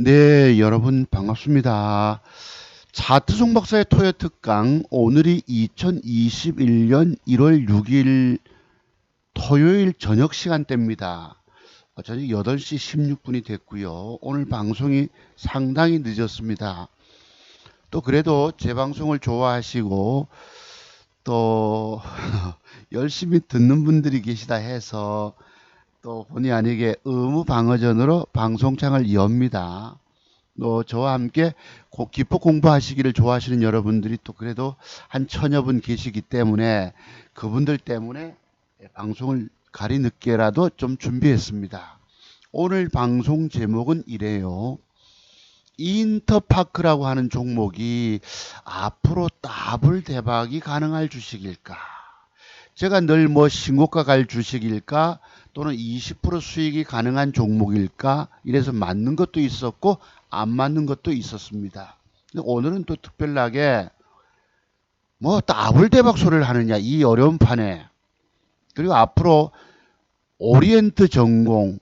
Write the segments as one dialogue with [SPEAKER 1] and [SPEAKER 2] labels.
[SPEAKER 1] 네, 여러분 반갑습니다. 차트 송박사의 토요 특강, 오늘이 2021년 1월 6일 토요일 저녁 시간대입니다. 저녁 8시 16분이 됐고요. 오늘 방송이 상당히 늦었습니다. 또 그래도 제 방송을 좋아하시고 또 열심히 듣는 분들이 계시다 해서 또 본의 아니게 의무방어전으로 방송창을 엽니다. 또 저와 함께 기포 공부하시기를 좋아하시는 여러분들이 또 그래도 한 천여 분 계시기 때문에 그분들 때문에 방송을 가리 늦게라도 좀 준비했습니다. 오늘 방송 제목은 이래요. 인터파크라고 하는 종목이 앞으로 더블 대박이 가능할 주식일까? 제가 늘 뭐 신고가 갈 주식일까? 또는 20% 수익이 가능한 종목일까? 이래서 맞는 것도 있었고 안 맞는 것도 있었습니다. 근데 오늘은 또 특별하게 뭐 더블 대박 소리를 하느냐 이 어려운 판에. 그리고 앞으로 오리엔트 전공이라는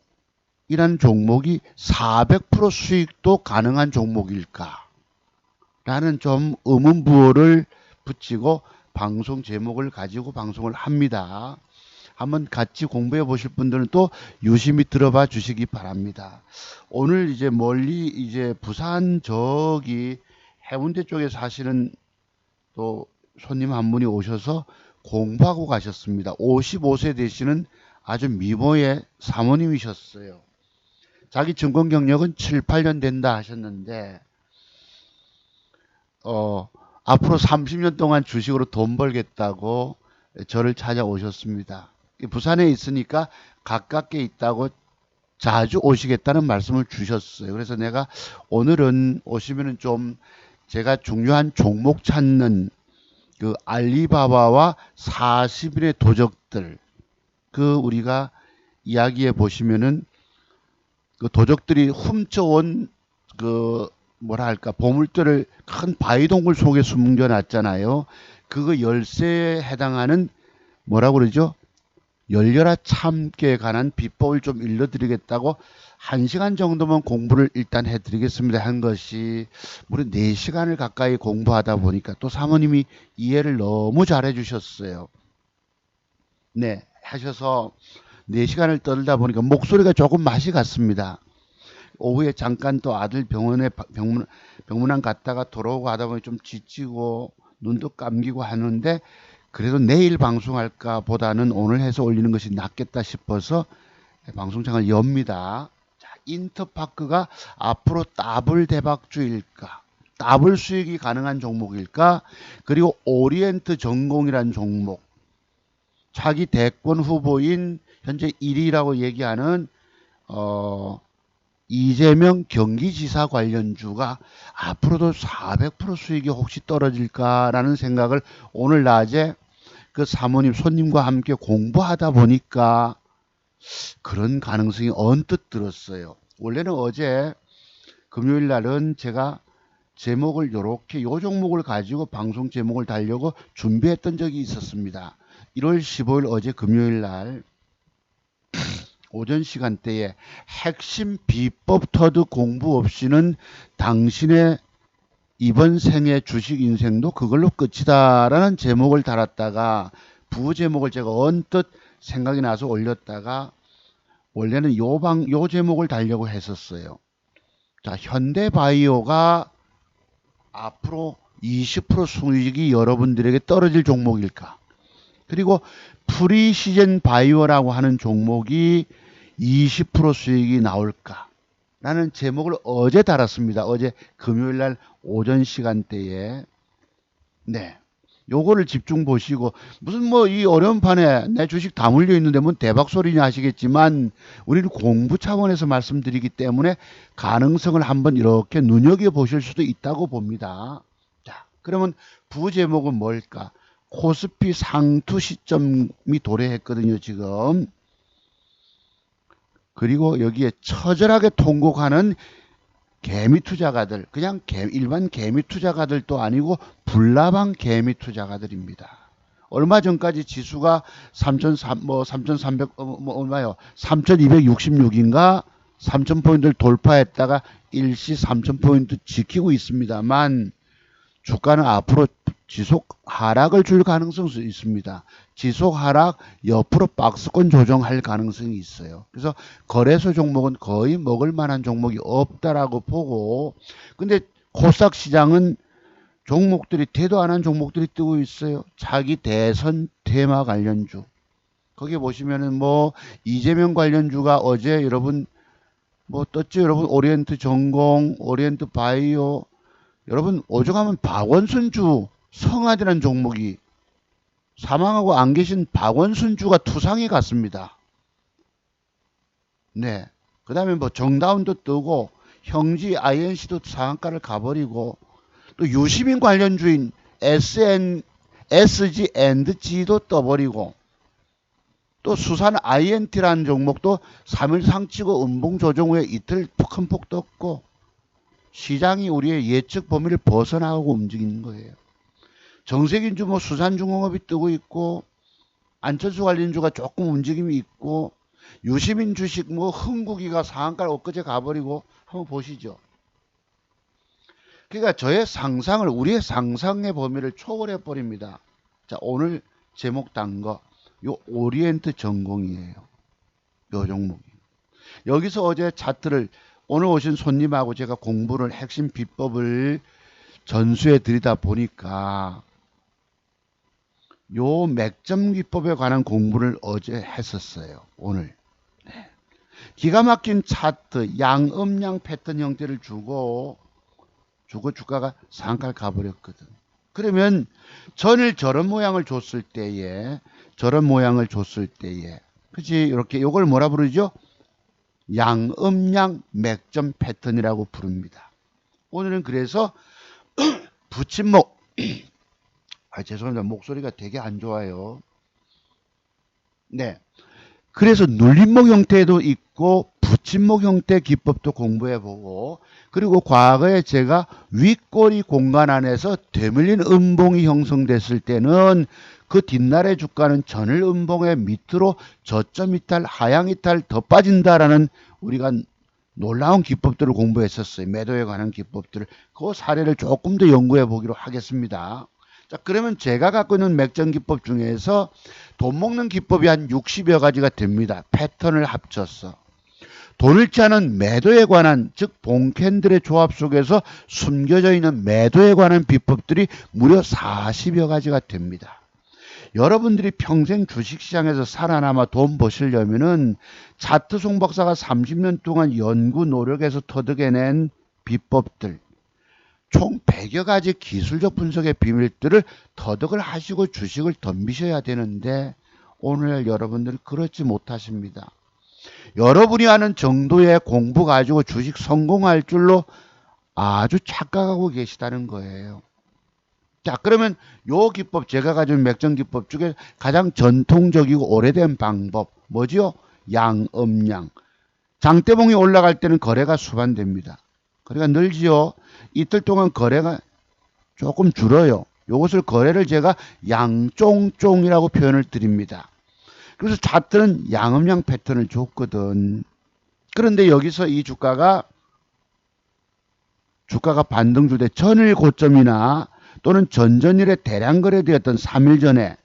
[SPEAKER 1] 종목이 400% 수익도 가능한 종목일까? 라는 좀 의문부호를 붙이고 방송 제목을 가지고 방송을 합니다. 한번 같이 공부해 보실 분들은 또 유심히 들어봐 주시기 바랍니다. 오늘 이제 멀리 이제 부산 저기 해운대 쪽에 사시는 또 손님 한 분이 오셔서 공부하고 가셨습니다. 55세 되시는 아주 미모의 사모님이셨어요. 자기 증권 경력은 7, 8년 된다 하셨는데 앞으로 30년 동안 주식으로 돈 벌겠다고 저를 찾아오셨습니다. 부산에 있으니까 가깝게 있다고 자주 오시겠다는 말씀을 주셨어요. 그래서 내가 오늘은 오시면은 좀 제가 중요한 종목 찾는 그 알리바바와 40일의 도적들, 그 우리가 이야기해 보시면은 그 도적들이 훔쳐온 그 뭐라 할까 보물들을 큰 바위동굴 속에 숨겨 놨잖아요. 그거 열쇠에 해당하는 뭐라고 그러죠? 열려라 참깨에 관한 비법을 좀 일러드리겠다고 1시간 정도만 공부를 일단 해드리겠습니다 한 것이 무려 4시간을 가까이 공부하다 보니까 또 사모님이 이해를 너무 잘해 주셨어요. 네, 하셔서 4시간을 떨다 보니까 목소리가 조금 맛이 갔습니다. 오후에 잠깐 또 아들 병원에 병문안 갔다가 돌아오고 하다 보니 좀 지치고 눈도 감기고 하는데 그래도 내일 방송할까 보다는 오늘 해서 올리는 것이 낫겠다 싶어서 방송창을 엽니다. 자, 인터파크가 앞으로 더블 대박주일까? 더블 수익이 가능한 종목일까? 그리고 오리엔트 전공이란 종목. 차기 대권 후보인 현재 1위라고 얘기하는 이재명 경기지사 관련주가 앞으로도 400% 수익이 혹시 떨어질까라는 생각을 오늘 낮에 그 사모님 손님과 함께 공부하다 보니까 그런 가능성이 언뜻 들었어요. 원래는 어제 금요일 날은 제가 제목을 요렇게 요 종목을 가지고 방송 제목을 달려고 준비했던 적이 있었습니다. 1월 15일 어제 금요일 날 오전 시간대에 핵심 비법 터드 공부 없이는 당신의 이번 생의 주식 인생도 그걸로 끝이다라는 제목을 달았다가 부제목을 제가 언뜻 생각이 나서 올렸다가 원래는 요 제목을 달려고 했었어요. 자, 현대바이오가 앞으로 20% 수익이 여러분들에게 떨어질 종목일까? 그리고 프리시즌 바이오라고 하는 종목이 20% 수익이 나올까? 라는 제목을 어제 달았습니다. 어제 금요일 날 오전 시간대에. 네. 요거를 집중 보시고 무슨 뭐 이 어려운 판에 내 주식 다 물려 있는데 뭔 대박 소리냐 하시겠지만 우리는 공부 차원에서 말씀드리기 때문에 가능성을 한번 이렇게 눈여겨 보실 수도 있다고 봅니다. 자, 그러면 부제목은 뭘까? 코스피 상투 시점이 도래했거든요, 지금. 그리고 여기에 처절하게 통곡하는 개미 투자가들, 그냥 일반 개미 투자가들도 아니고 불나방 개미 투자가들입니다. 얼마 전까지 지수가 3,300, 얼마요? 3,266인가? 3000포인트를 돌파했다가 일시 3000포인트 지키고 있습니다만 주가는 앞으로 지속 하락을 줄 가능성이 있습니다. 지속 하락 옆으로 박스권 조정할 가능성이 있어요. 그래서 거래소 종목은 거의 먹을 만한 종목이 없다라고 보고, 근데 코스닥 시장은 종목들이 대도 안 한 종목들이 뜨고 있어요. 차기 대선 테마 관련주. 거기 보시면은 뭐 이재명 관련주가 어제 여러분 뭐 떴죠? 여러분 오리엔트 전공, 오리엔트 바이오. 여러분 오죽하면 박원순주 성화되는 종목이 사망하고 안 계신 박원순주가 투상에 갔습니다. 네. 그 다음에 뭐 정다운도 뜨고 형지 INC도 상한가를 가버리고 또 유시민 관련주인 SG&G도 떠버리고 또 수산 INT라는 종목도 3일 상치고 음봉 조정 후에 이틀 큰 폭 떴고 시장이 우리의 예측 범위를 벗어나고 움직이는 거예요. 정세균주 뭐 수산중공업이 뜨고 있고 안철수 관련주가 조금 움직임이 있고 유시민 주식 뭐 흥국이가 상한가를 엊그제 가버리고 한번 보시죠. 그러니까 저의 상상을 우리의 상상의 범위를 초월해 버립니다. 자, 오늘 제목 단 거 요 오리엔트 전공이에요. 요 종목이. 여기서 어제 차트를 오늘 오신 손님하고 제가 공부를 핵심 비법을 전수해 드리다 보니까 요 맥점 기법에 관한 공부를 어제 했었어요. 오늘. 네. 기가 막힌 차트 양음양 패턴 형태를 주고 주가가 상한가를 가버렸거든. 그러면 전일 저런 모양을 줬을 때에 그치 이렇게 요걸 뭐라 부르죠? 양음양 맥점 패턴이라고 부릅니다. 오늘은 그래서 붙임목 죄송합니다. 목소리가 되게 안 좋아요. 네. 그래서 눌림목 형태도 있고 붙임목 형태 기법도 공부해보고 그리고 과거에 제가 윗꼬리 공간 안에서 되밀린 음봉이 형성됐을 때는 그 뒷날의 주가는 전일 음봉의 밑으로 저점 이탈, 하향 이탈 더 빠진다라는 우리가 놀라운 기법들을 공부했었어요. 매도에 관한 기법들을. 그 사례를 조금 더 연구해 보기로 하겠습니다. 자, 그러면 제가 갖고 있는 맥점 기법 중에서 돈 먹는 기법이 한 60여 가지가 됩니다. 패턴을 합쳐서. 돈을 짜는 매도에 관한, 즉 봉캔들의 조합 속에서 숨겨져 있는 매도에 관한 비법들이 무려 40여 가지가 됩니다. 여러분들이 평생 주식시장에서 살아남아 돈 버시려면은 차트 송 박사가 30년 동안 연구 노력에서 터득해낸 비법들, 총 100여 가지 기술적 분석의 비밀들을 터득을 하시고 주식을 덤비셔야 되는데 오늘 여러분들은 그렇지 못하십니다. 여러분이 하는 정도의 공부 가지고 주식 성공할 줄로 아주 착각하고 계시다는 거예요. 자, 그러면 요 기법, 제가 가진 맥점 기법 중에 가장 전통적이고 오래된 방법 뭐지요? 양음양. 장대봉이 올라갈 때는 거래가 수반됩니다. 거래가 늘지요. 이틀 동안 거래가 조금 줄어요. 요것을 거래를 제가 양쫑쫑이라고 표현을 드립니다. 그래서 차트는 양음양 패턴을 줬거든. 그런데 여기서 이 주가가 반등 줄 때 전일 고점이나 또는 전전일에 대량 거래되었던 3일 전에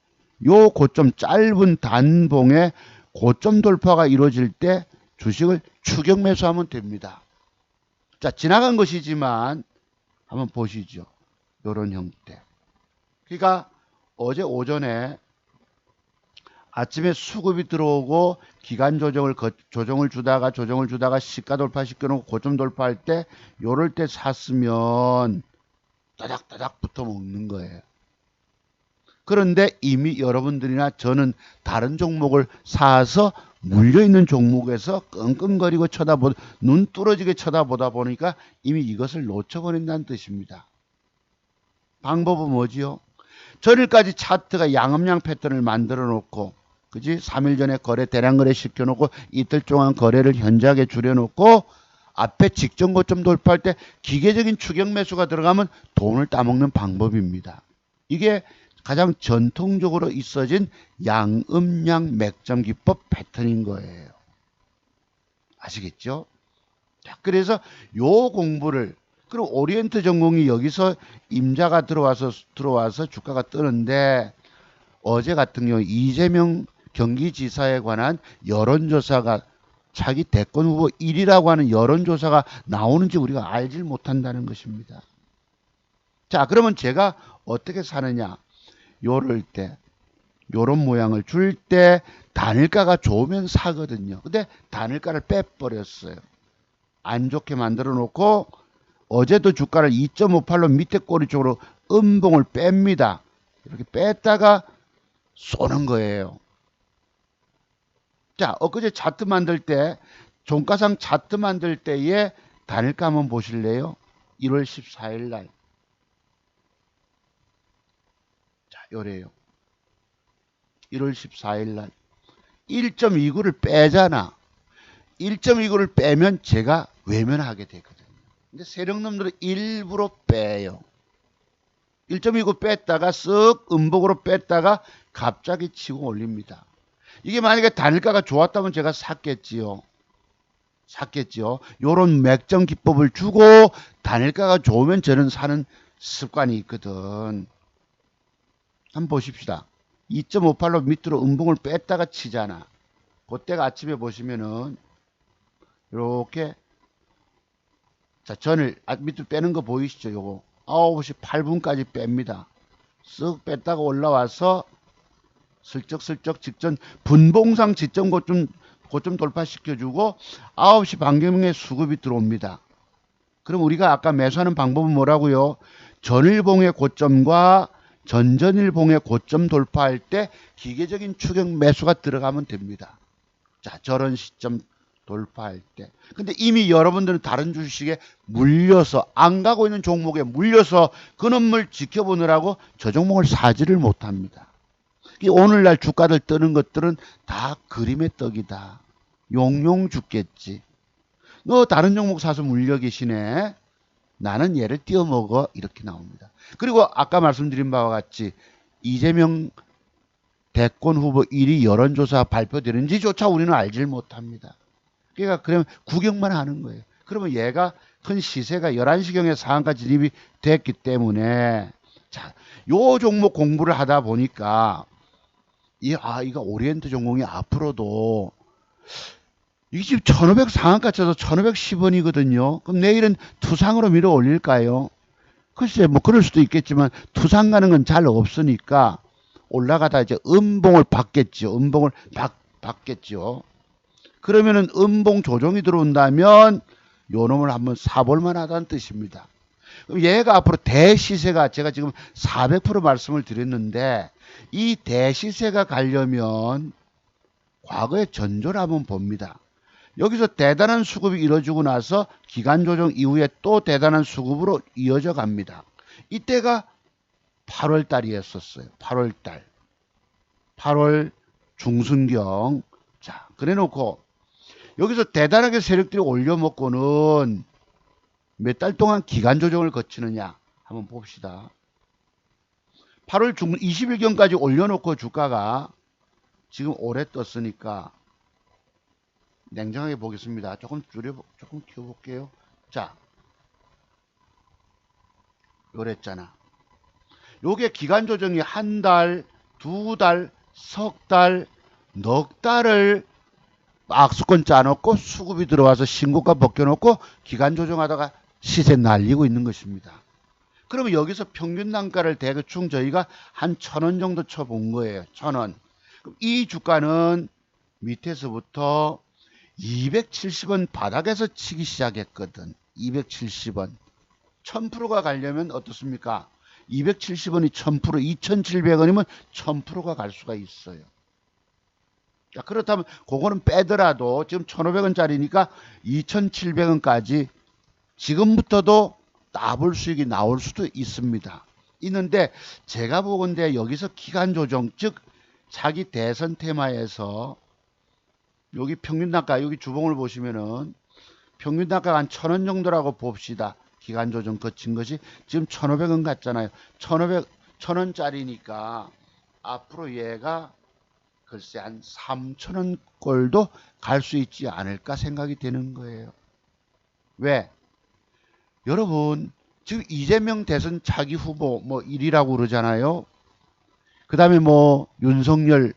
[SPEAKER 1] 요 고점 짧은 단봉의 고점 돌파가 이루어질 때 주식을 추격 매수하면 됩니다. 자, 지나간 것이지만 한번 보시죠. 요런 형태. 그러니까 어제 오전에 아침에 수급이 들어오고 기간 조정을 주다가 시가 돌파 시켜놓고 고점 돌파할 때 요럴 때 샀으면 따닥따닥 붙어 먹는 거예요. 그런데 이미 여러분들이나 저는 다른 종목을 사서 물려있는 종목에서 끙끙거리고 눈 뚫어지게 쳐다보다 보니까 이미 이것을 놓쳐버린다는 뜻입니다. 방법은 뭐지요? 전일까지 차트가 양음양 패턴을 만들어 놓고, 그지? 3일 전에 대량 거래 시켜놓고 이틀 동안 거래를 현저하게 줄여놓고 앞에 직전 고점 돌파할 때 기계적인 추격 매수가 들어가면 돈을 따먹는 방법입니다. 이게 가장 전통적으로 있어진 양음양 맥점 기법 패턴인 거예요. 아시겠죠? 자, 그래서 요 공부를, 그럼 오리엔트 전공이 여기서 임자가 들어와서 주가가 뜨는데, 어제 같은 경우 이재명 경기지사에 관한 여론조사가, 자기 대권 후보 1위라고 하는 여론조사가 나오는지 우리가 알질 못한다는 것입니다. 자, 그러면 제가 어떻게 사느냐? 요럴 때, 요런 모양을 줄 때 단일가가 좋으면 사거든요. 근데 단일가를 빼버렸어요. 안 좋게 만들어 놓고, 어제도 주가를 2.58로 밑에 꼬리 쪽으로 음봉을 뺍니다. 이렇게 뺐다가 쏘는 거예요. 자, 엊그제 차트 만들 때, 종가상 차트 만들 때의 단일가 한번 보실래요? 1월 14일 날. 자, 요래요. 1월 14일 날. 1.29를 빼잖아. 1.29를 빼면 제가 외면하게 되거든요. 근데 세력놈들은 일부러 빼요. 1.29 뺐다가 쓱 음복으로 뺐다가 갑자기 치고 올립니다. 이게 만약에 단일가가 좋았다면 제가 샀겠지요. 요런 맥점 기법을 주고 단일가가 좋으면 저는 사는 습관이 있거든. 한번 보십시다. 2.58로 밑으로 음봉을 뺐다가 치잖아. 그때가 아침에 보시면은 이렇게, 자, 전을 밑으로 빼는 거 보이시죠? 요거 9시 8분까지 뺍니다. 쓱 뺐다가 올라와서 슬쩍슬쩍 직전 분봉상 지점 고점 돌파시켜주고 9시 반경에 수급이 들어옵니다. 그럼 우리가 아까 매수하는 방법은 뭐라고요? 전일봉의 고점과 전전일봉의 고점 돌파할 때 기계적인 추격 매수가 들어가면 됩니다. 자, 저런 시점 돌파할 때. 근데 이미 여러분들은 다른 주식에 물려서, 안 가고 있는 종목에 물려서 그놈을 지켜보느라고 저 종목을 사지를 못합니다. 오늘날 주가들 뜨는 것들은 다 그림의 떡이다. 용용 죽겠지. 너 다른 종목 사서 물려 계시네. 나는 얘를 띄어먹어. 이렇게 나옵니다. 그리고 아까 말씀드린 바와 같이 이재명 대권 후보 1위 여론조사 발표되는지조차 우리는 알질 못합니다. 그러니까 그러면 구경만 하는 거예요. 그러면 얘가 큰 시세가 11시경에 상한가 진입이 됐기 때문에, 자, 요 종목 공부를 하다 보니까 이거 오리엔트 전공이 앞으로도, 이게 지금 1500 상한가 쳐서 1510원이거든요. 그럼 내일은 투상으로 밀어 올릴까요? 글쎄, 뭐 그럴 수도 있겠지만 투상 가는 건 잘 없으니까 올라가다 이제 음봉을 받겠죠. 음봉을 받겠죠. 그러면은 음봉 조정이 들어온다면 요 놈을 한번 사볼 만하다는 뜻입니다. 그럼 얘가 앞으로 대시세가, 제가 지금 400% 말씀을 드렸는데, 이 대시세가 가려면 과거의 전조를 한번 봅니다. 여기서 대단한 수급이 이루어지고 나서 기간 조정 이후에 또 대단한 수급으로 이어져 갑니다. 이때가 8월 달이었었어요. 8월 달. 8월 중순경. 자, 그래 놓고 여기서 대단하게 세력들이 올려먹고는 몇 달 동안 기간 조정을 거치느냐 한번 봅시다. 8월 중 20일경까지 올려놓고 주가가 지금 오래 떴으니까 냉정하게 보겠습니다. 조금 키워볼게요. 자, 요랬잖아. 요게 기간 조정이 한 달, 두 달, 석 달, 넉 달을 악수권 짜놓고 수급이 들어와서 신고가 벗겨놓고 기간 조정하다가 시세 날리고 있는 것입니다. 그러면 여기서 평균 단가를 대충 저희가 한 1000원 정도 쳐본 거예요. 1000원. 그럼 이 주가는 밑에서부터 270원 바닥에서 치기 시작했거든. 270원. 1000%가 가려면 어떻습니까? 270원이 1000%, 2700원이면 1000%가 갈 수가 있어요. 자, 그렇다면 그거는 빼더라도 지금 1500원짜리니까 2700원까지 지금부터도 더블 수익이 나올 수도 있습니다. 있는데 제가 보건대 여기서 기간 조정, 즉 자기 대선 테마에서 여기 평균 단가, 여기 주봉을 보시면은 평균 단가가 한 1000원 정도라고 봅시다. 기간 조정 거친 것이 지금 1500원 같잖아요. 1000원짜리니까 앞으로 얘가 글쎄 한 3000원 꼴도 갈 수 있지 않을까 생각이 되는 거예요. 왜? 여러분, 지금 이재명 대선 차기 후보 뭐 1위라고 그러잖아요. 그 다음에 뭐 윤석열이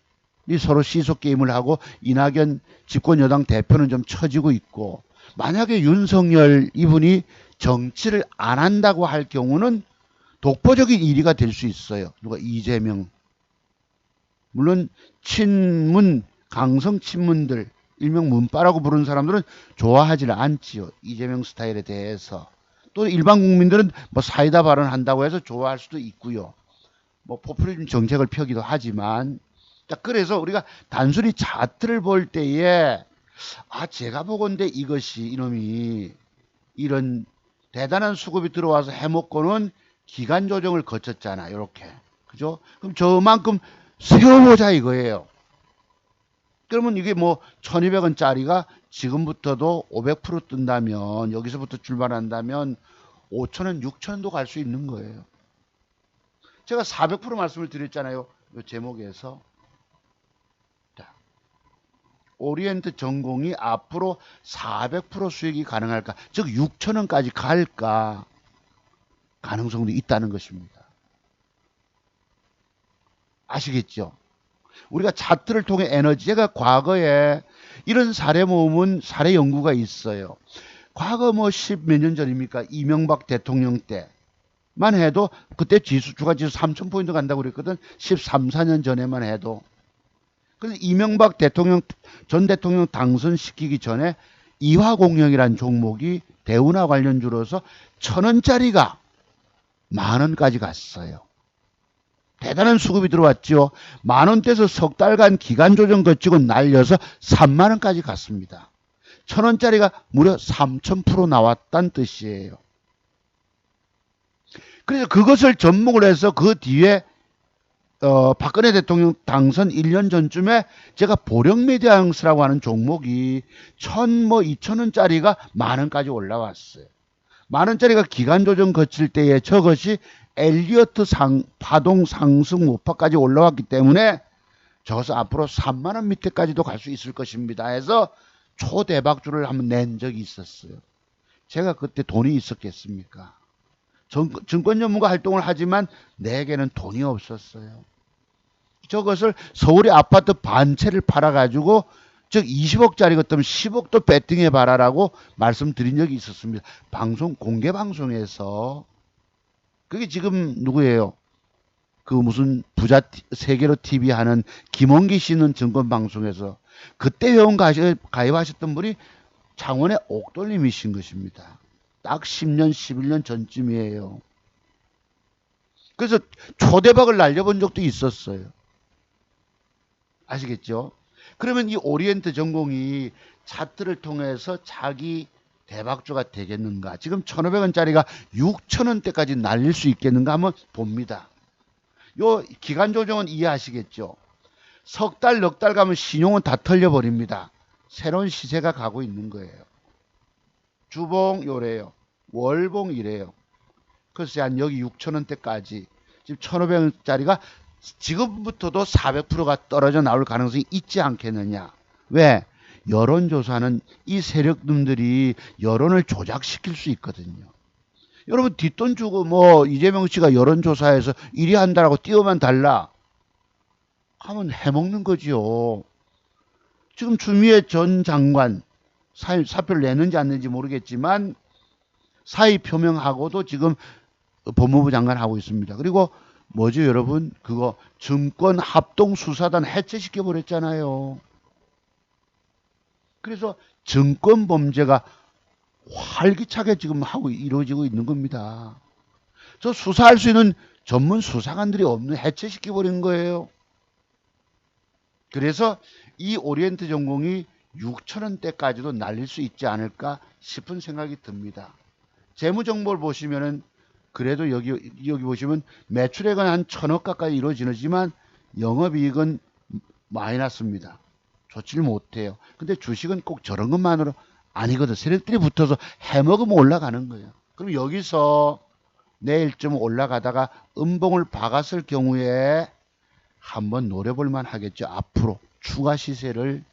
[SPEAKER 1] 서로 시소 게임을 하고 이낙연 집권 여당 대표는 좀 처지고 있고, 만약에 윤석열 이분이 정치를 안 한다고 할 경우는 독보적인 1위가 될 수 있어요. 누가? 이재명. 물론 친문, 강성 친문들, 일명 문빠라고 부르는 사람들은 좋아하지는 않지요. 이재명 스타일에 대해서. 또 일반 국민들은 뭐 사이다 발언한다고 해서 좋아할 수도 있고요. 뭐 포퓰리즘 정책을 펴기도 하지만, 자, 그래서 우리가 단순히 차트를 볼 때에 제가 보건대 이것이 이놈이 이런 대단한 수급이 들어와서 해먹고는 기간 조정을 거쳤잖아. 이렇게. 그죠? 그럼 저만큼 세워보자 이거예요. 그러면 이게 뭐 1200원짜리가 지금부터도 500% 뜬다면, 여기서부터 출발한다면 5천원, 6천원도 갈 수 있는 거예요. 제가 400% 말씀을 드렸잖아요. 이 제목에서. 자, 오리엔트 전공이 앞으로 400% 수익이 가능할까? 즉 6천원까지 갈까? 가능성도 있다는 것입니다. 아시겠죠? 우리가 차트를 통해 에너지, 제가 과거에 이런 사례 모으면 사례 연구가 있어요. 과거 뭐 10 몇 년 전입니까? 이명박 대통령 때만 해도 그때 주가 지수 3,000포인트 간다고 그랬거든. 13, 14년 전에만 해도. 근데 이명박 대통령, 전 대통령 당선시키기 전에 이화공영이라는 종목이 대운하 관련주로서 1,000원짜리가 10,000원까지 갔어요. 대단한 수급이 들어왔죠. 10,000원대에서 석 달간 기간 조정 거치고 날려서 30,000원까지 갔습니다. 1,000원짜리가 무려 3,000% 나왔다는 뜻이에요. 그래서 그것을 접목을 해서 그 뒤에 박근혜 대통령 당선 1년 전쯤에 제가 보령메디앙스라고 하는 종목이 2,000원짜리가 10,000원까지 올라왔어요. 10,000원짜리가 기간 조정 거칠 때에 저것이 엘리어트 파동 상승 우파까지 올라왔기 때문에 저것은 앞으로 30,000원 밑에까지도 갈 수 있을 것입니다 해서 초대박주를 한번 낸 적이 있었어요. 제가 그때 돈이 있었겠습니까? 증권 전문가 활동을 하지만 내게는 돈이 없었어요. 저것을 서울의 아파트 반채를 팔아가지고, 즉 20억짜리 같으면 10억도 배팅해 봐라라고 말씀드린 적이 있었습니다. 공개 방송에서. 그게 지금 누구예요? 그 무슨 부자 세계로 TV 하는 김원기 씨는 증권 방송에서 그때 회원 가입하셨던 분이 창원의 옥돌님이신 것입니다. 딱 10년, 11년 전쯤이에요. 그래서 초대박을 날려본 적도 있었어요. 아시겠죠? 그러면 이 오리엔트 전공이 차트를 통해서 자기 대박주가 되겠는가? 지금 1,500원짜리가 6,000원대까지 날릴 수 있겠는가 한번 봅니다. 요 기간 조정은 이해하시겠죠? 석 달, 넉 달 가면 신용은 다 털려버립니다. 새로운 시세가 가고 있는 거예요. 주봉 요래요. 월봉 이래요. 그래서 한 여기 6,000원대까지 지금 1,500원짜리가 지금부터도 400%가 떨어져 나올 가능성이 있지 않겠느냐. 왜? 여론조사는 이 세력들이 여론을 조작시킬 수 있거든요. 여러분 뒷돈 주고 뭐 이재명 씨가 여론조사에서 1위 한다라고 띄워만 달라 하면 해먹는 거지요. 지금 추미애 전 장관 사표를 내는지 안 내는지 모르겠지만 사의 표명하고도 지금 법무부 장관 하고 있습니다. 그리고 뭐죠 여러분? 그거 증권 합동수사단 해체시켜 버렸잖아요. 그래서 증권 범죄가 활기차게 지금 이루어지고 있는 겁니다. 저 수사할 수 있는 전문 수사관들이 없는, 해체시켜 버린 거예요. 그래서 이 오리엔트 전공이 6,000원대까지도 날릴 수 있지 않을까 싶은 생각이 듭니다. 재무정보를 보시면은 그래도 여기 보시면 매출액은 한 1,000억 가까이 이루어지지만 영업이익은 마이너스입니다. 좋지를 못해요. 근데 주식은 꼭 저런 것만으로 아니거든. 세력들이 붙어서 해먹으면 올라가는 거예요. 그럼 여기서 내일쯤 올라가다가 음봉을 박았을 경우에 한번 노려볼 만 하겠죠. 앞으로 추가 시세를.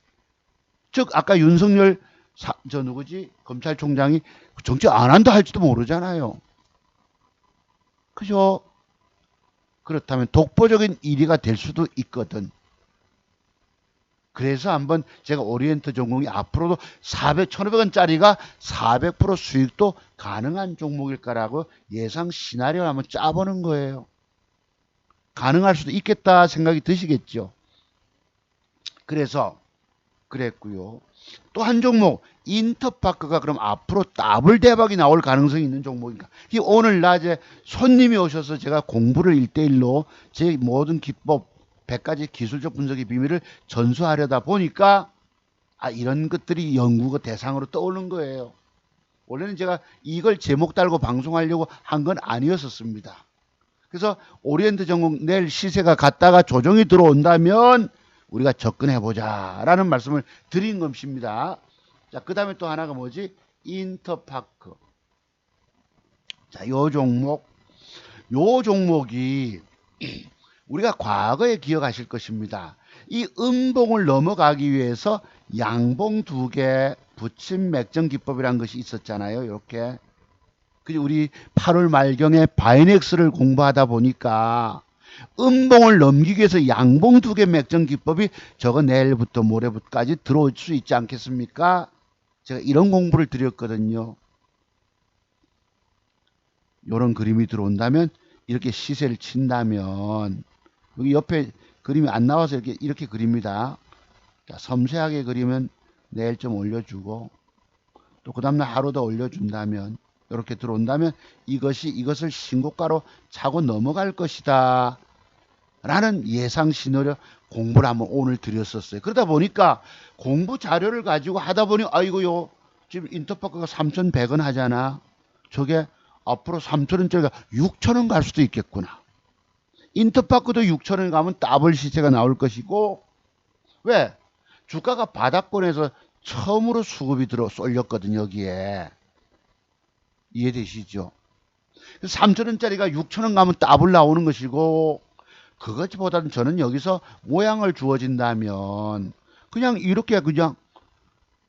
[SPEAKER 1] 즉 아까 윤석열 저 누구지? 검찰총장이 정치 안 한다 할지도 모르잖아요. 그죠? 그렇다면 독보적인 1위가 될 수도 있거든. 그래서 한번 제가 오리엔트 전공이 앞으로도 1,500원짜리가 400% 수익도 가능한 종목일까라고 예상 시나리오를 한번 짜보는 거예요. 가능할 수도 있겠다 생각이 드시겠죠. 그래서 그랬고요. 또 한 종목 인터파크가 그럼 앞으로 더블 대박이 나올 가능성이 있는 종목인가. 오늘 낮에 손님이 오셔서 제가 공부를 1대1로 제 모든 기법 100가지 기술적 분석의 비밀을 전수하려다 보니까 이런 것들이 연구가 대상으로 떠오른 거예요. 원래는 제가 이걸 제목 달고 방송하려고 한 건 아니었었습니다. 그래서 오리엔트 전공 내일 시세가 갔다가 조정이 들어온다면 우리가 접근해보자 라는 말씀을 드린 것입니다. 자, 그 다음에 또 하나가 뭐지? 인터파크. 자, 요 종목이 우리가 과거에 기억하실 것입니다. 이 음봉을 넘어가기 위해서 양봉 2개 붙임 맥점 기법이라는 것이 있었잖아요. 이렇게. 우리 8월 말경에 바이넥스를 공부하다 보니까 음봉을 넘기기 위해서 양봉 2개 맥점 기법이 저거 내일부터 모레부터까지 들어올 수 있지 않겠습니까? 제가 이런 공부를 드렸거든요. 이런 그림이 들어온다면 이렇게 시세를 친다면 여기 옆에 그림이 안 나와서 이렇게 그립니다. 자, 섬세하게 그리면 내일 좀 올려주고 또 그 다음날 하루 더 올려준다면 이렇게 들어온다면 이것을 신고가로 차고 넘어갈 것이다 라는 예상 시나리오 공부를 한번 오늘 드렸었어요. 그러다 보니까 공부 자료를 가지고 하다 보니 아이고요 지금 인터파크가 3,100원 하잖아. 저게 앞으로 3,000원짜리가 6,000원 갈 수도 있겠구나. 인터파크도 6,000원 가면 더블 시세가 나올 것이고 왜? 주가가 바닥권에서 처음으로 수급이 쏠렸거든요. 여기에. 이해되시죠? 3,000원짜리가 6,000원 가면 더블 나오는 것이고 그것보다는 저는 여기서 모양을 주어진다면 그냥 이렇게 그냥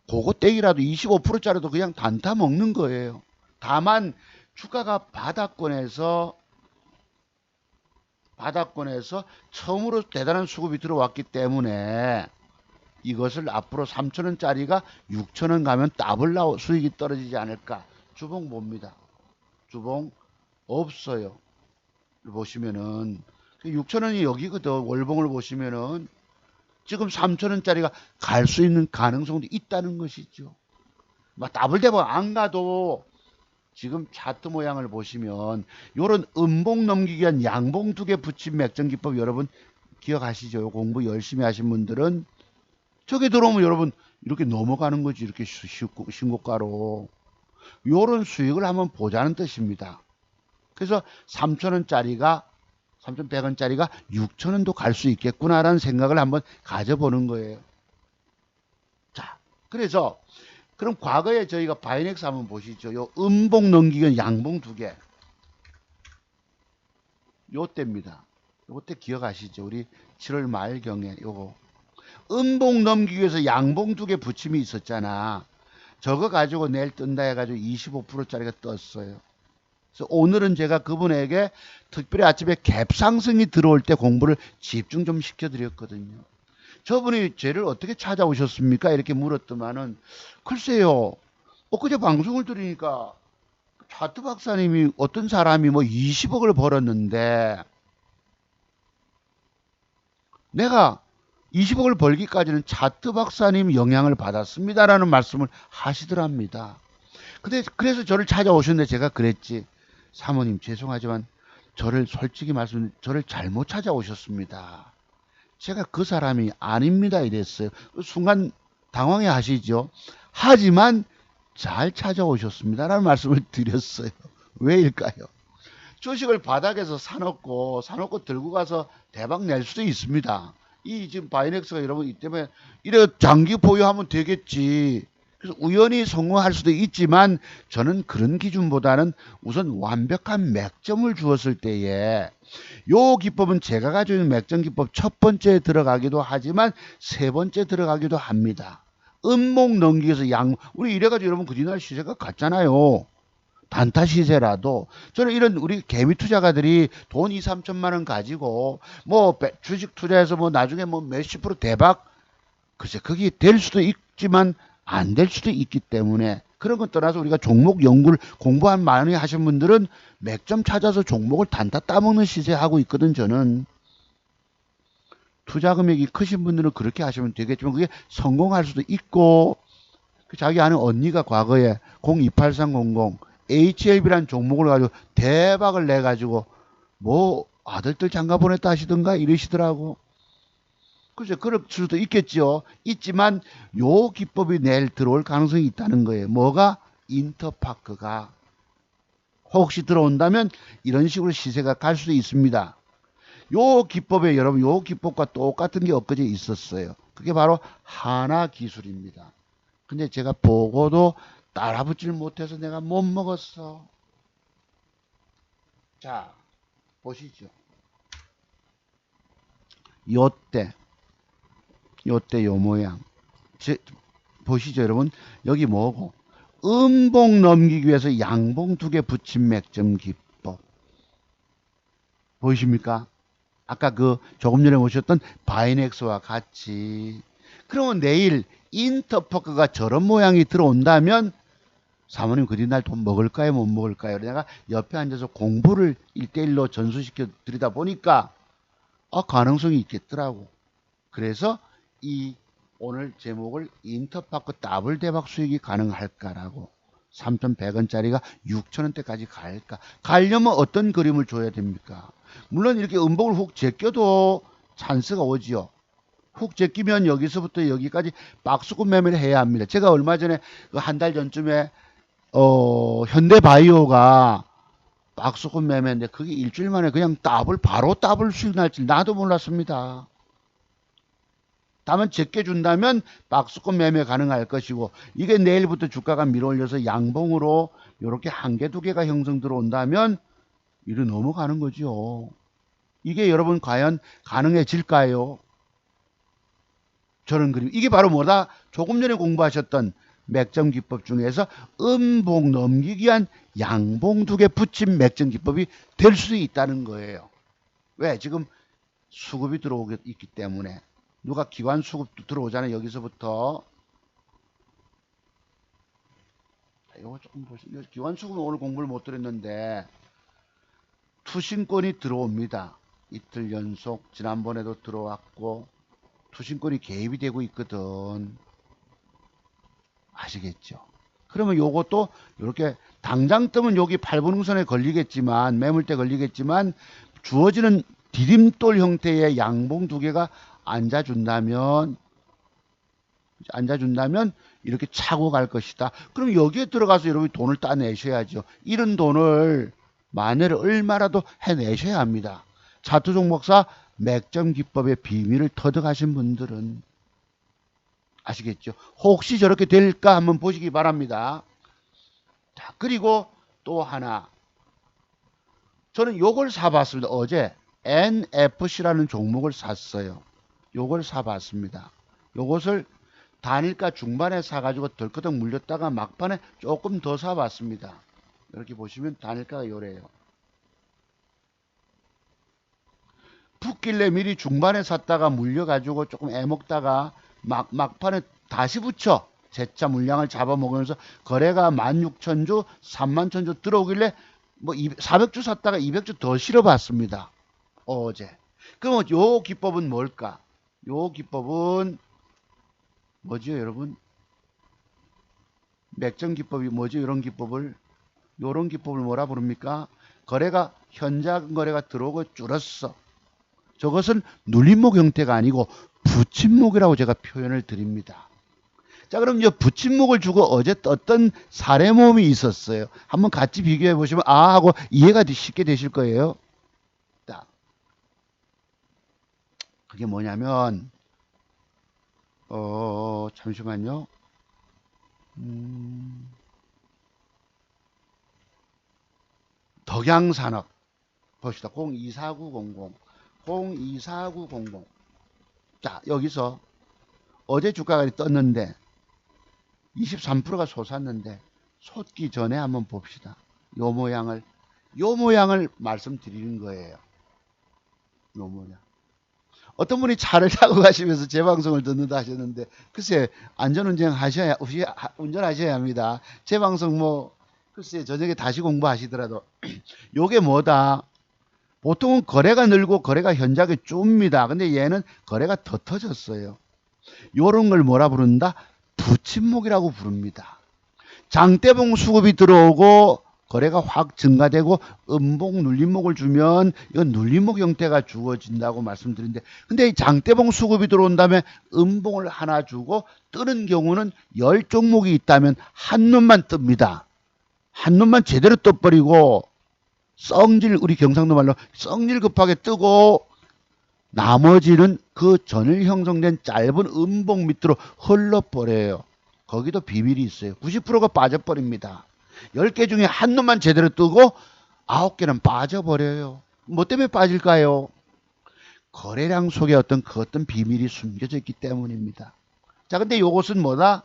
[SPEAKER 1] 그거 떼기라도 25%짜리도 그냥 단타 먹는 거예요. 다만 주가가 바닥권에서 처음으로 대단한 수급이 들어왔기 때문에 이것을 앞으로 3,000원짜리가 6,000원 가면 더블 수익이 떨어지지 않을까. 주봉 봅니다. 주봉 없어요. 보시면은 6,000원이 여기거든. 월봉을 보시면은 지금 3,000원짜리가 갈 수 있는 가능성도 있다는 것이죠. 막 더블 대박 안 가도 지금 차트 모양을 보시면 요런 음봉 넘기기 위한 양봉 2개 붙임 맥점 기법 여러분 기억하시죠? 공부 열심히 하신 분들은 저게 들어오면 여러분 이렇게 넘어가는 거지. 이렇게 신고가로 요런 수익을 한번 보자는 뜻입니다. 그래서 3,000원짜리가 3,100원짜리가 6,000원도 갈 수 있겠구나라는 생각을 한번 가져보는 거예요. 자, 그래서 그럼 과거에 저희가 바이넥스 한번 보시죠. 요 음봉 넘기기 양봉 2개. 요때입니다. 요때 기억하시죠? 우리 7월 말경에 요거 음봉 넘기기 위해서 양봉 2개 붙임이 있었잖아. 저거 가지고 내일 뜬다 해가지고 25%짜리가 떴어요. 그래서 오늘은 제가 그분에게 특별히 아침에 갭상승이 들어올 때 공부를 집중 좀 시켜드렸거든요. 저분이 쟤를 어떻게 찾아오셨습니까? 이렇게 물었더만은 글쎄요. 엊그제 방송을 들으니까 차트 박사님이 어떤 사람이 뭐 20억을 벌었는데 내가 20억을 벌기까지는 차트 박사님 영향을 받았습니다라는 말씀을 하시더랍니다. 그래서 저를 찾아오셨는데 제가 그랬지. 사모님 죄송하지만 저를 솔직히 저를 잘못 찾아오셨습니다. 제가 그 사람이 아닙니다 이랬어요. 순간 당황해 하시죠. 하지만 잘 찾아오셨습니다라는 말씀을 드렸어요. 왜일까요? 주식을 바닥에서 사놓고 들고 가서 대박 낼 수도 있습니다. 이 지금 바이넥스가 여러분 이 때문에 이래 장기 보유하면 되겠지. 그래서 우연히 성공할 수도 있지만 저는 그런 기준보다는 우선 완벽한 맥점을 주었을 때에 요 기법은 제가 가지고 있는 맥점 기법 첫 번째 들어가기도 하지만 세 번째 들어가기도 합니다. 음목 넘기면서 우리 이래가지고 여러분 그 뒤날 시세가 같잖아요. 단타 시세라도. 저는 이런 우리 개미 투자가들이 돈 2, 3천만 원 가지고 뭐 주식 투자해서 뭐 나중에 뭐 몇십 프로 대박, 글쎄 그게 될 수도 있지만 안 될 수도 있기 때문에, 그런 건 떠나서 우리가 종목 연구를 공부한 많이 하신 분들은 맥점 찾아서 종목을 단타 따먹는 시세 하고 있거든. 저는 투자 금액이 크신 분들은 그렇게 하시면 되겠지만 그게 성공할 수도 있고, 자기 아는 언니가 과거에 028300 HLB라는 종목을 가지고 대박을 내 가지고 뭐 아들들 장가 보냈다 하시던가 이러시더라고. 그죠? 그럴 수도 있겠죠. 있지만 요 기법이 내일 들어올 가능성이 있다는 거예요. 뭐가? 인터파크가 혹시 들어온다면 이런 식으로 시세가 갈 수도 있습니다. 요 기법에 여러분, 요 기법과 똑같은 게 엊그제 있었어요. 그게 바로 하나 기술입니다. 근데 제가 보고도 따라붙질 못해서 내가 못 먹었어. 자, 보시죠. 요때 요 모양. 보시죠, 여러분. 여기 뭐고? 음봉 넘기기 위해서 양봉 2개 붙인 맥점 기법. 보이십니까? 아까 그 조금 전에 보셨던 바이넥스와 같이. 그러면 내일 인터퍼크가 저런 모양이 들어온다면 사모님 그 뒤날 돈 먹을까요, 못 먹을까요? 내가 옆에 앉아서 공부를 1대1로 전수시켜 드리다 보니까 가능성이 있겠더라고. 그래서 이 오늘 제목을 인터파크 더블 대박 수익이 가능할까라고. 3,100원짜리가 6,000원대까지 갈까? 가려면 어떤 그림을 줘야 됩니까? 물론 이렇게 음봉을 훅 제껴도 찬스가 오지요. 훅 제끼면 여기서부터 여기까지 박스권 매매를 해야 합니다. 제가 얼마 전에 한 달 전쯤에 현대바이오가 박스권 매매인데 그게 일주일 만에 그냥 바로 더블 수익 날지 나도 몰랐습니다. 다만 제껴준다면 박스권 매매 가능할 것이고, 이게 내일부터 주가가 밀어올려서 양봉으로 이렇게 한 개, 두 개가 형성 들어온다면 이로 넘어가는 거죠. 이게 여러분 과연 가능해질까요? 저런 그림. 이게 바로 뭐다? 조금 전에 공부하셨던 맥점 기법 중에서 음봉 넘기기 위한 양봉 2개 붙인 맥점 기법이 될 수도 있다는 거예요. 왜? 지금 수급이 들어오기 있기 때문에. 누가 기관 수급도 들어오잖아요. 여기서부터. 이거 조금 보시죠. 기관 수급은 오늘 공부를 못 드렸는데 투신권이 들어옵니다. 이틀 연속. 지난번에도 들어왔고 투신권이 개입이 되고 있거든. 아시겠죠? 그러면 요것도 이렇게 당장 뜨면 여기 8분응선에 걸리겠지만, 매물대 걸리겠지만, 주어지는 디딤돌 형태의 양봉 2개가 앉아준다면 이렇게 차고 갈 것이다. 그럼 여기에 들어가서 여러분이 돈을 따내셔야죠. 이런 돈을 만회를 얼마라도 해내셔야 합니다. 차트 종목사 맥점 기법의 비밀을 터득하신 분들은 아시겠죠? 혹시 저렇게 될까 한번 보시기 바랍니다. 자, 그리고 또 하나. 저는 요걸 사봤습니다. 어제 NFC라는 종목을 샀어요. 요걸 사봤습니다. 요것을 단일가 중반에 사가지고 덜커덕 물렸다가 막판에 조금 더 사봤습니다. 이렇게 보시면 단일가가 요래요. 붙길래 미리 중반에 샀다가 물려가지고 조금 애먹다가 막판에 다시 붙여 재차 물량을 잡아먹으면서 거래가 16,000주, 31,000주 들어오길래 뭐 400주 샀다가 200주 더 실어봤습니다. 어제. 그럼 요 기법은 뭘까? 요 기법은 뭐죠, 여러분? 맥점 기법이 뭐죠? 이런 기법을, 요런 기법을 뭐라 부릅니까? 거래가 현장 거래가 들어오고 줄었어. 저것은 눌림목 형태가 아니고 붙임목이라고 제가 표현을 드립니다. 자, 그럼 이제 붙임목을 주고 어제 떴던 사례 모음이 있었어요. 한번 같이 비교해 보시면 하고 이해가 쉽게 되실 거예요. 자, 그게 뭐냐면 잠시만요. 덕양산업 봅시다. 024900. 자, 여기서 어제 주가가 떴는데 23%가 솟았는데 솟기 전에 한번 봅시다. 요 모양을 말씀드리는 거예요. 요 모양. 어떤 분이 차를 타고 가시면서 제 방송을 듣는다 하셨는데, 글쎄, 운전하셔야 합니다. 제 방송 글쎄, 저녁에 다시 공부하시더라도, 요게 뭐다? 보통은 거래가 늘고 거래가 현저하게 줍니다. 근데 얘는 거래가 더 터졌어요. 요런 걸 뭐라 부른다? 부침목이라고 부릅니다. 장대봉 수급이 들어오고 거래가 확 증가되고 음봉 눌림목을 주면 이건 눌림목 형태가 주어진다고 말씀드린데, 근데 이 장대봉 수급이 들어온 다음에 음봉을 하나 주고 뜨는 경우는 10종목이 있다면 한 놈만 뜹니다. 한 놈만 제대로 떠버리고 우리 경상도 말로 썩질 급하게 뜨고 나머지는 그 전일 형성된 짧은 음봉 밑으로 흘러버려요. 거기도 비밀이 있어요. 90%가 빠져버립니다. 10개 중에 한 놈만 제대로 뜨고 9개는 빠져버려요. 뭐 때문에 빠질까요? 거래량 속에 어떤 비밀이 숨겨져 있기 때문입니다. 자, 근데 요것은 뭐다?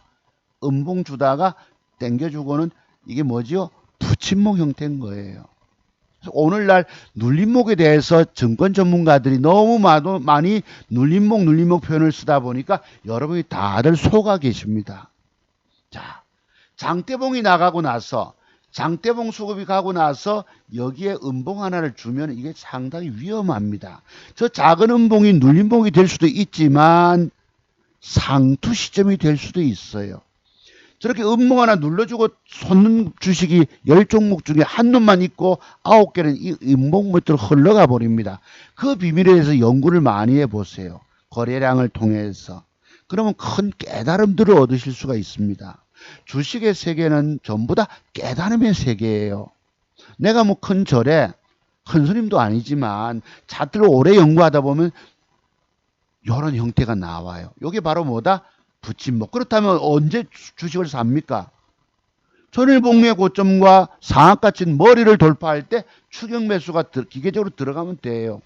[SPEAKER 1] 음봉 주다가 땡겨주고는 이게 뭐지요? 부침목 형태인 거예요. 오늘날 눌림목에 대해서 증권 전문가들이 너무 많이 눌림목 표현을 쓰다 보니까 여러분이 다들 속아 계십니다. 자, 장대봉이 나가고 나서 장대봉 수급이 가고 나서 여기에 음봉 하나를 주면 이게 상당히 위험합니다. 저 작은 음봉이 눌림봉이 될 수도 있지만 상투 시점이 될 수도 있어요. 저렇게 음봉 하나 눌러주고 솟는 주식이 10종목 중에 한 놈만 있고 9개는 이 음봉 밑으로 흘러가 버립니다. 그 비밀에 대해서 연구를 많이 해보세요. 거래량을 통해서. 그러면 큰 깨달음들을 얻으실 수가 있습니다. 주식의 세계는 전부 다 깨달음의 세계예요. 내가 큰 절에 큰 스님도 아니지만 차트를 오래 연구하다 보면 이런 형태가 나와요. 이게 바로 뭐다? 부침목. 그렇다면 언제 주식을 삽니까? 전일봉의 고점과 상한가치 머리를 돌파할 때 추격 매수가 기계적으로 들어가면 돼요.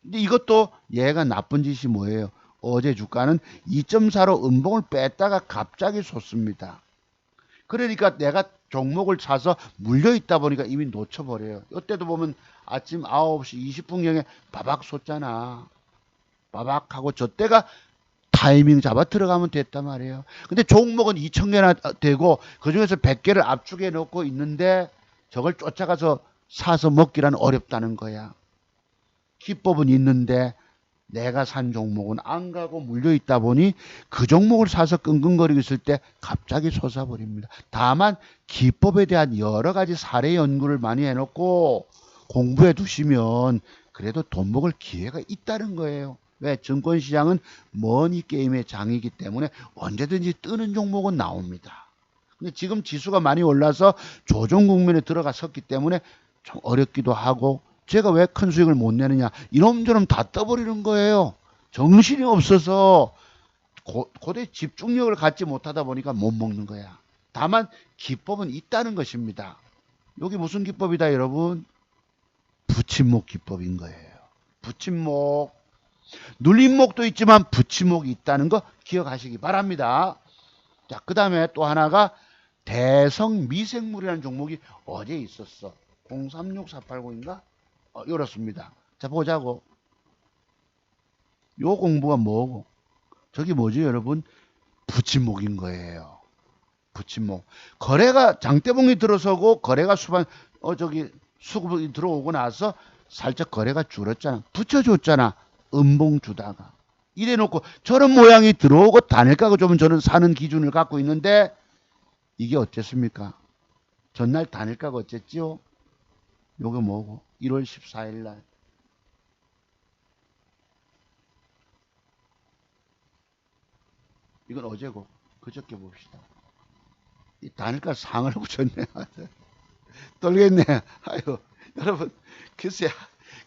[SPEAKER 1] 근데 이것도 얘가 나쁜 짓이 뭐예요? 어제 주가는 2.4로 음봉을 뺐다가 갑자기 솟습니다. 그러니까 내가 종목을 사서 물려있다 보니까 이미 놓쳐버려요. 이때도 보면 아침 9시 20분경에 바박 솟잖아. 바박하고 저 때가 타이밍 잡아 들어가면 됐단 말이에요. 근데 종목은 2,000개나 되고 그중에서 100개를 압축해 놓고 있는데 저걸 쫓아가서 사서 먹기란 어렵다는 거야. 기법은 있는데 내가 산 종목은 안 가고 물려있다 보니 그 종목을 사서 끙끙거리고 있을 때 갑자기 솟아버립니다. 다만 기법에 대한 여러 가지 사례 연구를 많이 해놓고 공부해 두시면 그래도 돈 먹을 기회가 있다는 거예요. 왜? 증권시장은 머니 게임의 장이기 때문에 언제든지 뜨는 종목은 나옵니다. 근데 지금 지수가 많이 올라서 조정 국면에 들어가 섰기 때문에 좀 어렵기도 하고, 제가 왜 큰 수익을 못 내느냐, 이놈저놈 다 떠버리는 거예요. 정신이 없어서 고대 집중력을 갖지 못하다 보니까 못 먹는 거야. 다만 기법은 있다는 것입니다. 여기 무슨 기법이다 여러분? 부침목 기법인 거예요. 부침목. 눌림목도 있지만 부침목이 있다는 거 기억하시기 바랍니다. 자, 그 다음에 또 하나가 대성 미생물이라는 종목이 어제 있었어. 036480인가? 이렇습니다. 자, 보자고. 요 공부가 뭐고? 저기 뭐지 여러분? 부침목인 거예요. 부침목. 거래가 장대봉이 들어서고 거래가 수급이 들어오고 나서 살짝 거래가 줄었잖아. 붙여줬잖아. 음봉 주다가. 이래놓고 저런 모양이 들어오고 단일가가 좀 저는 사는 기준을 갖고 있는데 이게 어땠습니까? 전날 단일가가 어쨌지요? 요게 뭐고? 1월 14일 날. 이건 어제고. 그저께 봅시다. 이 단일가 상을 붙였네. 떨겠네. 아유, 여러분, 글쎄.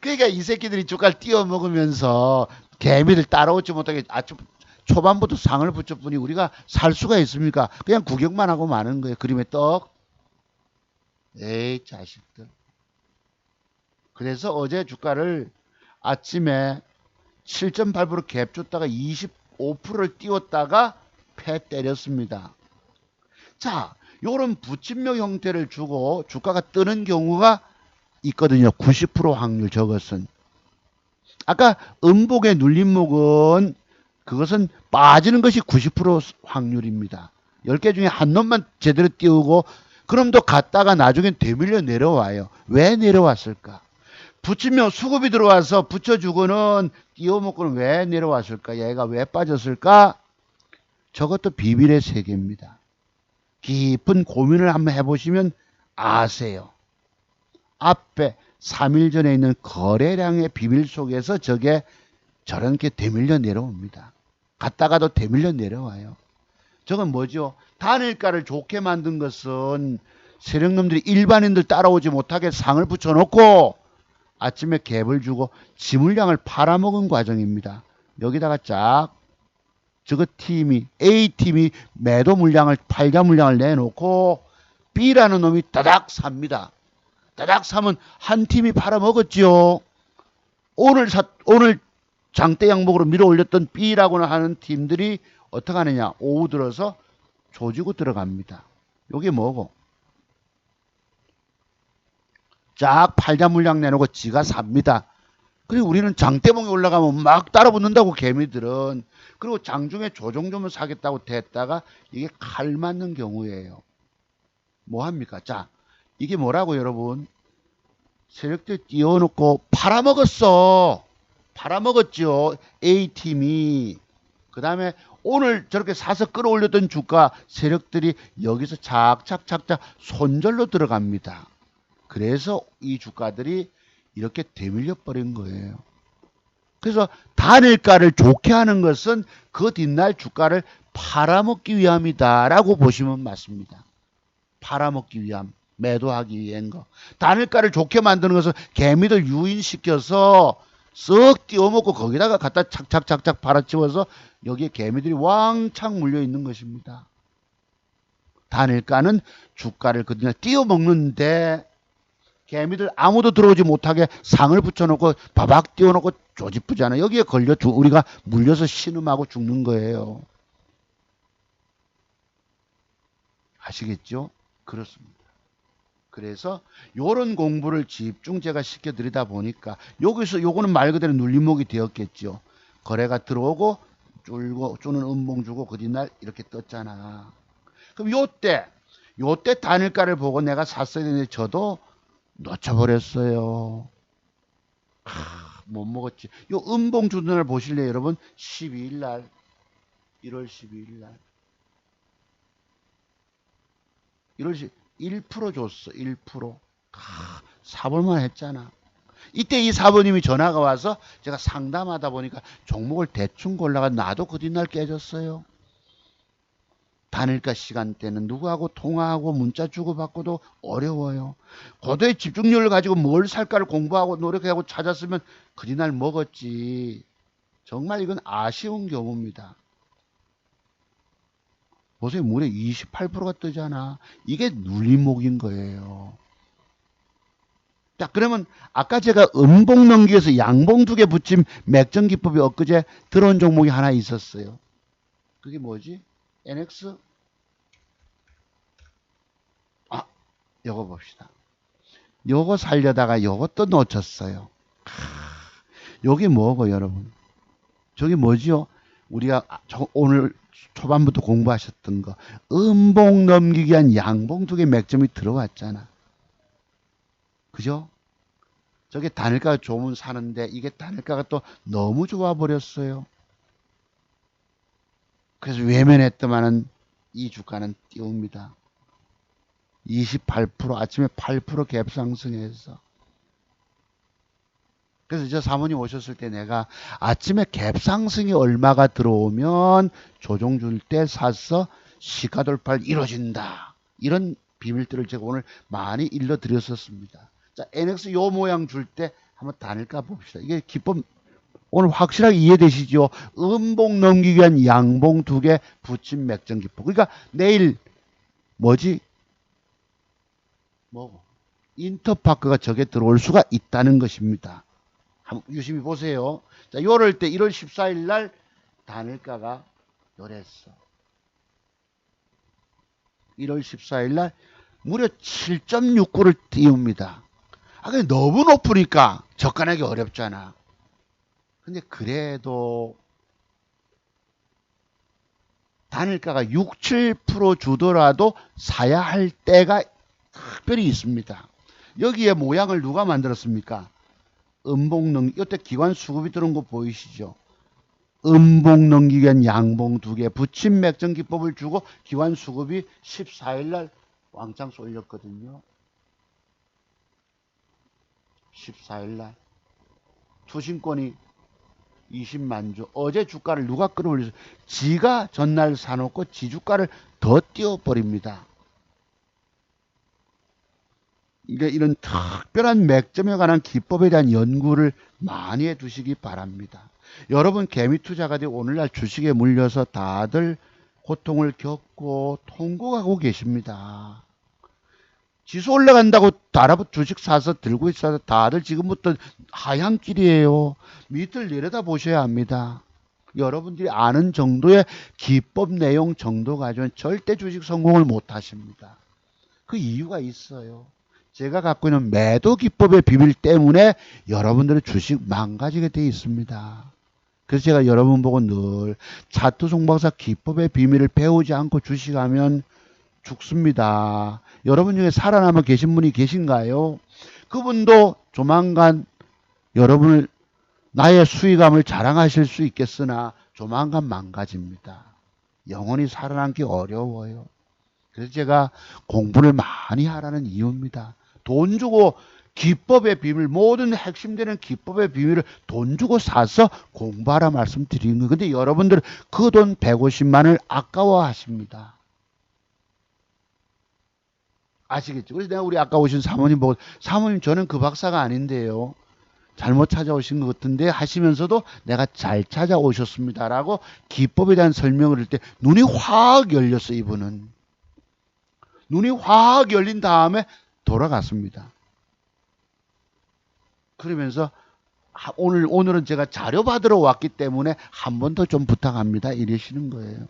[SPEAKER 1] 그러니까 이 새끼들이 주가를 띄워 먹으면서 개미를 따라오지 못하게 아침 초반부터 상을 붙였더니 우리가 살 수가 있습니까? 그냥 구경만 하고 마는 거예요. 그림의 떡. 에이, 자식들. 그래서 어제 주가를 아침에 7.8% 갭 줬다가 25%를 띄웠다가 패 때렸습니다. 자, 요런 부침명 형태를 주고 주가가 뜨는 경우가 있거든요. 90% 확률 저것은. 아까 음복의 눌림목은 그것은 빠지는 것이 90% 확률입니다. 10개 중에 한 놈만 제대로 띄우고 그럼 또 갔다가 나중엔 되밀려 내려와요. 왜 내려왔을까? 붙이면 수급이 들어와서 붙여주고는 띄워먹고는 왜 내려왔을까? 얘가 왜 빠졌을까? 저것도 비밀의 세계입니다. 깊은 고민을 한번 해보시면 아세요. 앞에 3일 전에 있는 거래량의 비밀 속에서 저게 저렇게 되밀려 내려옵니다. 갔다가도 되밀려 내려와요. 저건 뭐죠? 단일가를 좋게 만든 것은 세력놈들이 일반인들 따라오지 못하게 상을 붙여놓고 아침에 갭을 주고 지물량을 팔아먹은 과정입니다. 여기다가 쫙 저거 팀이 A팀이 매도 물량을 팔자 물량을 내놓고 B라는 놈이 따닥 삽니다. 따닥 사면 한 팀이 팔아먹었지요. 오늘 장대 양목으로 밀어 올렸던 B라고 하는 팀들이 어떻게 하느냐? 오후 들어서 조지고 들어갑니다. 요게 뭐고? 쫙 팔자 물량 내놓고 지가 삽니다. 그리고 우리는 장대봉이 올라가면 막 따라붙는다고 개미들은. 그리고 장중에 조정주면 사겠다고 됐다가 이게 칼 맞는 경우예요. 뭐합니까? 자, 이게 뭐라고 여러분? 세력들 띄워놓고 팔아먹었어. 팔아먹었죠. A팀이. 그 다음에 오늘 저렇게 사서 끌어올렸던 주가 세력들이 여기서 착착착착 손절로 들어갑니다. 그래서 이 주가들이 이렇게 되밀려 버린 거예요. 그래서 단일가를 좋게 하는 것은 그 뒷날 주가를 팔아먹기 위함이다라고 보시면 맞습니다. 팔아먹기 위함, 매도하기 위한 거. 단일가를 좋게 만드는 것은 개미들 유인시켜서 쓱 띄워먹고 거기다가 갖다 착착착착 팔아치워서 여기에 개미들이 왕창 물려 있는 것입니다. 단일가는 주가를 그 뒷날 띄워먹는데 개미들 아무도 들어오지 못하게 상을 붙여놓고 바박 띄워놓고 조집부잖아요. 여기에 걸려 우리가 물려서 신음하고 죽는 거예요. 아시겠죠? 그렇습니다. 그래서 요런 공부를 집중 제가 시켜드리다 보니까 여기서 요거는 말 그대로 눌림목이 되었겠죠. 거래가 들어오고 쪼는 음봉 주고 그 뒷날 이렇게 떴잖아. 그럼 요때 단일가를 보고 내가 샀어야 되는데 저도 놓쳐버렸어요. 못 먹었지. 요 음봉 주는 날 보실래요, 여러분? 12일 날, 1월 12일 날. 1월 1% 줬어, 1%. 사볼만 했잖아. 이때 이 사부님이 전화가 와서 제가 상담하다 보니까 종목을 대충 골라가 나도 그 뒷날 깨졌어요. 단일가 시간대는 누구하고 통화하고 문자 주고받고도 어려워요. 고도의 집중력을 가지고 뭘 살까를 공부하고 노력하고 찾았으면 그 뒷날 먹었지. 정말 이건 아쉬운 경우입니다. 보세요. 무려 28%가 뜨잖아. 이게 눌림목인 거예요. 자, 그러면 아까 제가 음봉 넘기에서 양봉 2개 붙임 맥점 기법이 엊그제 들어온 종목이 하나 있었어요. 그게 뭐지? NX? 요거 봅시다. 요거 살려다가 요것도 놓쳤어요. 요게 뭐고 여러분? 저게 뭐지요? 우리가 오늘 초반부터 공부하셨던 거. 음봉 넘기기 위한 양봉 2개 맥점이 들어왔잖아. 그죠? 저게 단일가가 좋으면 사는데 이게 단일가가 또 너무 좋아 버렸어요. 그래서 외면했더만은 이 주가는 띄웁니다. 28% 아침에 8% 갭 상승해서. 그래서 저 사모님 오셨을 때 내가 아침에 갭 상승이 얼마가 들어오면 조정 줄 때 사서 시가 돌파를 이루어진다. 이런 비밀들을 제가 오늘 많이 일러드렸었습니다. 자, NX 요 모양 줄 때 한번 단일가 봅시다. 이게 기법 오늘 확실하게 이해되시죠? 음봉 넘기기 위한 양봉 2개 붙임 맥점 기법. 그러니까 내일 뭐지? 뭐고? 인터파크가 저게 들어올 수가 있다는 것입니다. 한번 유심히 보세요. 자, 요럴 때 1월 14일 날 단일가가 요랬어. 1월 14일 날 무려 7.69를 띄웁니다. 근데 너무 높으니까 접근하기 어렵잖아. 근데 그래도 단일가가 6, 7% 주더라도 사야 할 때가 특별히 있습니다. 여기에 모양을 누가 만들었습니까? 음봉 이때 기관 수급이 들어온 거 보이시죠? 음봉 넘기기 위한 양봉 2개 붙임 맥점 기법을 주고 기관 수급이 14일 날 왕창 쏠렸거든요. 14일 날 투신권이 20만 주. 어제 주가를 누가 끌어올려서 지가 전날 사놓고 지 주가를 더 띄워버립니다. 그러니까 이런 특별한 맥점에 관한 기법에 대한 연구를 많이 해두시기 바랍니다. 여러분 개미 투자가 되고 오늘날 주식에 물려서 다들 고통을 겪고 통곡하고 계십니다. 지수 올라간다고 주식 사서 들고 있어서 다들 지금부터 하향 길이에요. 밑을 내려다 보셔야 합니다. 여러분들이 아는 정도의 기법 내용 정도 가지고는 절대 주식 성공을 못 하십니다. 그 이유가 있어요. 제가 갖고 있는 매도 기법의 비밀 때문에 여러분들의 주식 망가지게 되어 있습니다. 그래서 제가 여러분 보고 늘 차트 송박사 기법의 비밀을 배우지 않고 주식하면 죽습니다. 여러분 중에 살아남아 계신 분이 계신가요? 그분도 조만간 여러분을 나의 수익감을 자랑하실 수 있겠으나 조만간 망가집니다. 영원히 살아남기 어려워요. 그래서 제가 공부를 많이 하라는 이유입니다. 돈 주고 기법의 비밀, 모든 핵심되는 기법의 비밀을 돈 주고 사서 공부하라 말씀드리는 거예요. 근데 여러분들은 그 돈 150만을 아까워하십니다. 아시겠죠? 그래서 내가 우리 아까 오신 사모님 보고, 사모님 저는 그 박사가 아닌데요. 잘못 찾아오신 것 같은데 하시면서도 내가 잘 찾아오셨습니다라고 기법에 대한 설명을 할 때 눈이 확 열렸어요. 이분은. 눈이 확 열린 다음에 돌아갔습니다. 그러면서 오늘은 제가 자료 받으러 왔기 때문에 한 번 더 좀 부탁합니다. 이러시는 거예요.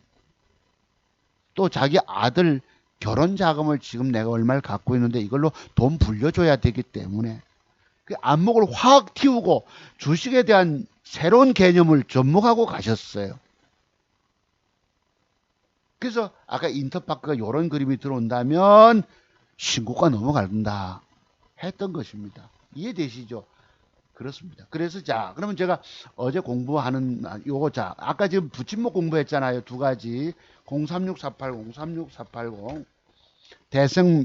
[SPEAKER 1] 또 자기 아들 결혼 자금을 지금 내가 얼마를 갖고 있는데 이걸로 돈 불려줘야 되기 때문에 그 안목을 확 틔우고 주식에 대한 새로운 개념을 접목하고 가셨어요. 그래서 아까 인터파크가 이런 그림이 들어온다면 신고가 넘어간다 했던 것입니다. 이해되시죠? 그렇습니다. 그래서 자, 그러면 제가 어제 공부하는 요거 자, 아까 지금 붙임목 공부했잖아요. 두 가지. 036480, 36480.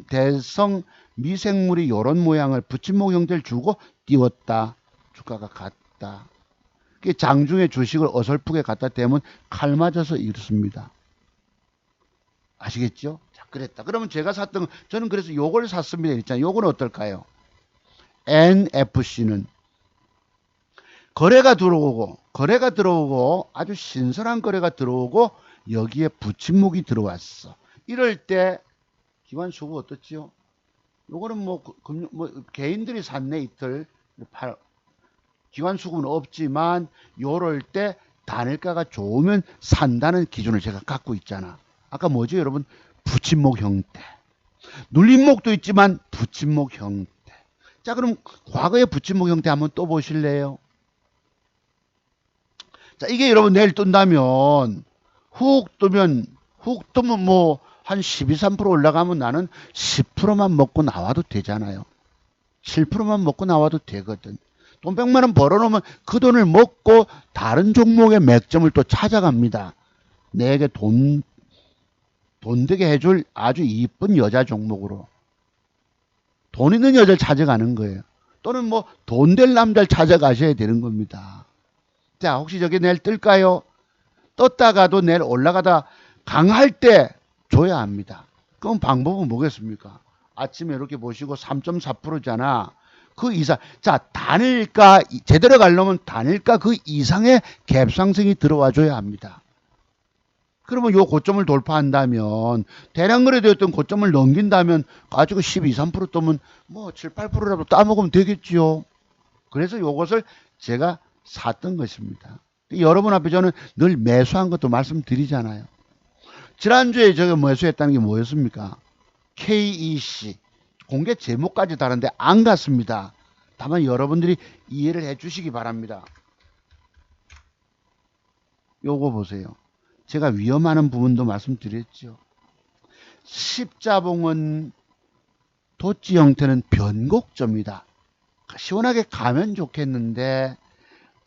[SPEAKER 1] 대성 미생물이 요런 모양을 붙임목 형태를 주고 띄웠다. 주가가 갔다. 장중에 주식을 어설프게 갖다 대면 칼 맞아서 이렇습니다. 아시겠죠? 자, 그랬다. 그러면 제가 샀던, 저는 그래서 요걸 샀습니다. 있잖아요. 요거는 어떨까요? NFC는 거래가 들어오고 아주 신선한 거래가 들어오고 여기에 붙임목이 들어왔어. 이럴 때 기관 수급 어떻지요? 요거는 뭐 개인들이 샀네 이틀. 기관 수급은 없지만 요럴 때 단일가가 좋으면 산다는 기준을 제가 갖고 있잖아. 아까 뭐죠 여러분? 붙임목 형태. 눌림목도 있지만 붙임목 형태. 자, 그럼 과거의 붙임목 형태 한번 또 보실래요? 자, 이게 여러분 내일 뜬다면 훅 뜨면 뭐 한 12, 3% 올라가면 나는 10%만 먹고 나와도 되잖아요. 7%만 먹고 나와도 되거든. 돈 100만 원 벌어놓으면 그 돈을 먹고 다른 종목의 맥점을 또 찾아갑니다. 내게 돈 되게 해줄 아주 이쁜 여자 종목으로. 돈 있는 여자를 찾아가는 거예요. 또는 뭐 돈 될 남자를 찾아가셔야 되는 겁니다. 자, 혹시 저게 내일 뜰까요? 떴다가도 내일 올라가다 강할 때 줘야 합니다. 그럼 방법은 뭐겠습니까? 아침에 이렇게 보시고 3.4%잖아. 그 이상. 자, 단일가 제대로 가려면 단일가 그 이상의 갭상승이 들어와 줘야 합니다. 그러면 요 고점을 돌파한다면 대량 거래되었던 고점을 넘긴다면 가지고 12, 3% 뜨면 뭐 7, 8%라도 따먹으면 되겠지요. 그래서 요것을 제가 샀던 것입니다. 여러분 앞에 저는 늘 매수한 것도 말씀드리잖아요. 지난주에 제가 매수했다는 게 뭐였습니까? KEC. 공개 제목까지 다른데 안 갔습니다. 다만 여러분들이 이해를 해 주시기 바랍니다. 요거 보세요. 제가 위험하는 부분도 말씀드렸죠. 십자봉은 도치 형태는 변곡점이다. 시원하게 가면 좋겠는데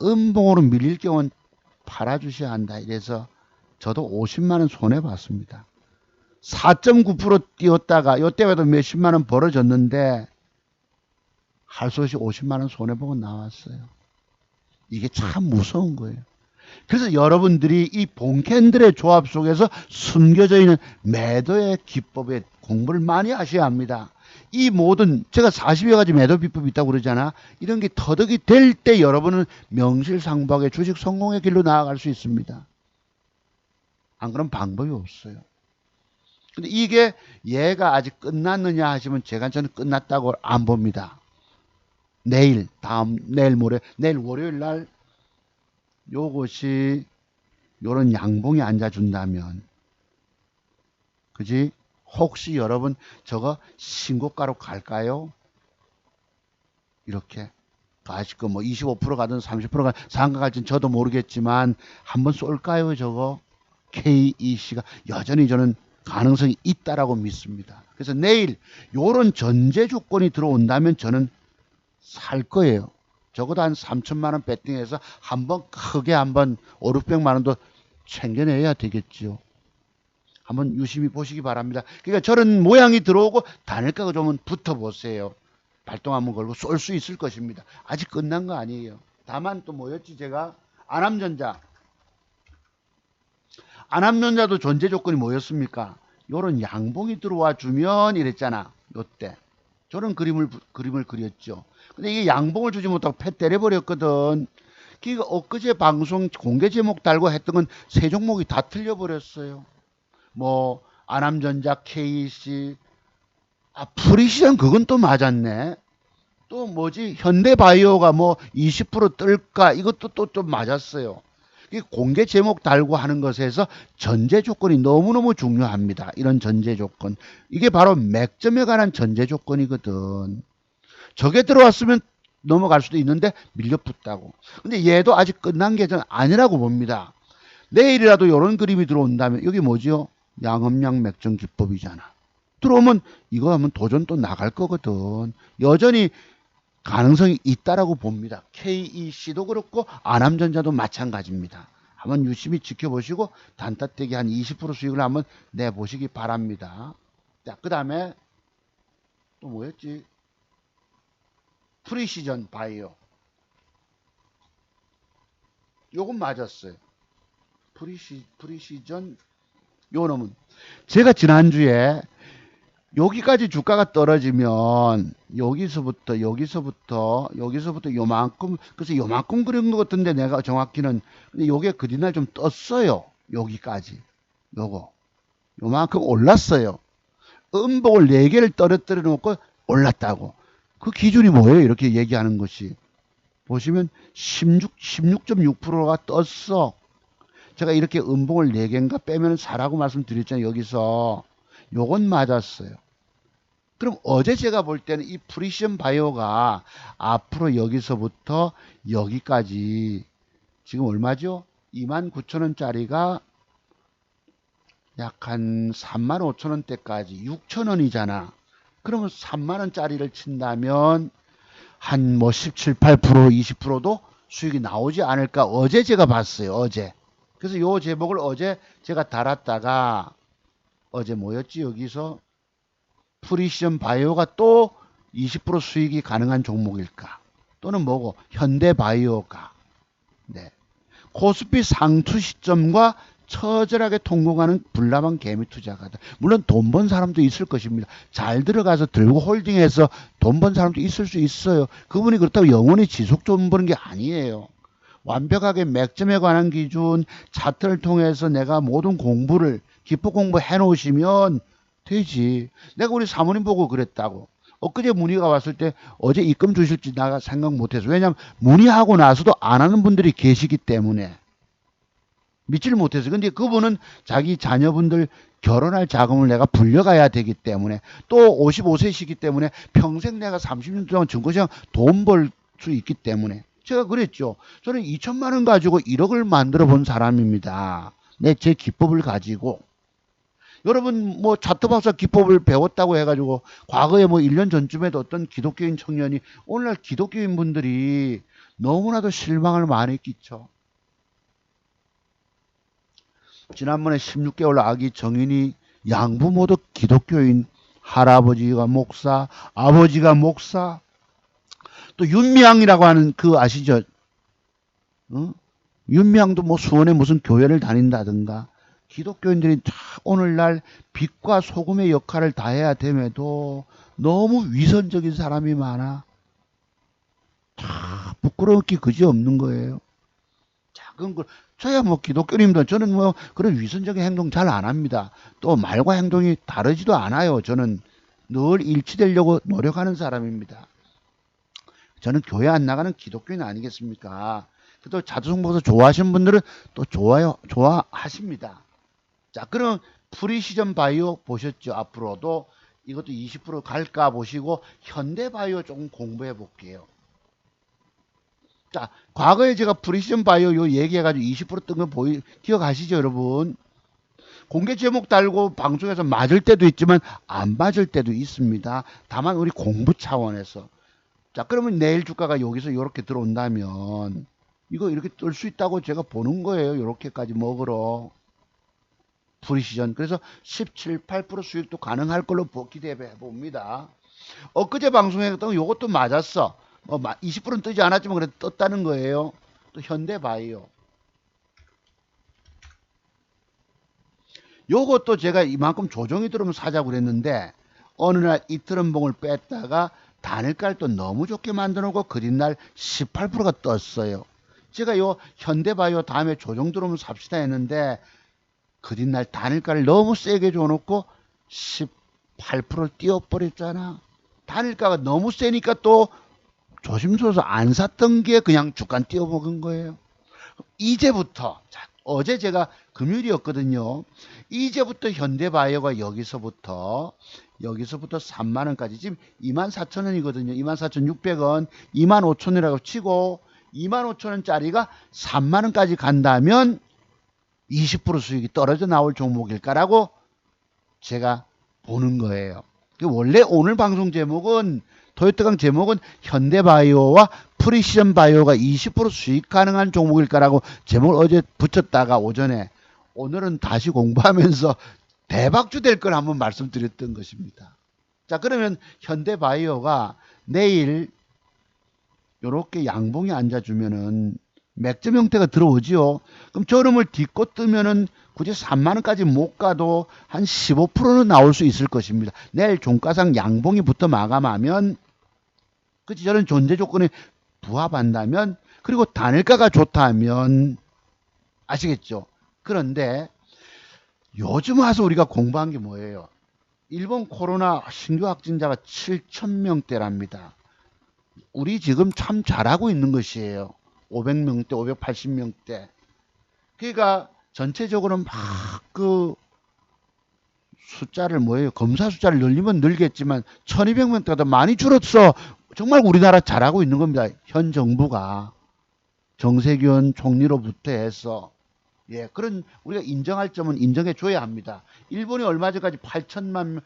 [SPEAKER 1] 음봉으로 밀릴 경우는 팔아주셔야 한다. 이래서 저도 50만원 손해봤습니다. 4.9% 뛰었다가 요때에도 몇십만원 벌어졌는데 할 수 없이 50만원 손해보고 나왔어요. 이게 참 무서운 거예요. 그래서 여러분들이 이 봉캔들의 조합 속에서 숨겨져 있는 매도의 기법에 공부를 많이 하셔야 합니다. 이 모든 제가 40여 가지 매도 비법이 있다고 그러잖아. 이런 게 터득이 될 때 여러분은 명실상부하게 주식 성공의 길로 나아갈 수 있습니다. 안 그러면 방법이 없어요. 근데 이게 얘가 아직 끝났느냐 하시면 저는 끝났다고 안 봅니다. 내일, 내일 모레, 내일 월요일 날 요것이 요런 양봉이 앉아준다면, 그지? 혹시 여러분 저거 신고가로 갈까요? 이렇게 가실 거 뭐 25% 가든 30%가 상가 갈지는 저도 모르겠지만 한번 쏠까요? 저거 KEC가 여전히 저는 가능성이 있다라고 믿습니다. 그래서 내일 요런 전제 조건이 들어온다면 저는 살 거예요. 적어도 한 3천만 원 배팅해서 한번 크게 한번 5, 600만 원도 챙겨내야 되겠지요. 한번 유심히 보시기 바랍니다. 그러니까 저런 모양이 들어오고 단일가가 좀 붙어보세요. 발동 한번 걸고 쏠 수 있을 것입니다. 아직 끝난 거 아니에요. 다만 또 뭐였지 제가 안암전자. 안암전자도 존재 조건이 뭐였습니까? 요런 양봉이 들어와 주면 이랬잖아. 요때. 저런 그림을 그렸죠. 근데 이게 양봉을 주지 못하고 패 때려버렸거든. 그러니까 엊그제 방송 공개 제목 달고 했던 건 세 종목이 다 틀려버렸어요. 뭐 안암전자, KC, 프리시전 그건 또 맞았네. 또 뭐지 현대바이오가 뭐 20% 뜰까 이것도 또 좀 맞았어요. 공개 제목 달고 하는 것에서 전제 조건이 너무너무 중요합니다. 이런 전제 조건. 이게 바로 맥점에 관한 전제 조건이거든. 저게 들어왔으면 넘어갈 수도 있는데 밀려붙다고. 근데 얘도 아직 끝난 게 저는 아니라고 봅니다. 내일이라도 이런 그림이 들어온다면 여기 뭐지요? 양음양 맥점 기법이잖아. 들어오면 이거 하면 도전 또 나갈 거거든. 여전히 가능성이 있다라고 봅니다. KEC도 그렇고 안암전자도 마찬가지입니다. 한번 유심히 지켜보시고 단타떼기 한 20% 수익을 한번 내보시기 바랍니다. 자, 그 다음에 또 뭐였지? 프리시전 바이오. 요건 맞았어요. 프리시전 요 놈은 제가 지난주에 여기까지 주가가 떨어지면 여기서부터 요만큼, 그래서 요만큼 그린 것 같은데 내가 정확히는. 근데 요게 그뒷날 좀 떴어요. 여기까지 요만큼 올랐어요. 음봉을 4개를 떨어뜨려 놓고 올랐다고. 그 기준이 뭐예요? 이렇게 얘기하는 것이 보시면 16.6%가 떴어. 제가 이렇게 음봉을 4개인가 빼면 사라고 말씀드렸잖아요. 여기서 요건 맞았어요. 그럼 어제 제가 볼 때는 이 프리시전 바이오가 앞으로 여기서부터 여기까지 지금 얼마죠? 29,000원짜리가 약 한 35,000원대까지 6,000원이잖아. 그러면 3만원짜리를 친다면 한 뭐 17, 8%, 20%도 수익이 나오지 않을까. 어제 제가 봤어요. 어제. 그래서 요 제목을 어제 제가 달았다가 어제 뭐였지? 여기서 프리시전 바이오가 또 20% 수익이 가능한 종목일까? 또는 뭐고? 현대바이오가. 네. 코스피 상투 시점과 처절하게 통곡하는 불나방 개미 투자가다. 물론 돈 번 사람도 있을 것입니다. 잘 들어가서 들고 홀딩해서 돈 번 사람도 있을 수 있어요. 그분이 그렇다고 영원히 지속 돈 버는 게 아니에요. 완벽하게 맥점에 관한 기준 차트를 통해서 내가 모든 공부를 기법 공부해 놓으시면 되지. 내가 우리 사모님 보고 그랬다고. 엊그제 문의가 왔을 때 어제 입금 주실지 내가 생각 못해서. 왜냐하면 문의하고 나서도 안 하는 분들이 계시기 때문에. 믿지를 못했어요. 근데 그분은 자기 자녀분들 결혼할 자금을 내가 불려가야 되기 때문에 또 55세시기 때문에 평생 내가 30년 동안 증권시장 돈 벌 수 있기 때문에 제가 그랬죠. 저는 2천만 원 가지고 1억을 만들어 본 사람입니다. 제 기법을 가지고. 여러분 뭐 차트박사 기법을 배웠다고 해가지고 과거에 뭐 1년 전쯤에도 어떤 기독교인 청년이 오늘날 기독교인 분들이 너무나도 실망을 많이 끼쳐. 지난번에 16개월 아기 정인이 양부 모두 기독교인, 할아버지가 목사, 아버지가 목사, 또 윤미향이라고 하는 그 아시죠? 어? 윤미향도 뭐 수원에 무슨 교회를 다닌다든가 기독교인들이 오늘날 빛과 소금의 역할을 다해야 됨에도 너무 위선적인 사람이 많아. 부끄러울 게 그지 없는 거예요. 작은 걸 저야 뭐 기독교님도 저는 뭐 그런 위선적인 행동 잘 안 합니다. 또 말과 행동이 다르지도 않아요. 저는 늘 일치되려고 노력하는 사람입니다. 저는 교회 안 나가는 기독교인 아니겠습니까? 또 자두성보서 좋아하시는 분들은 또 좋아하십니다. 자, 그럼 프리시전 바이오 보셨죠? 앞으로도 이것도 20% 갈까 보시고 현대 바이오 조금 공부해 볼게요. 자, 과거에 제가 프리시전 바이오 요 얘기해가지고 20%뜬 거 기억하시죠, 여러분? 공개 제목 달고 방송에서 맞을 때도 있지만 안 맞을 때도 있습니다. 다만 우리 공부 차원에서. 자, 그러면 내일 주가가 여기서 이렇게 들어온다면 이거 이렇게 뜰 수 있다고 제가 보는 거예요. 이렇게까지 먹으러. 프리시전. 그래서 17, 8% 수익도 가능할 걸로 기대해 봅니다. 엊그제 방송에 했던 이것도 맞았어. 20%는 뜨지 않았지만 그래도 떴다는 거예요. 또 현대바이오. 요것도 제가 이만큼 조정이 들어오면 사자고 그랬는데 어느 날 이틀은봉을 뺐다가 단일가를 또 너무 좋게 만들어 놓고 그린날 18%가 떴어요. 제가 요 현대바이오 다음에 조정 들어오면 삽시다 했는데 그린날 단일가를 너무 세게 줘놓고 18%를 띄워버렸잖아. 단일가가 너무 세니까 또 조심스러워서 안 샀던 게 그냥 주간 띄워먹은 거예요. 이제부터 어제 제가 금요일이었거든요. 이제부터 현대바이오가 여기서부터 3만원까지 지금 24,000원이거든요. 24,600원 25,000원이라고 치고 25,000원짜리가 3만원까지 간다면 20% 수익이 떨어져 나올 종목일까라고 제가 보는 거예요. 원래 오늘 방송 제목은 토요트강 제목은 현대바이오와 프리시전 바이오가 20% 수익 가능한 종목일까라고 제목을 어제 붙였다가 오전에 오늘은 다시 공부하면서 대박주 될 걸 한번 말씀드렸던 것입니다. 자, 그러면 현대바이오가 내일 이렇게 양봉이 앉아주면은 맥점 형태가 들어오지요. 그럼 저름을 딛고 뜨면은 굳이 3만원까지 못 가도 한 15%는 나올 수 있을 것입니다. 내일 종가상 양봉이부터 마감하면 그치 저런 존재 조건에 부합한다면 그리고 단일가가 좋다면 아시겠죠? 그런데 요즘 와서 우리가 공부한 게 뭐예요? 일본 코로나 신규 확진자가 7,000명대랍니다. 우리 지금 참 잘하고 있는 것이에요. 500명대, 580명대. 그러니까 전체적으로 막 그 숫자를 뭐예요? 검사 숫자를 늘리면 늘겠지만 1200명대가 많이 줄었어. 정말 우리나라 잘하고 있는 겁니다. 현 정부가 정세균 총리로부터 해서 그런 우리가 인정할 점은 인정해 줘야 합니다. 일본이 얼마 전까지 8천만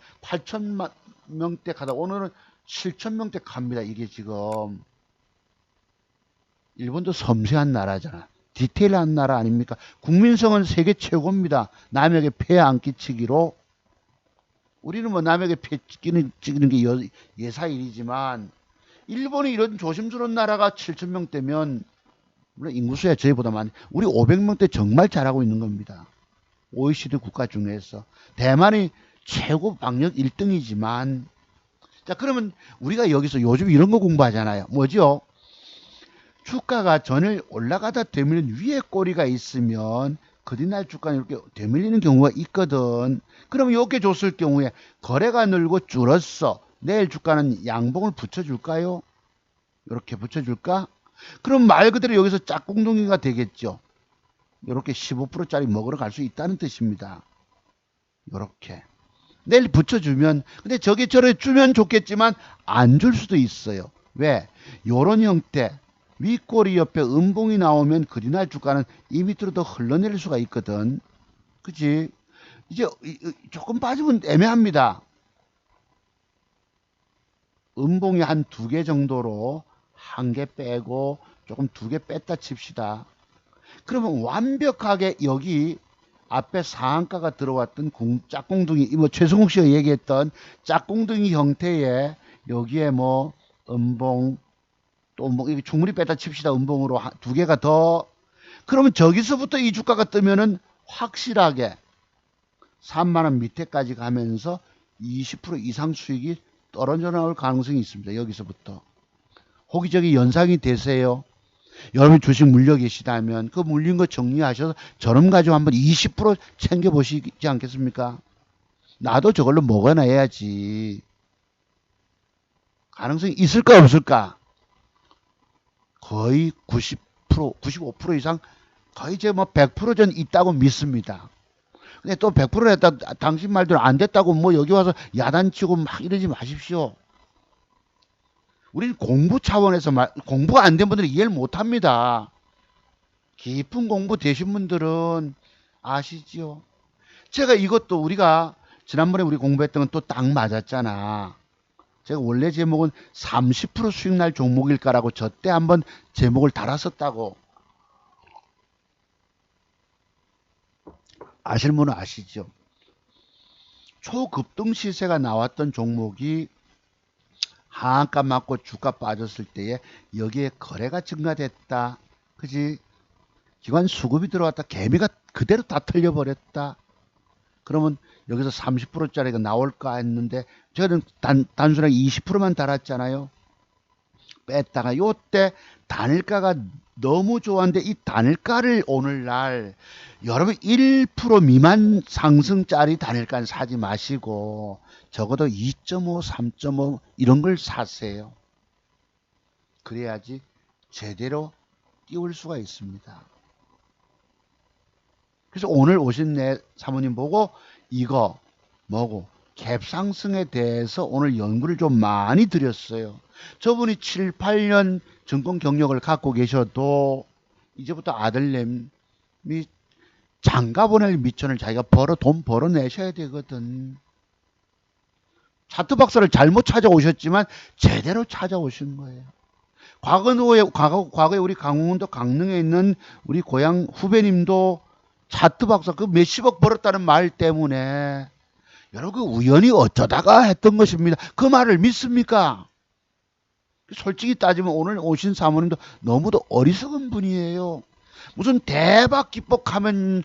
[SPEAKER 1] 명대 가다 오늘은 7천명대 갑니다. 이게 지금 일본도 섬세한 나라잖아. 디테일한 나라 아닙니까? 국민성은 세계 최고입니다. 남에게 폐해 안 끼치기로. 우리는 뭐 남에게 폐 끼치는 게 예사일이지만 일본이 이런 조심스러운 나라가 7천명대면 물론 인구수야 저희보다 많이 우리 500명대 정말 잘하고 있는 겁니다. OECD 국가 중에서 대만이 최고 방역 1등이지만 자 그러면 우리가 여기서 요즘 이런 거 공부하잖아요. 뭐죠? 주가가 전일 올라가다 되밀린 위에 꼬리가 있으면 그뒷날 주가는 이렇게 되밀리는 경우가 있거든. 그럼 이렇게 줬을 경우에 거래가 늘고 줄었어. 내일 주가는 양봉을 붙여줄까요? 이렇게 붙여줄까? 그럼 말 그대로 여기서 짝꿍둥이가 되겠죠. 이렇게 15%짜리 먹으러 갈 수 있다는 뜻입니다. 이렇게 내일 붙여주면, 근데 저게 저래 주면 좋겠지만 안 줄 수도 있어요. 왜? 요런 형태 윗꼬리 옆에 음봉이 나오면 그린알 주가는 이 밑으로 더 흘러내릴 수가 있거든. 그치? 이제 조금 빠지면 애매합니다. 음봉이 한 2개 정도로 1개 빼고 조금 2개 뺐다 칩시다. 그러면 완벽하게 여기 앞에 상한가가 들어왔던 짝꿍둥이, 뭐 최승욱 씨가 얘기했던 짝꿍둥이 형태의 여기에 뭐 음봉 또 뭐 이렇게 충분히 빼다 칩시다. 음봉으로 2개가 더, 그러면 저기서부터 이 주가가 뜨면은 확실하게 3만원 밑에까지 가면서 20% 이상 수익이 떨어져 나올 가능성이 있습니다. 여기서부터. 혹이 저기 연상이 되세요? 여러분 주식 물려 계시다면 그 물린 거 정리하셔서 저름 가지고 한번 20% 챙겨 보시지 않겠습니까? 나도 저걸로 먹어놔야지. 가능성이 있을까 없을까? 거의 90%, 95% 이상, 거의 이제 뭐 100%전 있다고 믿습니다. 근데 또 100% 했다, 당신 말대로 안 됐다고 뭐 여기 와서 야단치고 막 이러지 마십시오. 우리는 공부 차원에서 공부가 안 된 분들은 이해를 못 합니다. 깊은 공부 되신 분들은 아시지요? 제가 이것도 우리가 지난번에 우리 공부했던 건 또 딱 맞았잖아. 제가 원래 제목은 30% 수익 날 종목일까라고 저 때 한번 제목을 달았었다고. 아실 분은 아시죠? 초급등 시세가 나왔던 종목이 하한가 맞고 주가 빠졌을 때에 여기에 거래가 증가됐다. 그지? 기관 수급이 들어왔다. 개미가 그대로 다 털려버렸다. 그러면 여기서 30%짜리가 나올까 했는데 저는 단순하게 20%만 달았잖아요. 뺐다가 요때 단일가가 너무 좋았는데 이 단일가를 오늘날 여러분 1% 미만 상승짜리 단일가는 사지 마시고 적어도 2.5, 3.5 이런 걸 사세요. 그래야지 제대로 띄울 수가 있습니다. 그래서 오늘 오신 내 사모님 보고 이거 뭐고 갭 상승에 대해서 오늘 연구를 좀 많이 드렸어요. 저분이 7, 8년 증권 경력을 갖고 계셔도 이제부터 아들님이 장가 보낼 미천을 자기가 돈 벌어내셔야 되거든. 차트 박사를 잘못 찾아오셨지만 제대로 찾아오신 거예요. 과거에 우리 강원도 강릉에 있는 우리 고향 후배님도 차트 박사 그 몇십억 벌었다는 말 때문에 여러분 그 우연히 어쩌다가 했던 것입니다. 그 말을 믿습니까? 솔직히 따지면 오늘 오신 사모님도 너무도 어리석은 분이에요. 무슨 대박 기법하면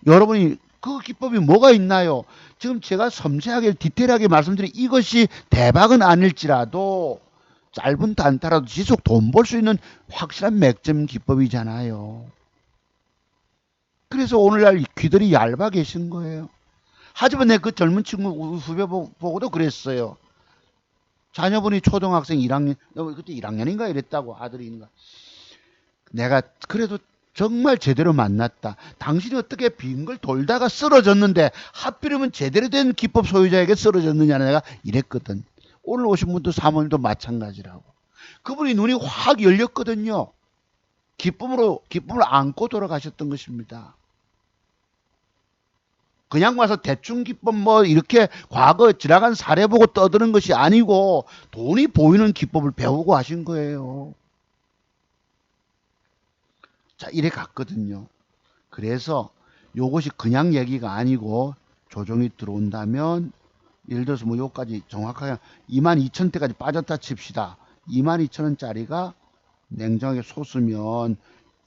[SPEAKER 1] 여러분이 그 기법이 뭐가 있나요? 지금 제가 섬세하게 디테일하게 말씀드린 이것이 대박은 아닐지라도 짧은 단타라도 지속 돈 벌 수 있는 확실한 맥점 기법이잖아요. 그래서 오늘날 귀들이 얇아 계신 거예요. 하지만 내 그 젊은 친구 후배 보고도 그랬어요. 자녀분이 초등학생 1학년, 그때 1학년인가 이랬다고, 아들인가. 내가 그래도 정말 제대로 만났다. 당신이 어떻게 빈 걸 돌다가 쓰러졌는데 하필이면 제대로 된 기법 소유자에게 쓰러졌느냐 내가 이랬거든. 오늘 오신 분도 사모님도 마찬가지라고. 그분이 눈이 확 열렸거든요. 기쁨을 안고 돌아가셨던 것입니다. 그냥 와서 대충 기법 뭐 이렇게 과거 지나간 사례 보고 떠드는 것이 아니고 돈이 보이는 기법을 배우고 하신 거예요. 자, 이래 갔거든요. 그래서 요것이 그냥 얘기가 아니고 조정이 들어온다면 예를 들어서 뭐 요까지 정확하게 22,000대까지 빠졌다 칩시다. 22,000원짜리가 냉정하게 솟으면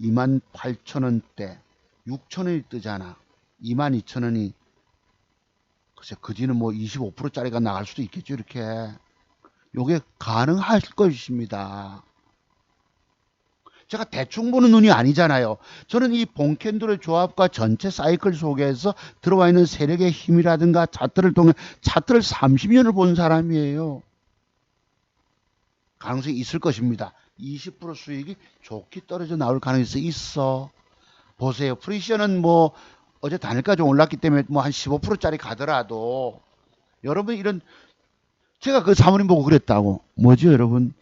[SPEAKER 1] 28,000원대 6,000원이 뜨잖아. 22,000원이 글쎄 그 뒤는 뭐 25%짜리가 나갈 수도 있겠죠. 이렇게 요게 가능할 것입니다. 제가 대충 보는 눈이 아니잖아요. 저는 이 본캔들의 조합과 전체 사이클 속에서 들어와 있는 세력의 힘이라든가 차트를 통해 차트를 30년을 본 사람이에요. 가능성이 있을 것입니다. 20% 수익이 좋게 떨어져 나올 가능성이 있어. 보세요. 프리시어는 뭐 어제 단일가 좀 올랐기 때문에 뭐 한 15%짜리 가더라도 여러분 이런 제가 그 사모님 보고 그랬다고. 뭐죠, 여러분?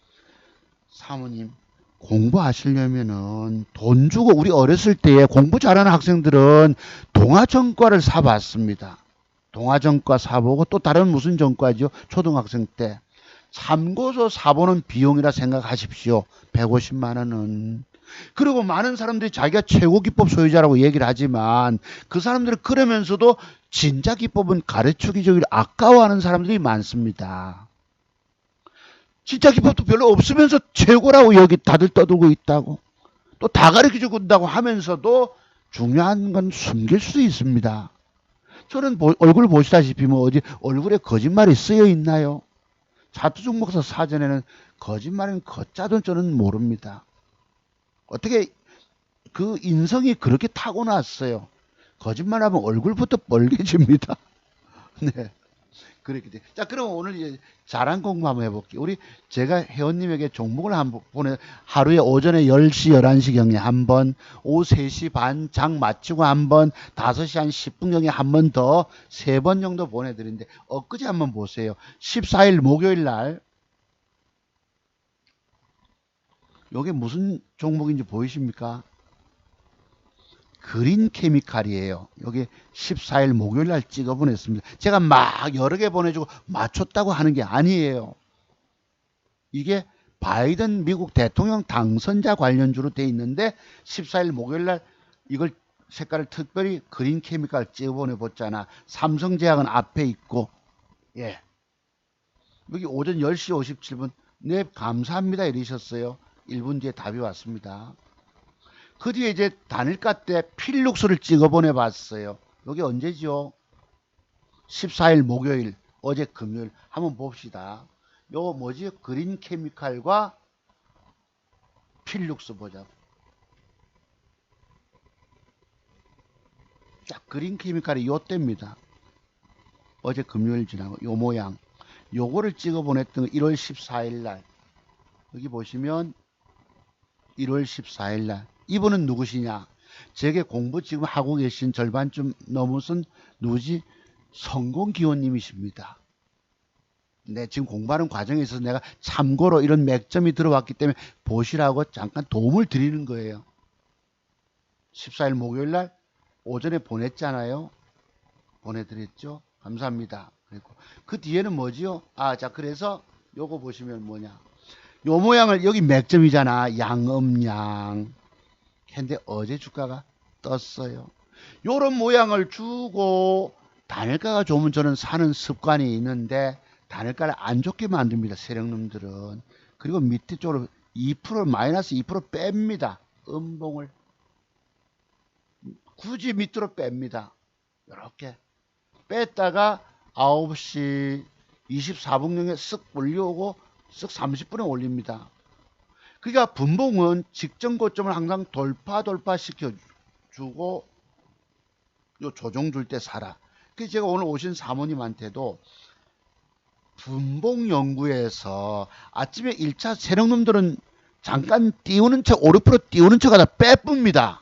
[SPEAKER 1] 사모님 공부하시려면은 돈 주고 우리 어렸을 때에 공부 잘하는 학생들은 동아전과를 사봤습니다. 동아전과 사보고 또 다른 무슨 전과죠? 초등학생 때. 참고서 사보는 비용이라 생각하십시오. 150만 원은. 그리고 많은 사람들이 자기가 최고 기법 소유자라고 얘기를 하지만 그 사람들은 그러면서도 진짜 기법은 가르치기 좀 아까워하는 사람들이 많습니다. 진짜 기법도 별로 없으면서 최고라고 여기 다들 떠들고 있다고. 또 다 가르쳐 준다고 하면서도 중요한 건 숨길 수 있습니다. 저는 얼굴 보시다시피 뭐 어디 얼굴에 거짓말이 쓰여 있나요? 차투중 목사 사전에는 거짓말은 걷자든 저는 모릅니다. 어떻게 그 인성이 그렇게 타고났어요. 거짓말하면 얼굴부터 빨개집니다. 네. 그렇게 돼. 자, 그럼 오늘 이제 자랑 공부 한번 해볼게요. 제가 회원님에게 종목을 한번 하루에 오전에 10시, 11시경에 한 번, 오후 3시 반 장 마치고 한 번, 5시 한 10분경에 한 번 더, 3번 정도 보내드리는데, 엊그제 한번 보세요. 14일 목요일 날, 요게 무슨 종목인지 보이십니까? 그린 케미칼이에요. 여기 14일 목요일 날 찍어 보냈습니다. 제가 막 여러 개 보내주고 맞췄다고 하는 게 아니에요. 이게 바이든 미국 대통령 당선자 관련주로 돼 있는데 14일 목요일 날 이걸 색깔을 특별히 그린 케미칼 찍어 보내봤잖아. 삼성제약은 앞에 있고, 예. 여기 오전 10시 57분, 네, 감사합니다. 이러셨어요. 1분 뒤에 답이 왔습니다. 그 뒤에 이제 단일가 때 필룩스를 찍어 보내봤어요. 여기 언제죠? 14일 목요일, 어제 금요일. 한번 봅시다. 요거 뭐지? 그린 케미칼과 필룩스 보자. 자, 그린 케미칼이 요때입니다. 어제 금요일 지나고 요 모양. 요거를 찍어 보냈던 거 1월 14일 날. 여기 보시면 1월 14일 날. 이분은 누구시냐? 제게 공부 지금 하고 계신 절반쯤 넘으신 누구지? 성공기원님이십니다. 네, 지금 공부하는 과정에 있어서 내가 참고로 이런 맥점이 들어왔기 때문에 보시라고 잠깐 도움을 드리는 거예요. 14일 목요일 날 오전에 보냈잖아요. 보내드렸죠. 감사합니다. 그리고 그 뒤에는 뭐지요? 자, 그래서 요거 보시면 뭐냐. 요 모양을 여기 맥점이잖아. 양음양. 근데 어제 주가가 떴어요. 요런 모양을 주고 단일가가 좋으면 저는 사는 습관이 있는데 단일가를 안 좋게 만듭니다. 세력놈들은. 그리고 밑에 쪽으로 2% 마이너스 2% 뺍니다. 음봉을 굳이 밑으로 뺍니다. 이렇게 뺐다가 9시 24분경에 쓱 올려오고 쓱 30분에 올립니다. 그러니까 분봉은 직전 고점을 항상 돌파 시켜주고 요 조정 줄 때 사라. 그래서 제가 오늘 오신 사모님한테도 분봉 연구에서 아침에 1차 세력놈들은 잠깐 띄우는 척 5% 띄우는 척 하다 빼쁩니다.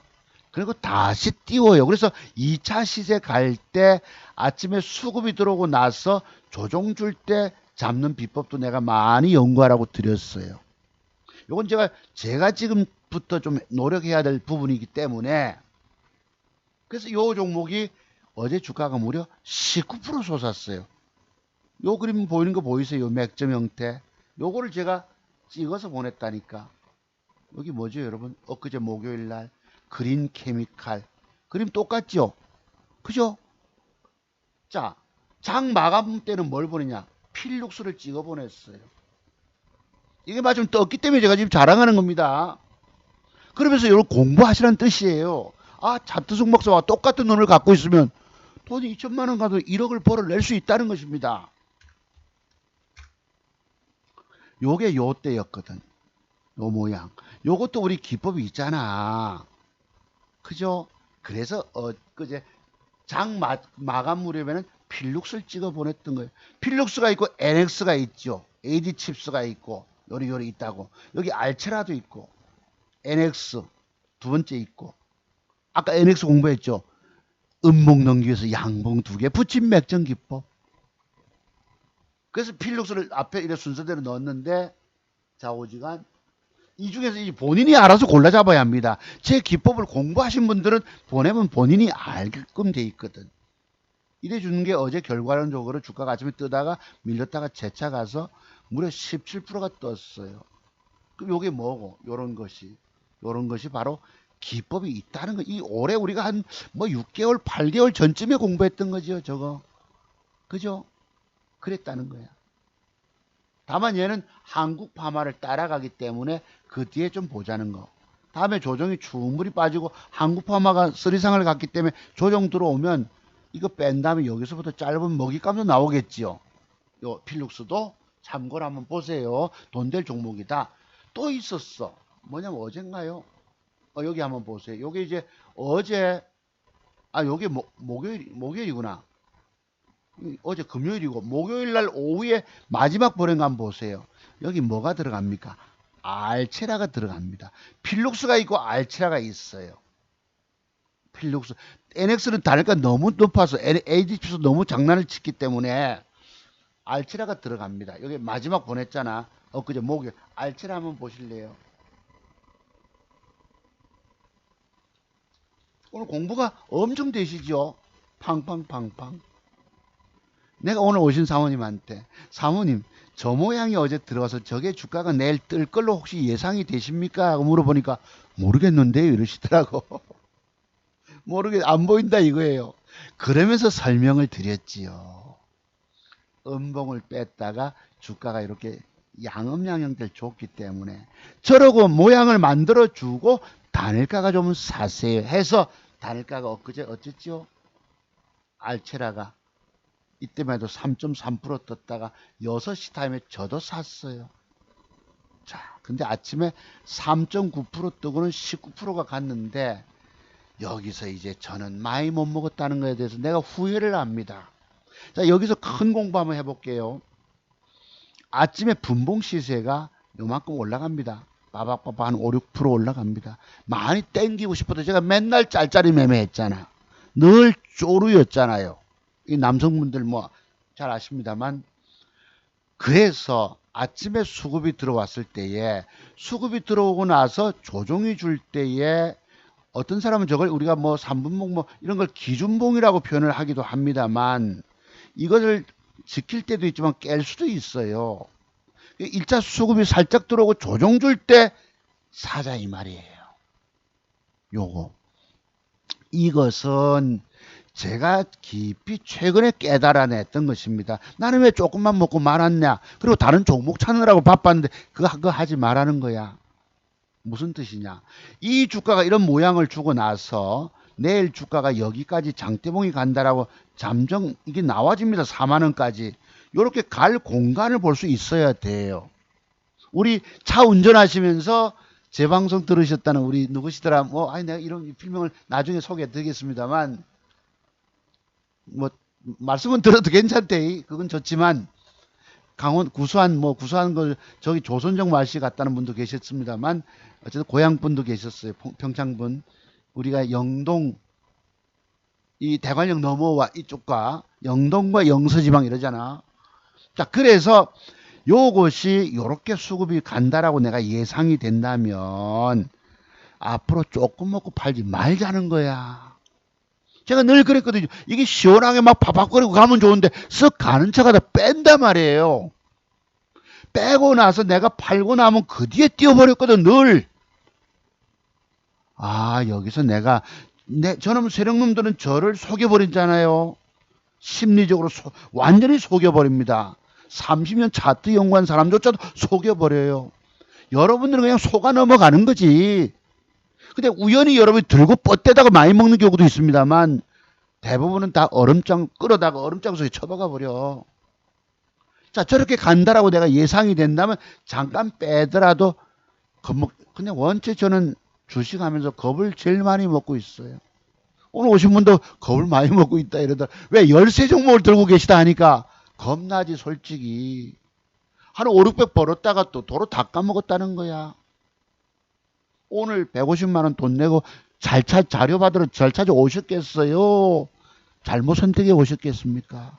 [SPEAKER 1] 그리고 다시 띄워요. 그래서 2차 시세 갈 때 아침에 수급이 들어오고 나서 조정 줄 때 잡는 비법도 내가 많이 연구하라고 드렸어요. 이건 제가 지금부터 좀 노력해야 될 부분이기 때문에 그래서 이 종목이 어제 주가가 무려 19% 솟았어요. 요 그림 보이는 거 보이세요? 맥점 형태. 요거를 제가 찍어서 보냈다니까. 여기 뭐죠, 여러분? 엊그제 목요일 날 그린 케미칼. 그림 똑같죠? 그죠? 자, 장 마감 때는 뭘 보내냐? 필룩스를 찍어 보냈어요. 이게 마침 떴기 때문에 제가 지금 자랑하는 겁니다. 그러면서 여러분 공부하시라는 뜻이에요. 차트숙 목사와 똑같은 눈을 갖고 있으면 돈이 2천만 원 가도 1억을 벌어낼 수 있다는 것입니다. 요게 요 때였거든. 요 모양. 요것도 우리 기법이 있잖아. 그죠? 그래서 그제 장 마감 무렵에는 필룩스를 찍어 보냈던 거예요. 필룩스가 있고 NX가 있죠. AD 칩스가 있고 요리 있다고. 여기 알체라도 있고 NX 두 번째 있고 아까 NX 공부했죠. 음봉 넘기 위해서 양봉 2개 붙임 맥점 기법. 그래서 필룩스를 앞에 이렇게 순서대로 넣었는데 좌우지간 이 중에서 이 본인이 알아서 골라 잡아야 합니다. 제 기법을 공부하신 분들은 보내면 본인이 알게끔 돼 있거든. 이래 주는 게 어제 결과론적으로 주가가 아침에 뜨다가 밀렸다가 재차 가서 무려 17%가 떴어요. 그럼 요게 뭐고? 요런 것이 바로 기법이 있다는 거. 이 올해 우리가 한 뭐 6개월, 8개월 전쯤에 공부했던 거죠, 저거. 그죠? 그랬다는 거야. 다만 얘는 한국 파마를 따라가기 때문에 그 뒤에 좀 보자는 거. 다음에 조정이 충분히 빠지고 한국 파마가 쓰리상을 갔기 때문에 조정 들어오면 이거 뺀 다음에 여기서부터 짧은 먹잇감도 나오겠지요. 요 필룩스도 참고로 한번 보세요. 돈 될 종목이다. 또 있었어. 뭐냐면 어젠가요? 여기 한번 보세요. 요게 이제 어제 요게 목요일이구나. 어제 금요일이고 목요일 날 오후에 마지막 보낸 거 한번 보세요. 여기 뭐가 들어갑니까? 알체라가 들어갑니다. 필룩스가 있고 알체라가 있어요. 필룩스. NX는 단가 너무 높아서 ADP도 너무 장난을 치기 때문에 알체라가 들어갑니다. 여기 마지막 보냈잖아. 그제 목요일. 알체라 한번 보실래요? 오늘 공부가 엄청 되시죠? 팡팡팡팡. 내가 오늘 오신 사모님한테 사모님 저 모양이 어제 들어와서 저게 주가가 내일 뜰 걸로 혹시 예상이 되십니까? 하고 물어보니까 모르겠는데요 이러시더라고. 안 보인다 이거예요. 그러면서 설명을 드렸지요. 음봉을 뺐다가 주가가 이렇게 양음양 형태를 줬기 때문에 저러고 모양을 만들어 주고 단일가가 좀 사세요 해서 단일가가 엊그제 어쨌지요? 알체라가 이때만 해도 3.3% 떴다가 6시 타임에 저도 샀어요. 자, 근데 아침에 3.9% 뜨고는 19%가 갔는데 여기서 이제 저는 많이 못 먹었다는 것에 대해서 내가 후회를 합니다. 자, 여기서 큰 공부 한번 해볼게요. 아침에 분봉 시세가 요만큼 올라갑니다. 빠박빠박 한 5, 6% 올라갑니다. 많이 땡기고 싶어도 제가 맨날 짤짤이 매매했잖아. 늘 쪼루였잖아요. 이 남성분들 뭐 잘 아십니다만 그래서 아침에 수급이 들어왔을 때에 수급이 들어오고 나서 조정이 줄 때에 어떤 사람은 저걸 우리가 뭐 3분봉 뭐 이런 걸 기준봉이라고 표현을 하기도 합니다만 이것을 지킬 때도 있지만 깰 수도 있어요. 1차 수급이 살짝 들어오고 조정 줄 때 사자 이 말이에요. 요거 이것은 제가 깊이 최근에 깨달아냈던 것입니다. 나는 왜 조금만 먹고 말았냐? 그리고 다른 종목 찾느라고 바빴는데 그거 하지 말라는 거야. 무슨 뜻이냐? 이 주가가 이런 모양을 주고 나서 내일 주가가 여기까지 장대봉이 간다라고 잠정 이게 나와집니다. 4만 원까지. 이렇게 갈 공간을 볼 수 있어야 돼요. 우리 차 운전하시면서 제 방송 들으셨다는 우리 누구시더라? 내가 이런 필명을 나중에 소개해 드리겠습니다만 뭐 말씀은 들어도 괜찮대. 그건 좋지만 강원 구수한 걸 저기 조선정 말씨 같다는 분도 계셨습니다만 어쨌든 고향 분도 계셨어요. 평창분. 우리가 영동 이 대관령 넘어와 이쪽과 영동과 영서지방 이러잖아. 자, 그래서 요것이 요렇게 수급이 간다라고 내가 예상이 된다면 앞으로 조금 먹고 팔지 말자는 거야. 제가 늘 그랬거든요. 이게 시원하게 막 바박거리고 가면 좋은데 쓱 가는 차가 다 뺀단 말이에요. 빼고 나서 내가 팔고 나면 그 뒤에 뛰어버렸거든 늘. 여기서 저놈 세력놈들은 저를 속여버리잖아요. 심리적으로 완전히 속여버립니다. 30년 차트 연구한 사람조차도 속여버려요. 여러분들은 그냥 속아 넘어가는 거지. 근데 우연히 여러분이 들고 뻗대다가 많이 먹는 경우도 있습니다만 대부분은 다 얼음장 끌어다가 얼음장 속에 쳐박아 버려. 자, 저렇게 간다라고 내가 예상이 된다면 잠깐 빼더라도 그냥 원체 저는 주식하면서 겁을 제일 많이 먹고 있어요. 오늘 오신 분도 겁을 많이 먹고 있다 이러더라. 왜 열세 종목을 들고 계시다 하니까 겁나지 솔직히. 한 5, 600 벌었다가 또 도로 다 까먹었다는 거야. 오늘 150만 원 돈 내고 자료 받으러 잘 찾아오셨겠어요? 잘못 선택해 오셨겠습니까?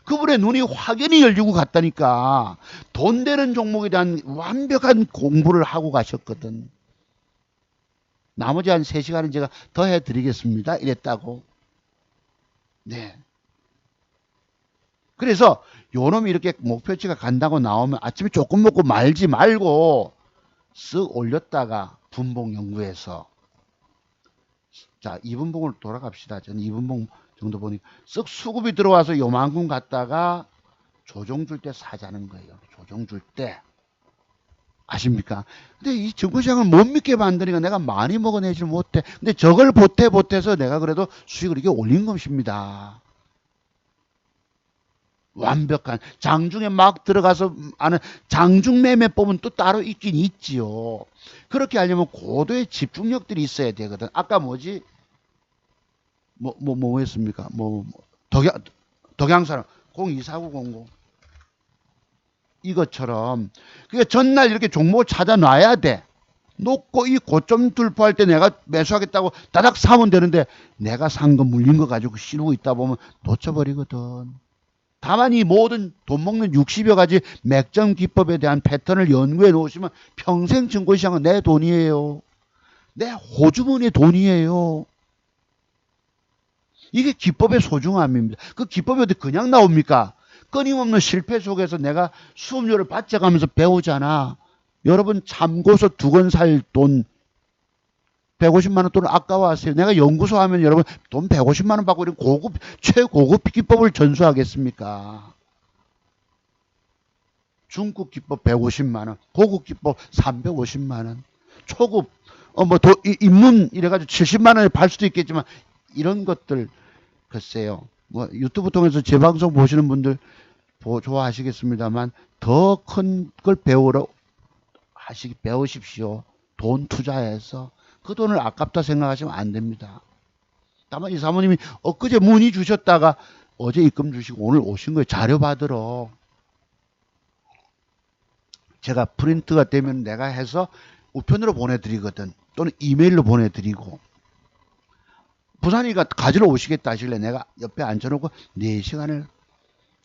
[SPEAKER 1] 그분의 눈이 확연히 열리고 갔다니까. 돈 되는 종목에 대한 완벽한 공부를 하고 가셨거든. 나머지 한 3시간은 제가 더 해드리겠습니다. 이랬다고. 네. 그래서 요놈이 이렇게 목표치가 간다고 나오면 아침에 조금 먹고 말지 말고 쓱 올렸다가 분봉 연구해서 자 2분봉으로 돌아갑시다. 저는 2분봉 정도 보니 쓱 수급이 들어와서 요만큼 갔다가 조정 줄 때 사자는 거예요. 조정 줄 때. 아십니까? 근데 이 증권시장을 못 믿게 만드니까 내가 많이 먹어내지 못해. 근데 저걸 보태서 내가 그래도 수익을 이렇게 올린 것입니다. 완벽한 장중에 막 들어가서 아는 장중 매매법은 또 따로 있긴 있지요. 그렇게 하려면 고도의 집중력들이 있어야 되거든. 아까 뭐지? 뭐였습니까? 덕양사랑 024900 이것처럼 그러니까 전날 이렇게 종목을 찾아 놔야 돼. 놓고 이 고점 돌파할 때 내가 매수하겠다고 다닥 사면 되는데 내가 산 거 물린 거 가지고 씌우고 있다 보면 놓쳐버리거든. 다만 이 모든 돈 먹는 60여 가지 맥점 기법에 대한 패턴을 연구해 놓으시면 평생 증권시장은 내 돈이에요. 내 호주머니 돈이에요. 이게 기법의 소중함입니다. 그 기법이 어디 그냥 나옵니까? 끊임없는 실패 속에서 내가 수업료를 받쳐가면서 배우잖아. 여러분 참고서 2권 살 돈 150만 원 돈을 아까워하세요. 내가 연구소 하면 여러분 돈 150만 원 받고 이런 고급 최고급 기법을 전수하겠습니까? 중급 기법 150만 원, 고급 기법 350만 원, 초급 입문 이래가지고 70만 원에 팔 수도 있겠지만 이런 것들 글쎄요. 뭐 유튜브 통해서 제 방송 보시는 분들 좋아하시겠습니다만 더 큰 걸 배우십시오. 돈 투자해서 그 돈을 아깝다 생각하시면 안 됩니다. 다만 이 사모님이 엊그제 문의 주셨다가 어제 입금 주시고 오늘 오신 거예요. 자료 받으러. 제가 프린트가 되면 내가 해서 우편으로 보내드리거든. 또는 이메일로 보내드리고. 부산이가 가지러 오시겠다 하실래 내가 옆에 앉혀놓고 4시간을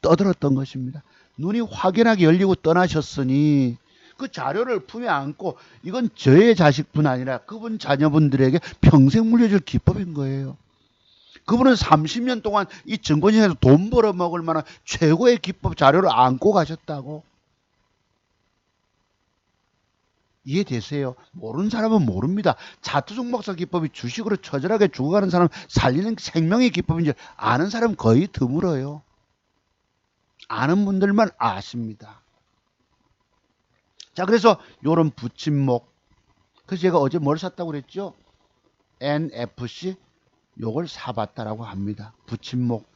[SPEAKER 1] 떠들었던 것입니다. 눈이 확연하게 열리고 떠나셨으니 그 자료를 품에 안고 이건 저의 자식뿐 아니라 그분 자녀분들에게 평생 물려줄 기법인 거예요. 그분은 30년 동안 이 증권시장에서 돈 벌어먹을 만한 최고의 기법 자료를 안고 가셨다고. 이해되세요? 모르는 사람은 모릅니다. 자투종목사 기법이 주식으로 처절하게 죽어가는 사람 살리는 생명의 기법인 줄 아는 사람 거의 드물어요. 아는 분들만 아십니다. 자, 그래서 요런 붙임목. 그래서 제가 어제 뭘 샀다고 그랬죠? NFC 요걸 사봤다라고 합니다. 붙임목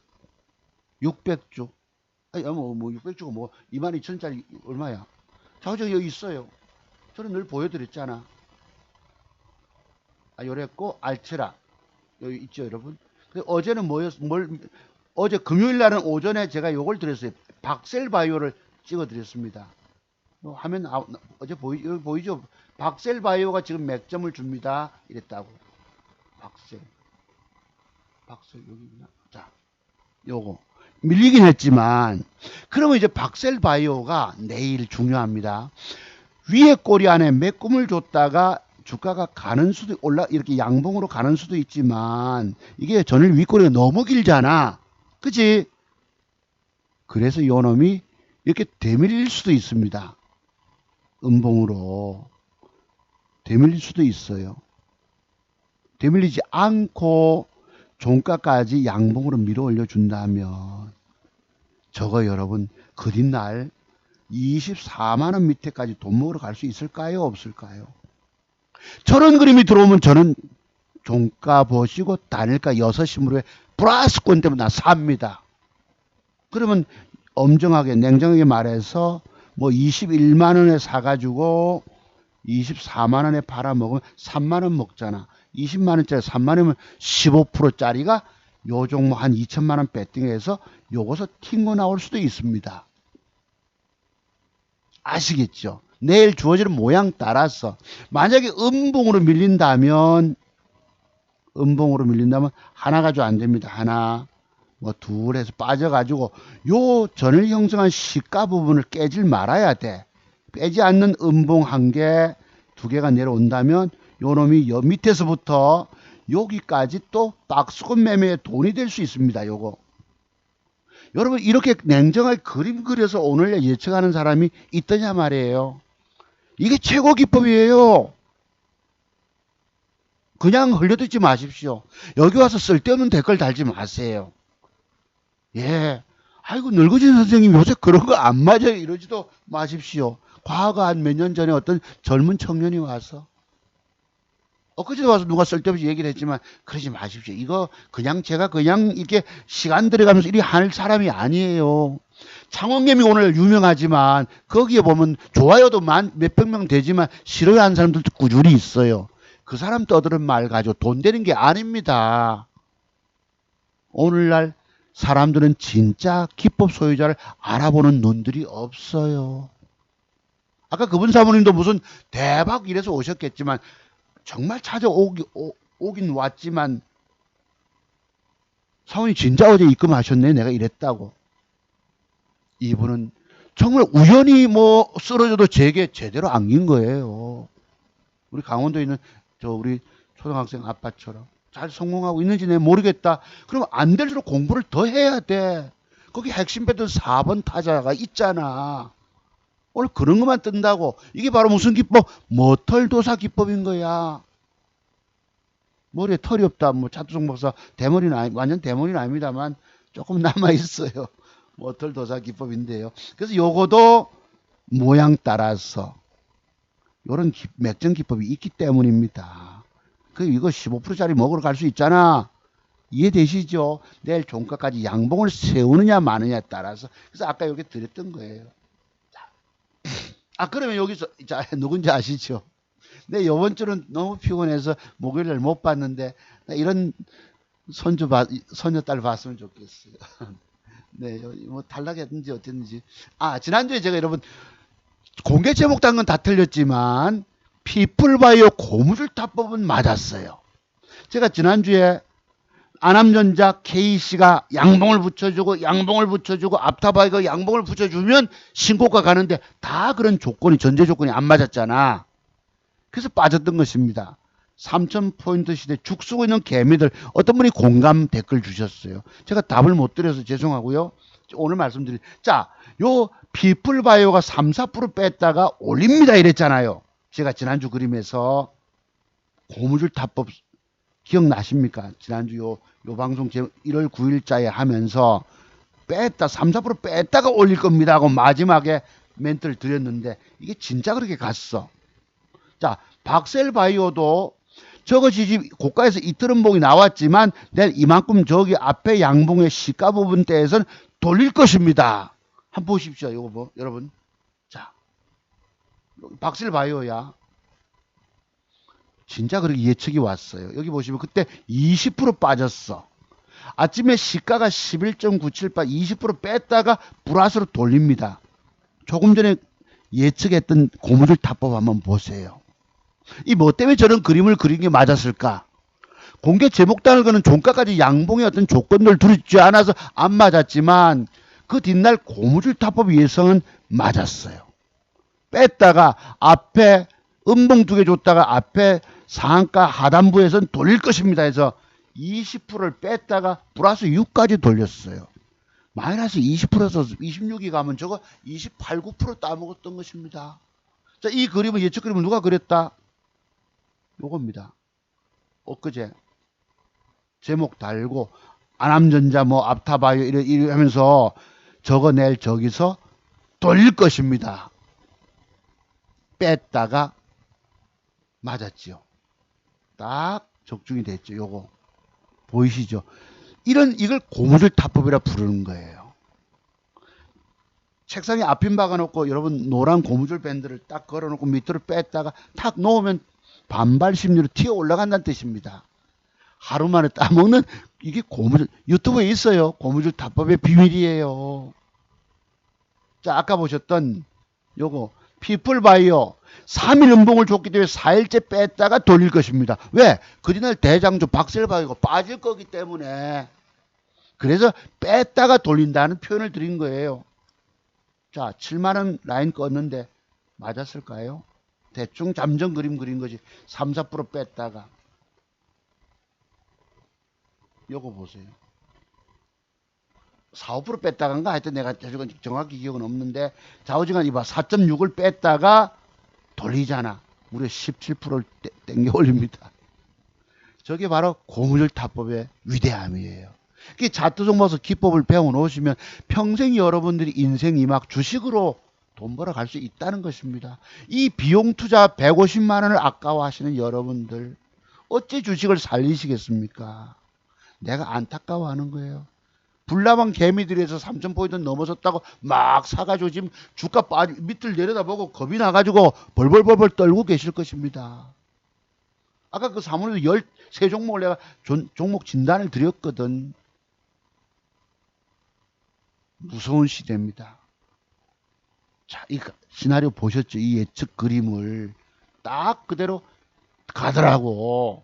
[SPEAKER 1] 600주. 아니, 600주가 뭐 22,000짜리 얼마야? 자, 저기 여기 있어요. 저는 늘 보여드렸잖아. 요랬고 알트라 여기 있죠, 여러분. 어제는 어제 금요일 날은 오전에 제가 요걸 드렸어요. 박셀바이오를 찍어드렸습니다. 화면 어제 여기 보이죠? 박셀바이오가 지금 맥점을 줍니다. 이랬다고. 박셀 여기구나. 자, 요거 밀리긴 했지만 그러면 이제 박셀바이오가 내일 중요합니다. 위에 꼬리 안에 매꿈을 줬다가 주가가 가는 수도 이렇게 양봉으로 가는 수도 있지만 이게 전일 윗꼬리가 너무 길잖아. 그치? 그래서 요 놈이 이렇게 되밀릴 수도 있습니다. 음봉으로 되밀릴 수도 있어요. 되밀리지 않고 종가까지 양봉으로 밀어 올려준다면 저거 여러분 그 뒷날 24만원 밑에까지 돈 먹으러 갈 수 있을까요? 없을까요? 저런 그림이 들어오면 저는 종가 보시고 단일가 6시물에 플러스권 때문에 나 삽니다. 그러면 엄정하게 냉정하게 말해서 뭐 21만원에 사가지고 24만원에 팔아먹으면 3만원 먹잖아. 20만원짜리 3만원이면 15%짜리가 요 종목 한 2천만원 배팅해서 요거서 튕고 나올 수도 있습니다. 아시겠죠? 내일 주어지는 모양 따라서 만약에 음봉으로 밀린다면 음봉으로 밀린다면 하나 가지고 안 됩니다. 하나, 뭐 둘 해서 빠져가지고 요 전을 형성한 시가 부분을 깨질 말아야 돼. 빼지 않는 음봉 한 개, 두 개가 내려온다면 요 놈이 요 밑에서부터 여기까지 또 박스권 매매에 돈이 될 수 있습니다. 요거. 여러분 이렇게 냉정하게 그림 그려서 오늘 예측하는 사람이 있더냐 말이에요. 이게 최고 기법이에요. 그냥 흘려듣지 마십시오. 여기 와서 쓸데없는 댓글 달지 마세요. 예. 아이고 늙어진 선생님 요새 그런 거 안 맞아요. 이러지도 마십시오. 과거 한 몇 년 전에 어떤 젊은 청년이 와서 엊그제도 와서 누가 쓸데없이 얘기를 했지만 그러지 마십시오. 이거 그냥 제가 그냥 이렇게 시간 들어가면서 이리 할 사람이 아니에요. 창원개미 오늘 유명하지만 거기에 보면 좋아요도 몇백 명 되지만 싫어하는 사람들도 꾸준히 있어요. 그 사람 떠드는 말 가지고 돈 되는 게 아닙니다. 오늘날 사람들은 진짜 기법 소유자를 알아보는 눈들이 없어요. 아까 그분 사모님도 무슨 대박 이래서 오셨겠지만 정말 찾아오긴 왔지만 사모님 진짜 어제 입금하셨네 내가 이랬다고. 이분은 정말 우연히 뭐 쓰러져도 제게 제대로 안긴 거예요. 우리 강원도에 있는 저 우리 초등학생 아빠처럼 잘 성공하고 있는지 내가 모르겠다. 그러면 안 될수록 공부를 더 해야 돼. 거기 핵심 배던 4번 타자가 있잖아. 오늘 그런 것만 뜬다고. 이게 바로 무슨 기법? 머털도사 기법인 거야. 머리에 털이 없다. 뭐 차두성 목사 대머리는 완전 대머리는 아닙니다만 조금 남아 있어요. 머털도사 기법인데요. 그래서 요거도 모양 따라서 요런 맥정 기법이 있기 때문입니다. 그 이거 15%짜리 먹으러 갈 수 있잖아. 이해되시죠? 내일 종가까지 양봉을 세우느냐 마느냐에 따라서. 그래서 아까 여기 드렸던 거예요. 그러면 여기서 자 누군지 아시죠? 내 이번 주는 너무 피곤해서 목요일날 못 봤는데 이런 손녀딸 봤으면 좋겠어요. 네, 뭐 탈락했는지 어땠는지. 지난주에 제가 여러분 공개 제목 단 건 다 틀렸지만 피플바이오 고무줄 타법은 맞았어요. 제가 지난주에 안암전자 KC가 양봉을 붙여주고 앞타바이가 양봉을 붙여주면 신고가 가는데 다 그런 조건이 전제 조건이 안 맞았잖아. 그래서 빠졌던 것입니다. 3000포인트 시대 죽 쓰고 있는 개미들 어떤 분이 공감 댓글 주셨어요. 제가 답을 못 드려서 죄송하고요. 오늘 말씀드릴 요 피플바이오가 3, 4% 뺐다가 올립니다 이랬잖아요. 제가 지난주 그림에서 고무줄 타법 기억나십니까? 지난주 요 방송 1월 9일자에 하면서 뺐다 3, 4% 뺐다가 올릴 겁니다 하고 마지막에 멘트를 드렸는데 이게 진짜 그렇게 갔어. 박셀바이오도 저거 지지 고가에서 이틀음봉이 나왔지만 내일 이만큼 저기 앞에 양봉의 시가 부분 대에서는 돌릴 것입니다. 한번 보십시오. 이거 뭐 여러분. 박셀바이오야. 진짜 그렇게 예측이 왔어요. 여기 보시면 그때 20% 빠졌어. 아침에 시가가 11.978 20% 뺐다가 플러스로 돌립니다. 조금 전에 예측했던 고무줄 타법 한번 보세요. 이 뭐 때문에 저런 그림을 그린 게 맞았을까? 공개 제목단을 거는 종가까지 양봉의 어떤 조건들 두르지 않아서 안 맞았지만 그 뒷날 고무줄 타법 예상은 맞았어요. 뺐다가 앞에 음봉 2개 줬다가 앞에 상한가 하단부에선 돌릴 것입니다 해서 20%를 뺐다가 플러스 6까지 돌렸어요. 마이너스 20%에서 26이 가면 저거 28, 9% 따먹었던 것입니다. 이 그림을 예측 그림을 누가 그렸다? 요겁니다. 엊그제 제목 달고 안암전자 뭐 앞타바이오 이래 하면서 저거 내일 저기서 돌릴 것입니다. 뺐다가 맞았죠. 딱 적중이 됐죠. 요거 보이시죠? 이걸 고무줄 타법이라 부르는 거예요. 책상에 앞핀 박아놓고 여러분 노란 고무줄 밴드를 딱 걸어놓고 밑으로 뺐다가 탁 놓으면 반발 심리로 튀어 올라간다는 뜻입니다. 하루 만에 따먹는 이게 고무줄 유튜브에 있어요. 고무줄 타법의 비밀이에요. 아까 보셨던 요거 피플바이오 3일 연봉을 줬기 때문에 4일째 뺐다가 돌릴 것입니다. 왜? 그날 대장주 박셀바이오가 빠질 거기 때문에. 그래서 뺐다가 돌린다는 표현을 드린 거예요. 자, 7만원 라인 껐는데 맞았을까요? 대충 잠정 그림 그린 거지. 3, 4% 뺐다가. 요거 보세요. 4, 5% 뺐다간가 하여튼 내가 정확히 기억은 없는데 좌우지간 이봐 4.6을 뺐다가 돌리잖아. 무려 17%를 땡겨 올립니다. 저게 바로 고무줄타법의 위대함이에요. 자투정보서 기법을 배워놓으시면 평생 여러분들이 인생 이막 주식으로 돈 벌어 갈 수 있다는 것입니다. 이 비용 투자 150만 원을 아까워하시는 여러분들 어찌 주식을 살리시겠습니까? 내가 안타까워하는 거예요. 불나방 개미들에서 3,000포인트 넘어섰다고 막 사가지고 지금 주가 밑을 내려다보고 겁이 나가지고 벌벌벌벌 떨고 계실 것입니다. 아까 그 사문에서 13종목을 내가 종목 진단을 드렸거든. 무서운 시대입니다. 자, 이 시나리오 보셨죠? 이 예측 그림을 딱 그대로 가더라고.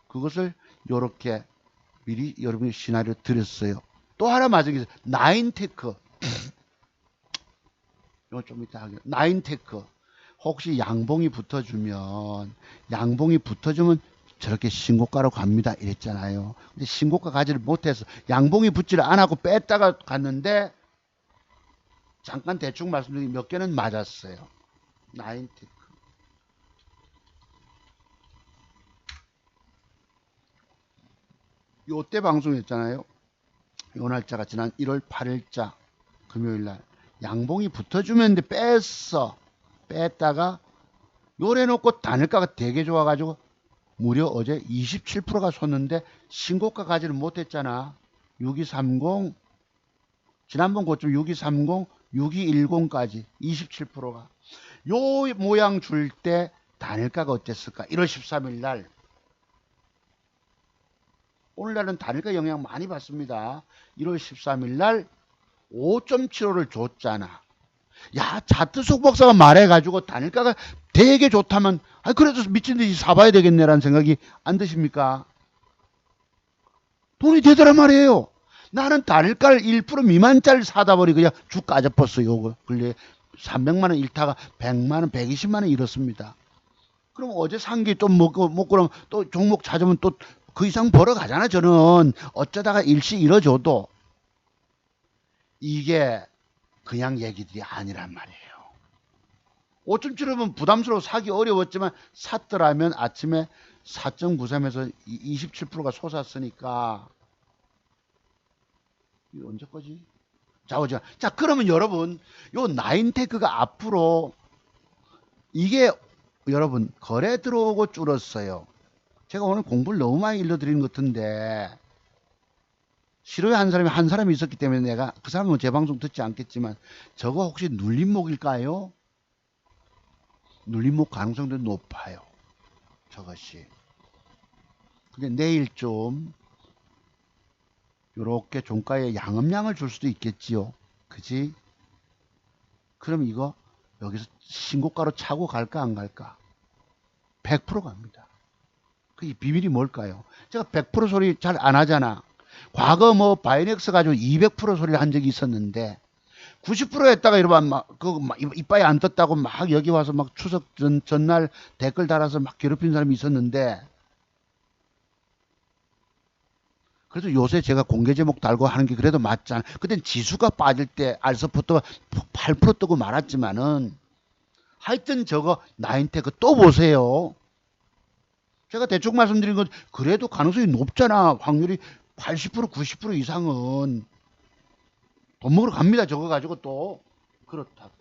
[SPEAKER 1] 그것을 요렇게 미리 여러분이 시나리오 드렸어요. 또 하나 맞은 게 나인테크. 이거 좀 이따 하겠습니다. 나인테크. 혹시 양봉이 붙어주면 저렇게 신고가로 갑니다. 이랬잖아요. 근데 신고가 가지를 못해서 양봉이 붙지를 안 하고 뺐다가 갔는데 잠깐 대충 말씀드린 몇 개는 맞았어요. 나인테크. 요때 방송했잖아요. 요 날짜가 지난 1월 8일자 금요일날 양봉이 붙어주면 뺐다가 요래놓고 단일가가 되게 좋아가지고 무려 어제 27%가 섰는데 신고가 가지를 못했잖아. 6230 지난번 고점 6230 6210까지 27%가 요 모양 줄 때 단일가가 어땠을까? 1월 13일 날 오늘날은 단일가 영향 많이 받습니다. 1월 13일 날 5.75를 줬잖아. 야, 자트속 박사가 말해가지고 단일가가 되게 좋다면 그래도 미친듯이 사봐야 되겠네라는 생각이 안 드십니까? 돈이 되더란 말이에요. 나는 단일가를 1% 미만짜리 사다 버리 그냥 쭉 까져버렸어요. 근래 300만원 일타가 100만원 120만원 이렇습니다. 그럼 어제 산 게 또 먹고 그러면 또 종목 찾으면 또 그 이상 벌어가잖아. 저는 어쩌다가 일시 이뤄줘도 이게 그냥 얘기들이 아니란 말이에요. 5.7은 부담스러워 사기 어려웠지만 샀더라면 아침에 4.93에서 27%가 솟았으니까 이거 언제 거지? 자, 그러면 여러분 요 나인테크가 앞으로 이게 여러분 거래 들어오고 줄었어요. 제가 오늘 공부를 너무 많이 일러드리는 것 같은데 싫어요 한 사람이 있었기 때문에 내가 그 사람은 제 방송 듣지 않겠지만 저거 혹시 눌림목일까요? 눌림목 가능성도 높아요. 저것이. 근데 내일 좀 요렇게 종가에 양음량을 줄 수도 있겠지요. 그지? 그럼 이거 여기서 신고가로 차고 갈까 안 갈까? 100% 갑니다. 그 비밀이 뭘까요? 제가 100% 소리 잘 안 하잖아. 과거 뭐 바이넥스 가지고 200% 소리를 한 적이 있었는데 90% 했다가 이러면 이빠이 안 떴다고 막 여기 와서 막 추석 전날 댓글 달아서 막 괴롭힌 사람이 있었는데 그래도 요새 제가 공개 제목 달고 하는 게 그래도 맞잖아. 그땐 지수가 빠질 때 알서포트가 8% 뜨고 말았지만은 하여튼 저거 나인테크 또 보세요. 제가 대충 말씀드린 건 그래도 가능성이 높잖아. 확률이 80% 90% 이상은 돈 먹으러 갑니다. 저거 가지고 또 그렇다고.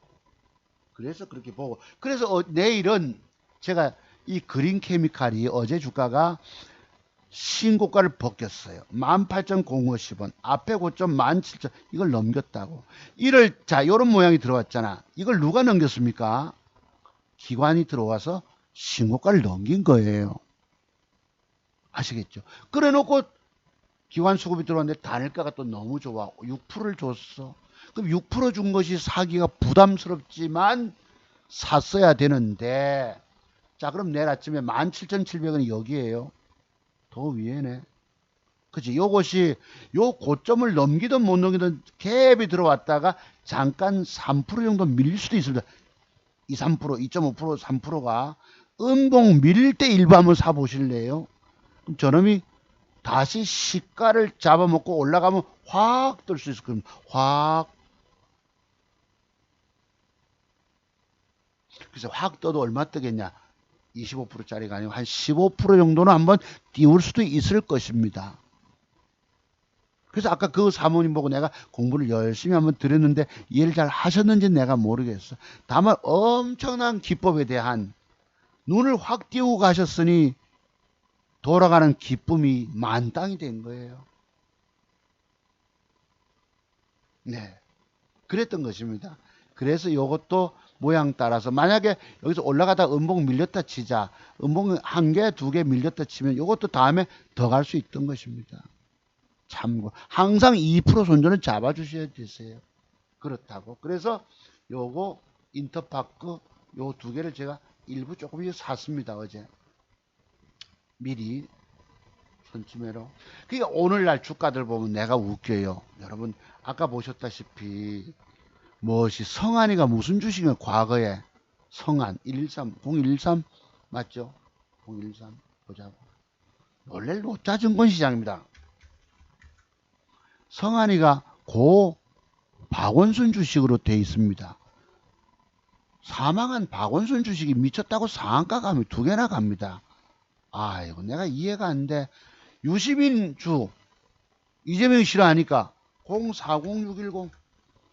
[SPEAKER 1] 그래서 그렇게 보고 그래서 내일은 제가 이 그린 케미칼이 어제 주가가 신고가를 벗겼어요. 18,050원 앞에 고점 17,000 이걸 넘겼다고. 자 요런 모양이 들어왔잖아. 이걸 누가 넘겼습니까? 기관이 들어와서 신고가를 넘긴 거예요. 아시겠죠? 그래 놓고 기관 수급이 들어왔는데 단일가가 또 너무 좋아. 6%를 줬어. 그럼 6%준 것이 사기가 부담스럽지만 샀어야 되는데, 자, 그럼 내일 아침에 17,700원이 여기에요. 더 위에네. 그치? 요것이 요 고점을 넘기든 못 넘기든 갭이 들어왔다가 잠깐 3% 정도 밀릴 수도 있습니다. 2, 3%, 2.5%, 3%가 음봉 밀릴 때 일부 한번 사보실래요? 그럼 저놈이 다시 시가를 잡아먹고 올라가면 확 뜰 수 있을 겁니다. 확. 그래서 확 떠도 얼마 뜨겠냐? 25%짜리가 아니고 한 15% 정도는 한번 띄울 수도 있을 것입니다. 그래서 아까 그 사모님 보고 내가 공부를 열심히 한번 드렸는데 이해를 잘 하셨는지 내가 모르겠어. 다만 엄청난 기법에 대한 눈을 확 띄우고 가셨으니 돌아가는 기쁨이 만땅이 된 거예요. 네. 그랬던 것입니다. 그래서 이것도 모양 따라서 만약에 여기서 올라가다 음봉 밀렸다 치자. 음봉 한 개, 두 개 밀렸다 치면 이것도 다음에 더 갈 수 있던 것입니다. 참고. 항상 2% 손절은 잡아주셔야 되세요. 그렇다고. 그래서 요거 인터파크 요 두 개를 제가 일부 조금씩 샀습니다. 어제. 미리. 손치매로. 그러니까 오늘날 주가들 보면 내가 웃겨요. 여러분 아까 보셨다시피 무엇이 성한이가 무슨 주식이면 과거에 성한 113 0113 맞죠? 0113 보자고. 원래 로자증권 시장입니다. 성한이가 고 박원순 주식으로 돼 있습니다. 사망한 박원순 주식이 미쳤다고 상한가 가면 두 개나 갑니다. 아이고 내가 이해가 안 돼. 유시민 주 이재명이 싫어하니까 040610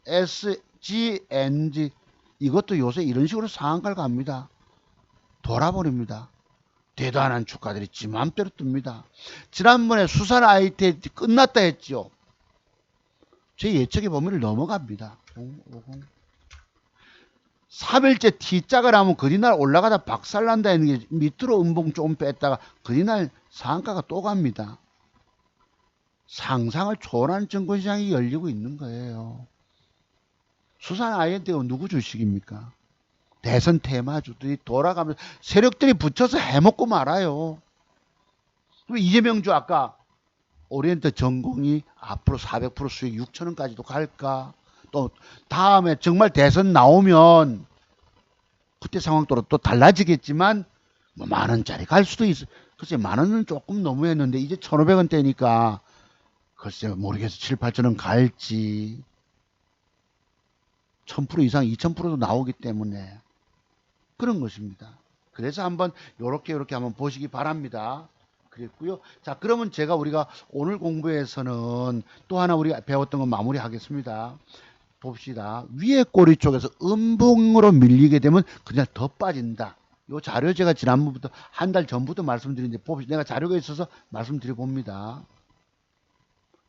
[SPEAKER 1] SGNG 이것도 요새 이런 식으로 상한가를 갑니다. 돌아버립니다. 대단한 주가들이 지 맘대로 뜹니다. 지난번에 수산 IT 끝났다 했죠. 제 예측의 범위를 넘어갑니다. 050 3일째 T자가 나면 그리날 올라가다 박살난다 했는 게 밑으로 음봉 조금 뺐다가 그리날 상한가가 또 갑니다. 상상을 초월하는 증권시장이 열리고 있는 거예요. 수산 INT가 누구 주식입니까? 대선 테마주들이 돌아가면서 세력들이 붙여서 해먹고 말아요. 그럼 이재명 주 아까 오리엔트 전공이 앞으로 400% 수익 6천원까지도 갈까? 또 다음에 정말 대선 나오면 그때 상황 따라 또 달라지겠지만 뭐 만원짜리 갈 수도 있어. 글쎄 만원은 조금 너무했는데 이제 1,500원대니까 글쎄 모르겠어. 7, 8천원 갈지 1000% 이상 2000%도 나오기 때문에 그런 것입니다. 그래서 한번 요렇게 한번 보시기 바랍니다. 그랬고요. 자, 그러면 우리가 오늘 공부에서는 또 하나 우리가 배웠던 거 마무리하겠습니다. 봅시다. 위에 꼬리 쪽에서 음봉으로 밀리게 되면 그냥 더 빠진다. 요 자료 제가 지난번부터 한 달 전부터 말씀드렸는데 봅시다. 내가 자료가 있어서 말씀드려 봅니다.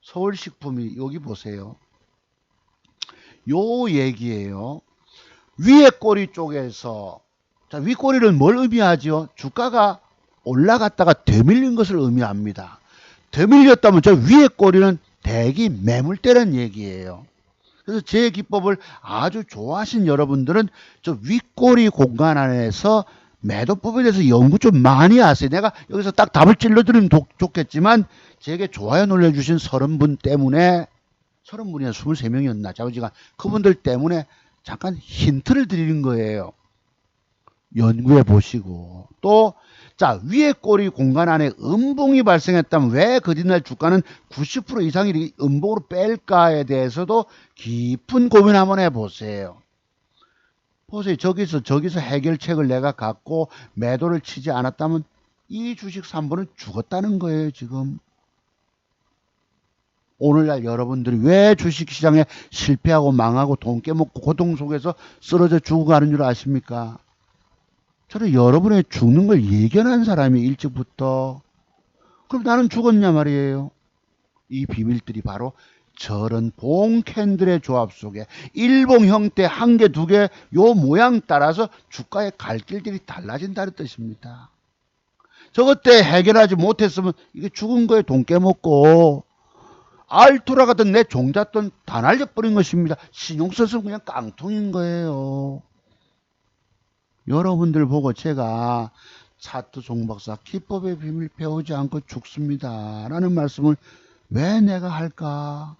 [SPEAKER 1] 서울식품이 여기 보세요. 요 얘기예요. 위에 꼬리 쪽에서 자, 윗꼬리는 뭘 의미하죠? 주가가 올라갔다가 되밀린 것을 의미합니다. 되밀렸다면 저 위에 꼬리는 대기 매물대라는 얘기예요. 그래서 제 기법을 아주 좋아하신 여러분들은 저 윗꼬리 공간 안에서 매도법에 대해서 연구 좀 많이 하세요. 내가 여기서 딱 답을 찔러드리면 좋겠지만 제게 좋아요 눌러주신 30분 때문에 30분이나 23명이었나 자우지간 그분들 때문에 잠깐 힌트를 드리는 거예요. 연구해 보시고 또 자 위에 꼬리 공간 안에 음봉이 발생했다면 왜 그뒷날 주가는 90% 이상이 음봉으로 뺄까에 대해서도 깊은 고민 한번 해보세요. 보세요. 저기서 해결책을 내가 갖고 매도를 치지 않았다면 이 주식 3번은 죽었다는 거예요. 지금 오늘날 여러분들이 왜 주식시장에 실패하고 망하고 돈 깨먹고 고통 속에서 쓰러져 죽어가는 줄 아십니까? 저는 여러분의 죽는 걸 예견한 사람이 일찍부터. 그럼 나는 죽었냐 말이에요. 이 비밀들이 바로 저런 봉 캔들의 조합 속에 일봉 형태 한 개, 두 개 요 모양 따라서 주가의 갈 길들이 달라진다는 뜻입니다. 저것 때 해결하지 못했으면 이게 죽은 거에 돈 깨먹고 알토라 같은 내 종잣돈 다 날려버린 것입니다. 신용서서 그냥 깡통인 거예요. 여러분들 보고 제가 차트 종박사 기법의 비밀 배우지 않고 죽습니다 라는 말씀을 왜 내가 할까?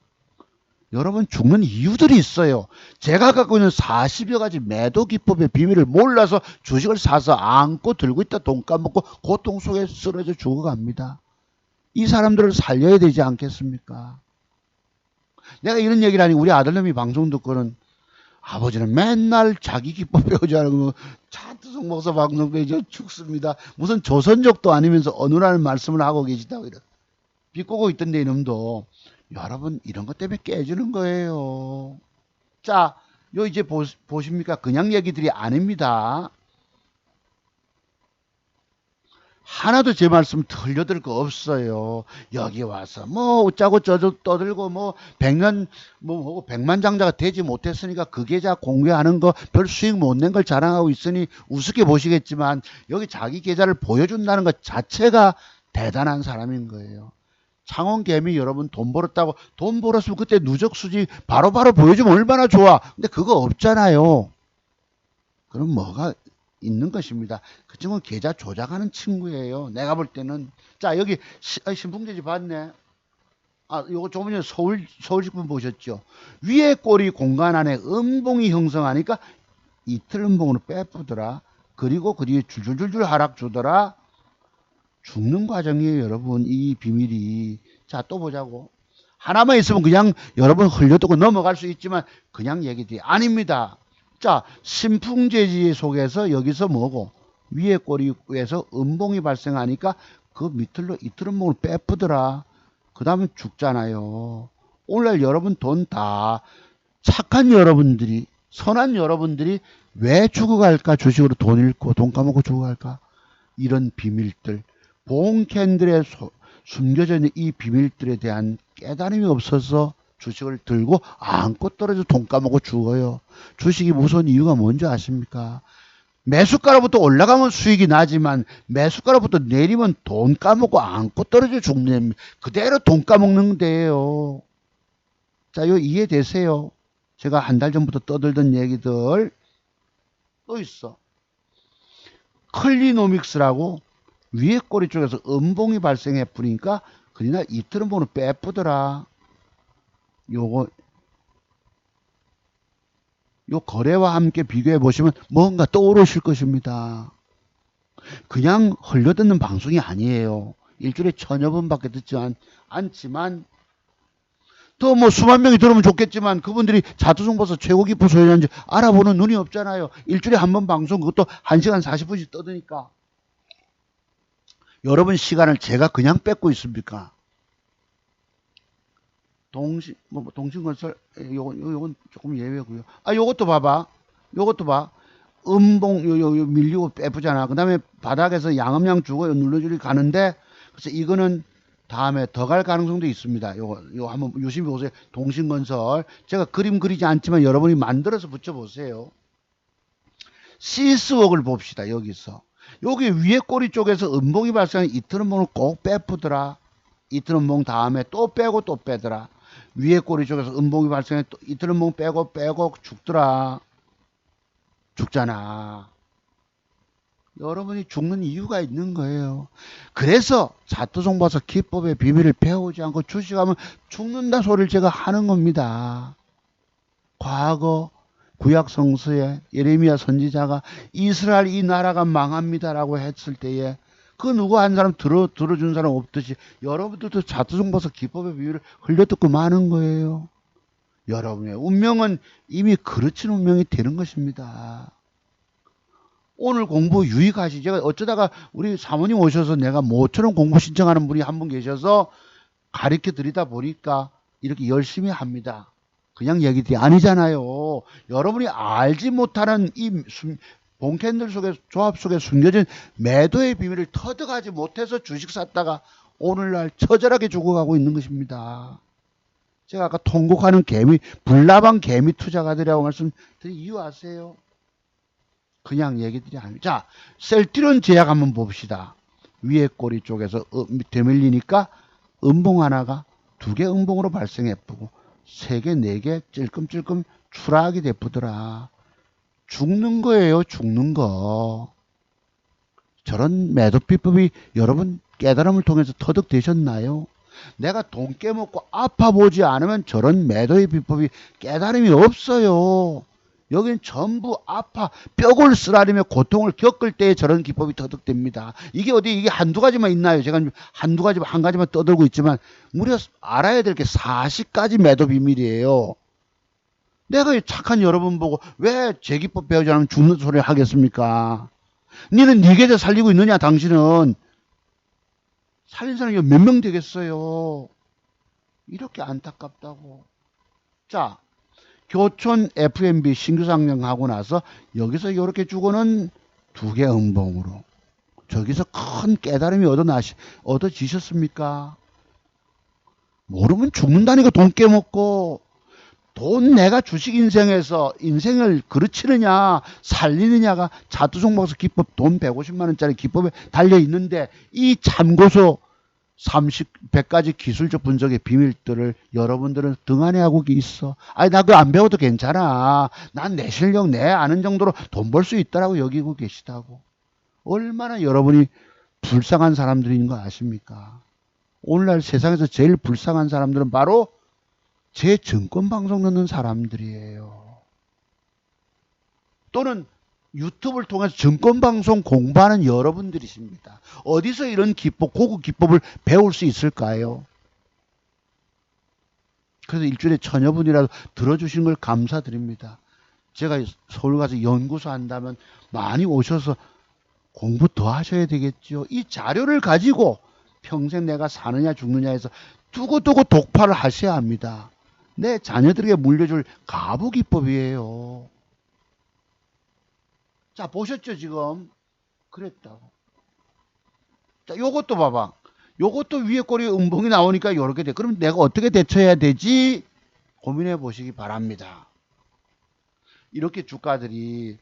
[SPEAKER 1] 여러분 죽는 이유들이 있어요. 제가 갖고 있는 40여 가지 매도 기법의 비밀을 몰라서 주식을 사서 안고 들고 있다 돈 까먹고 고통 속에 쓰러져 죽어갑니다. 이 사람들을 살려야 되지 않겠습니까? 내가 이런 얘기를 하니 우리 아들놈이 방송 듣고는 아버지는 맨날 자기 기법 배우지 않고 차트 종목사 방송 배우지 죽습니다. 무슨 조선족도 아니면서 어느라는 말씀을 하고 계시다고 이래. 비꼬고 있던데 이놈도. 여러분 이런 것 때문에 깨지는 거예요. 자, 요 이제 보십니까? 그냥 얘기들이 아닙니다. 하나도 제 말씀 들려들 거 없어요. 여기 와서 뭐 어쩌고 저쩌고 떠들고 뭐 백만장자가 되지 못했으니까 그 계좌 공개하는 거 별 수익 못 낸 걸 자랑하고 있으니 우습게 보시겠지만 여기 자기 계좌를 보여준다는 것 자체가 대단한 사람인 거예요. 창원개미 여러분 돈 벌었다고 돈 벌었으면 그때 누적 수지 바로바로 보여주면 얼마나 좋아. 근데 그거 없잖아요. 그럼 뭐가 있는 것입니다. 그 친구는 계좌 조작하는 친구예요. 내가 볼 때는. 자, 여기 신풍제지 봤네. 아, 요거 조금 전에 서울신문 보셨죠? 위에 꼬리 공간 안에 음봉이 형성하니까 이틀 음봉으로 빼쁘더라. 그리고 그 뒤에 줄줄줄줄 하락 주더라. 죽는 과정이에요, 여러분. 이 비밀이. 자, 또 보자고. 하나만 있으면 그냥 여러분 흘려두고 넘어갈 수 있지만 그냥 얘기들이 아닙니다. 자, 신풍제지 속에서 여기서 뭐고 위에 꼬리에서 음봉이 발생하니까 그 밑으로 이틀 음봉을 빼쁘더라. 그 다음에 죽잖아요. 오늘날 여러분 돈 다 착한 여러분들이 선한 여러분들이 왜 죽어갈까? 주식으로 돈 잃고 돈 까먹고 죽어갈까? 이런 비밀들. 봉 캔들에 숨겨져 있는 이 비밀들에 대한 깨달음이 없어서 주식을 들고 안고 떨어져 돈 까먹고 죽어요. 주식이 무서운 이유가 뭔지 아십니까? 매수가로부터 올라가면 수익이 나지만 매수가로부터 내리면 돈 까먹고 안고 떨어져 죽는 그대로 돈 까먹는 데예요. 자, 이거 이해되세요? 제가 한 달 전부터 떠들던 얘기들 또 있어. 클리노믹스라고 위에 꼬리 쪽에서 음봉이 발생해 버리니까 그러나 이틀 음봉을 빼쁘더라. 요거 요 거래와 함께 비교해 보시면 뭔가 떠오르실 것입니다. 그냥 흘려듣는 방송이 아니에요. 일주일에 1000여 번밖에 듣지 않지만 또 뭐 수만 명이 들으면 좋겠지만 그분들이 자투정보서 최고 기포 소유자인지 알아보는 눈이 없잖아요. 일주일에 한 번 방송 그것도 1시간 40분씩 떠드니까. 여러분 시간을 제가 그냥 뺏고 있습니까? 동신건설 요건 조금 예외고요. 아, 요것도 봐봐. 요것도 봐. 음봉 요 밀리고 빼쁘잖아. 그다음에 바닥에서 양음양 주고 눌러주기 가는데 그래서 이거는 다음에 더 갈 가능성도 있습니다. 요거 한번 유심히 보세요. 동신건설 제가 그림 그리지 않지만 여러분이 만들어서 붙여 보세요. 시스웍을 봅시다. 여기서 여기 위에 꼬리 쪽에서 음봉이 발생한 이틀 음봉을 꼭 빼쁘더라. 이틀 음봉 다음에 또 빼고 또 빼더라. 위에 꼬리 쪽에서 음봉이 발생해 또 이틀 음봉 빼고 죽더라. 죽잖아. 여러분이 죽는 이유가 있는 거예요. 그래서 자투종봐서 기법의 비밀을 배우지 않고 주식하면 죽는다 소리를 제가 하는 겁니다. 과거 구약 성서에 예레미야 선지자가 이스라엘 이 나라가 망합니다라고 했을 때에 그 누구 한 사람 들어준 사람 없듯이 여러분들도 자투종봐서 기법의 비밀을 흘려듣고 마는 거예요. 여러분의 운명은 이미 그르친 운명이 되는 것입니다. 오늘 공부 유익하시. 제가 어쩌다가 우리 사모님 오셔서 내가 모처럼 공부 신청하는 분이 한 분 계셔서 가르쳐 드리다 보니까 이렇게 열심히 합니다. 그냥 얘기들이 아니잖아요. 여러분이 알지 못하는 이 봉캔들 속에 조합 속에 숨겨진 매도의 비밀을 터득하지 못해서 주식 샀다가 오늘날 처절하게 죽어가고 있는 것입니다. 제가 아까 통곡하는 개미, 불나방 개미 투자가들이라고 말씀드린 이유 아세요? 그냥 얘기들이 아닙니다. 자, 셀트리온 제약 한번 봅시다. 위에 꼬리 쪽에서 되밀리니까 음봉 하나가 2개 음봉으로 발생해쁘고 3개, 4개 찔끔찔끔 추락이 돼쁘더라. 죽는 거예요, 죽는 거. 저런 매도 비법이 여러분 깨달음을 통해서 터득되셨나요? 내가 돈 깨먹고 아파보지 않으면 저런 매도의 비법이 깨달음이 없어요. 여긴 전부 아파 뼈골 쓰라리며 고통을 겪을 때에 저런 기법이 터득됩니다. 이게 어디 이게 한두 가지만 있나요? 제가 한두 가지 한 가지만 떠들고 있지만 우리가 알아야 될 게 40가지 매도 비밀이에요. 내가 착한 여러분 보고 왜 제 기법 배우지 않으면 죽는 소리를 하겠습니까? 니는 네 계좌 살리고 있느냐? 당신은 살린 사람이 몇 명 되겠어요? 이렇게 안타깝다고. 자, 교촌 FMB 신규 상장하고 나서 여기서 이렇게 주고는 2개 음봉으로 저기서 큰 깨달음이 얻어지셨습니까? 모르면 죽는다니까. 돈 깨먹고 돈 내가 주식 인생에서 인생을 그르치느냐 살리느냐가 자두종박사 기법 돈 150만원짜리 기법에 달려있는데 이 참고서 100가지 기술적 분석의 비밀들을 여러분들은 등 안에 하고 있어. 아니 나 그거 안 배워도 괜찮아. 난 내 실력 내 아는 정도로 돈 벌 수 있다라고 여기고 계시다고. 얼마나 여러분이 불쌍한 사람들인 거 아십니까? 오늘날 세상에서 제일 불쌍한 사람들은 바로 제 증권방송 듣는 사람들이에요. 또는 유튜브를 통해서 증권방송 공부하는 여러분들이십니다. 어디서 이런 기법, 고급 기법을 배울 수 있을까요? 그래서 일주일에 1000여 분이라도 들어주신 걸 감사드립니다. 제가 서울 가서 연구소 한다면 많이 오셔서 공부 더 하셔야 되겠죠. 이 자료를 가지고 평생 내가 사느냐 죽느냐 해서 두고두고 독파를 하셔야 합니다. 내 자녀들에게 물려줄 가부기법이에요. 자, 보셨죠, 지금? 그랬다고. 자, 요것도 봐봐. 요것도 위에 꼬리에 음봉이 나오니까 요렇게 돼. 그럼 내가 어떻게 대처해야 되지? 고민해 보시기 바랍니다. 이렇게 주가들이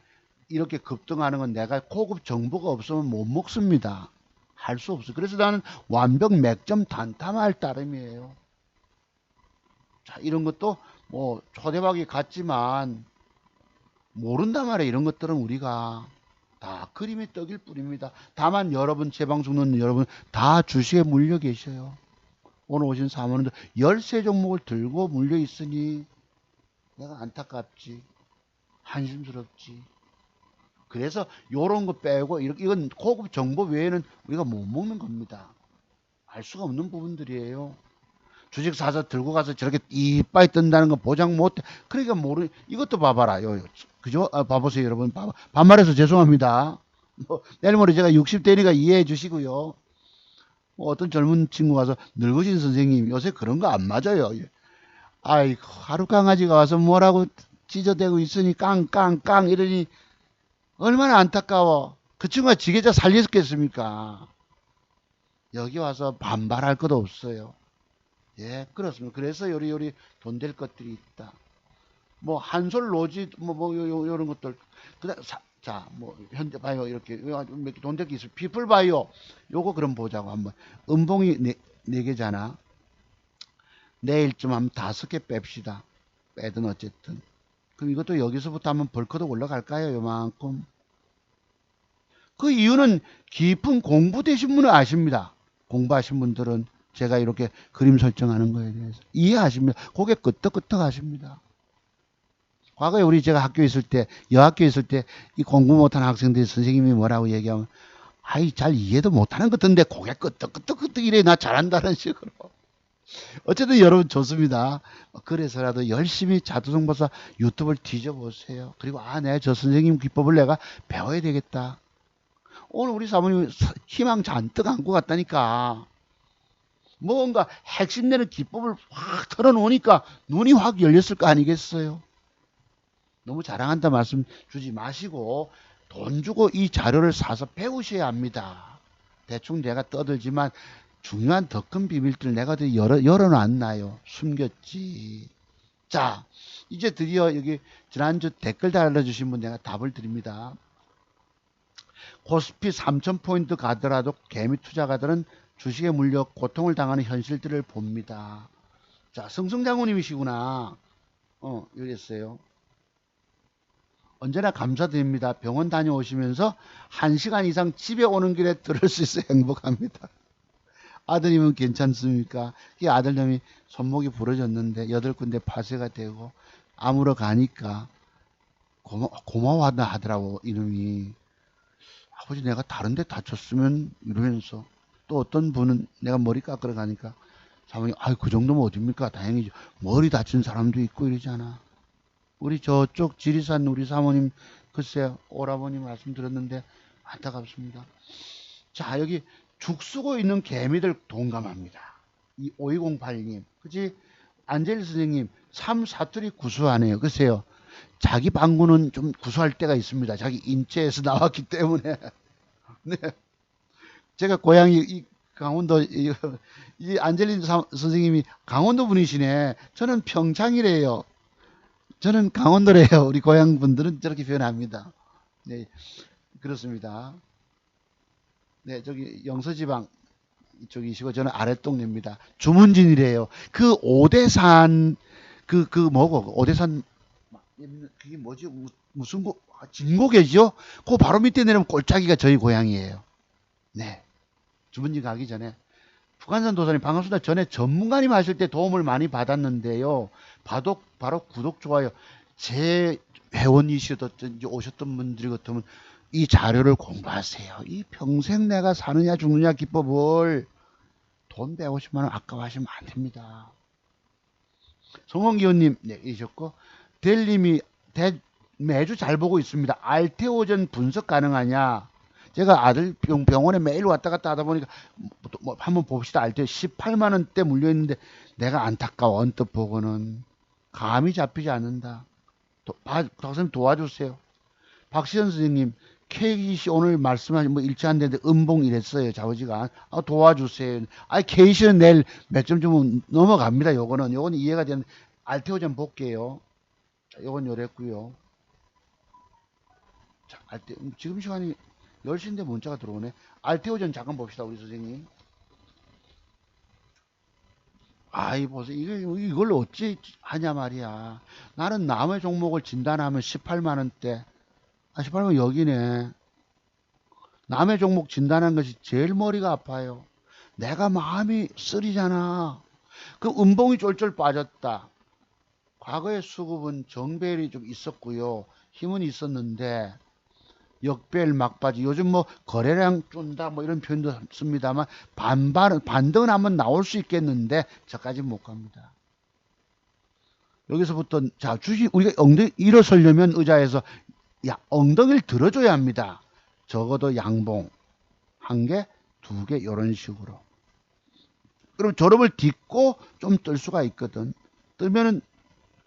[SPEAKER 1] 이렇게 급등하는 건 내가 고급 정보가 없으면 못 먹습니다. 할 수 없어. 그래서 나는 완벽 맥점 단탐할 따름이에요. 자, 이런 것도 뭐 초대박이 같지만 모른단 말이에요. 이런 것들은 우리가 다 그림의 떡일 뿐입니다. 다만 여러분, 제 방송 듣는 여러분 다 주식에 물려 계셔요. 오늘 오신 사모님들 13종목을 들고 물려 있으니 내가 안타깝지, 한심스럽지. 그래서 요런 거 빼고 이건 고급 정보 외에는 우리가 못 먹는 겁니다. 알 수가 없는 부분들이에요. 주식 사서 들고 가서 저렇게 이빠이 뜬다는 거 보장 못해. 그러니까 이것도 봐봐라. 그죠? 봐보세요, 여러분. 반말해서 죄송합니다. 내일 모레 제가 60대니까 이해해 주시고요. 어떤 젊은 친구 가서 늙으신 선생님, 요새 그런 거 안 맞아요. 아이고, 하루 강아지가 와서 뭐라고 찢어대고 있으니 깡깡깡 이러니 얼마나 안타까워. 그 친구가 지 계좌 살렸겠습니까? 여기 와서 반발할 것도 없어요. 예, 그렇습니다. 그래서 요리 돈 될 것들이 있다. 뭐 한솔 로지 요런 것들. 그다음 자, 뭐 현대 바이오 이렇게 몇개 돈 될 게 있어. 피플 바이오 요거 그럼 보자고 한번. 음봉이 네 개잖아. 내일쯤 하면 5개 뺍시다. 빼든 어쨌든. 그럼 이것도 여기서부터 한번 벌크도 올라갈까요? 요만큼. 그 이유는 깊은 공부되신 분은 아십니다. 공부하신 분들은 제가 이렇게 그림 설정하는 거에 대해서 이해하십니다. 고개 끄덕끄덕 하십니다. 과거에 우리 제가 학교에 있을 때, 여학교에 있을 때 이 공부 못하는 학생들이 선생님이 뭐라고 얘기하면 아이 잘 이해도 못하는 것 같은데 고개 끄덕끄덕 이래 나 잘한다는 식으로. 어쨌든 여러분 좋습니다. 그래서라도 열심히 자두성박사 유튜브를 뒤져보세요. 그리고 내가 저 선생님 기법을 내가 배워야 되겠다. 오늘 우리 사모님 희망 잔뜩 안고 갔다니까. 뭔가 핵심내는 기법을 확 털어놓으니까 눈이 확 열렸을 거 아니겠어요? 너무 자랑한다 말씀 주지 마시고 돈 주고 이 자료를 사서 배우셔야 합니다. 대충 내가 떠들지만 중요한 더 큰 비밀들 내가 열어놨나요? 숨겼지. 자, 이제 드디어 여기 지난주 댓글 달아주신 분 내가 답을 드립니다. 코스피 3000포인트 가더라도 개미 투자가들은 주식에 물려 고통을 당하는 현실들을 봅니다. 자, 성성장군님이시구나. 이랬어요. 언제나 감사드립니다. 병원 다녀오시면서 1시간 이상 집에 오는 길에 들을 수 있어 행복합니다. 아드님은 괜찮습니까? 이 아들놈이 손목이 부러졌는데 8군데 파쇄가 되고 아무러 가니까 고마워하다 하더라고 이놈이. 아버지 내가 다른데 다쳤으면 이러면서 또 어떤 분은 내가 머리 깎으러 가니까 사모님 아이 그 정도면 어딥니까? 다행이죠. 머리 다친 사람도 있고 이러잖아. 우리 저쪽 지리산 우리 사모님 글쎄 오라버니 말씀 들었는데 안타깝습니다. 자 여기 죽쓰고 있는 개미들 동감합니다. 이 5208님 그치 안젤 선생님 참 사투리 구수하네요. 글쎄요 자기 방구는 좀 구수할 때가 있습니다. 자기 인체에서 나왔기 때문에 네. 제가 고향이 이 강원도 이 안젤린 선생님이 강원도 분이시네. 저는 평창이래요. 저는 강원도래요. 우리 고향 분들은 저렇게 표현합니다. 네, 그렇습니다. 네, 저기 영서지방 이쪽이시고 저는 아랫동네입니다. 주문진이래요. 그 오대산 그 뭐고 오대산 그게 뭐지 무슨 진고개죠? 그 바로 밑에 내려면 꼴짜기가 저희 고향이에요. 네, 주문진 가기 전에 북한산 도사님 반갑습니다. 전에 전문가님 하실 때 도움을 많이 받았는데요. 바로 구독, 좋아요. 제 회원이시던지 오셨던 분들이 같으면 이 자료를 공부하세요. 이 평생 내가 사느냐 죽느냐 기법을 돈 150만 원 아까워하시면 안 됩니다. 송원기호님 네, 이셨고 델님이 매주 잘 보고 있습니다. 알테오전 분석 가능하냐? 제가 아들 병원에 매일 왔다 갔다 하다 보니까 뭐 한번 봅시다. 알테오 18만 원대 물려 있는데 내가 안타까워. 언뜻 보고는 감이 잡히지 않는다. 박사님 도와주세요. 박시현 선생님 KC 오늘 말씀하신 뭐 일치 안 되는데 음봉 이랬어요. 자우지가 도와주세요. KC는 내일 몇 점 주면 넘어갑니다. 요거는 이해가 되는 알테오전 볼게요. 자, 요건 요랬고요. 자, 지금 시간이 10시인데 문자가 들어오네. 알테오전 잠깐 봅시다. 우리 선생님. 아이 보세요. 이걸 어찌 하냐 말이야. 나는 남의 종목을 진단하면 18만 원대. 18만 원 여기네. 남의 종목 진단한 것이 제일 머리가 아파요. 내가 마음이 쓰리잖아. 그 음봉이 쫄쫄 빠졌다. 과거의 수급은 정배열이 좀 있었고요. 힘은 있었는데 역배열 막바지. 요즘 뭐 거래량 쫀다 뭐 이런 표현도 씁니다만 반등은 한번 나올 수 있겠는데 저까지 못 갑니다. 여기서부터 자 주식 우리가 엉덩이 일어서려면 의자에서 엉덩이를 들어줘야 합니다. 적어도 양봉 한 개, 두 개 이런 식으로. 그럼 졸업을 딛고 좀 뜰 수가 있거든. 뜨면은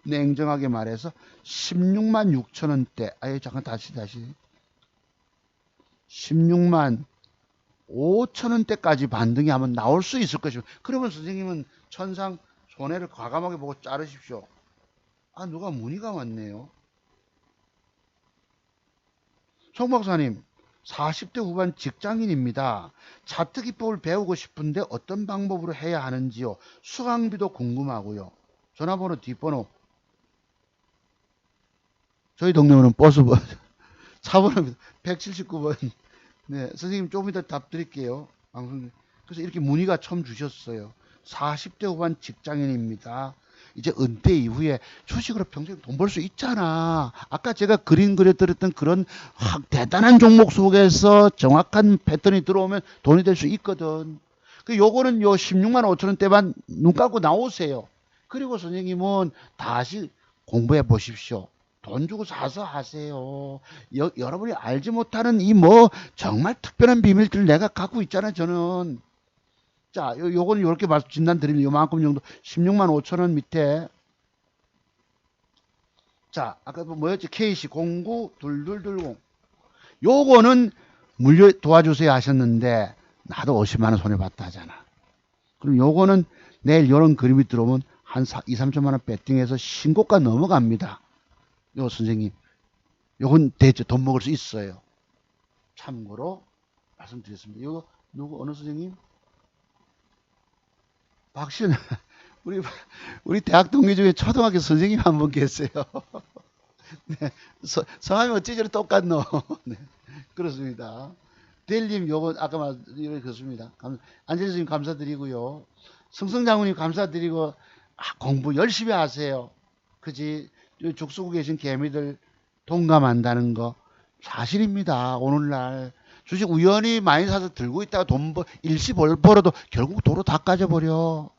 [SPEAKER 1] 냉정하게 말해서 16만 6천 원대. 아예 잠깐 다시 16만 5천 원대까지 반등이 한번 나올 수 있을 것이고 그러면 선생님은 천상 손해를 과감하게 보고 자르십시오. 누가 문의가 왔네요. 송 박사님 40대 후반 직장인입니다. 차트 기법을 배우고 싶은데 어떤 방법으로 해야 하는지요. 수강비도 궁금하고요. 전화번호 뒷번호 저희 동네는 버스번 4번은 179번. 네, 선생님 조금 이따 답 드릴게요. 방송. 그래서 이렇게 문의가 처음 주셨어요. 40대 후반 직장인입니다. 이제 은퇴 이후에 주식으로 평생 돈 벌 수 있잖아. 아까 제가 그림 그려드렸던 그런 대단한 종목 속에서 정확한 패턴이 들어오면 돈이 될 수 있거든. 요거는 요 16만 5천 원대만 눈 감고 나오세요. 그리고 선생님은 다시 공부해 보십시오. 돈 주고 사서 하세요. 여러분이 알지 못하는 이 뭐 정말 특별한 비밀들 내가 갖고 있잖아 저는. 자, 요거는 요렇게 진단 드리면 요만큼 정도 16만 5천 원 밑에. 자, 아까 뭐였지? KC 092220. 요거는 물려 도와주세요 하셨는데 나도 50만 원 손해 봤다 하잖아. 그럼 요거는 내일 요런 그림이 들어오면 한 2, 3천만 원 배팅해서 신고가 넘어갑니다. 요 선생님. 요건 대체 돈 먹을 수 있어요. 참고로 말씀드렸습니다. 요거 누구 어느 선생님? 박시현 우리 우리 대학 동기 중에 초등학교 선생님 한 분 계세요. 네. 성함이 어찌 저리 똑같노? 네. 그렇습니다. 델님 요거 아까 말씀드린 그렇습니다. 안재수님 감사드리고요. 승성장군님 감사드리고 공부 열심히 하세요. 그지? 죽쓰고 계신 개미들 동감한다는 거 사실입니다. 오늘날 주식 우연히 많이 사서 들고 있다가 일시 벌어도 결국 도로 다 까져버려.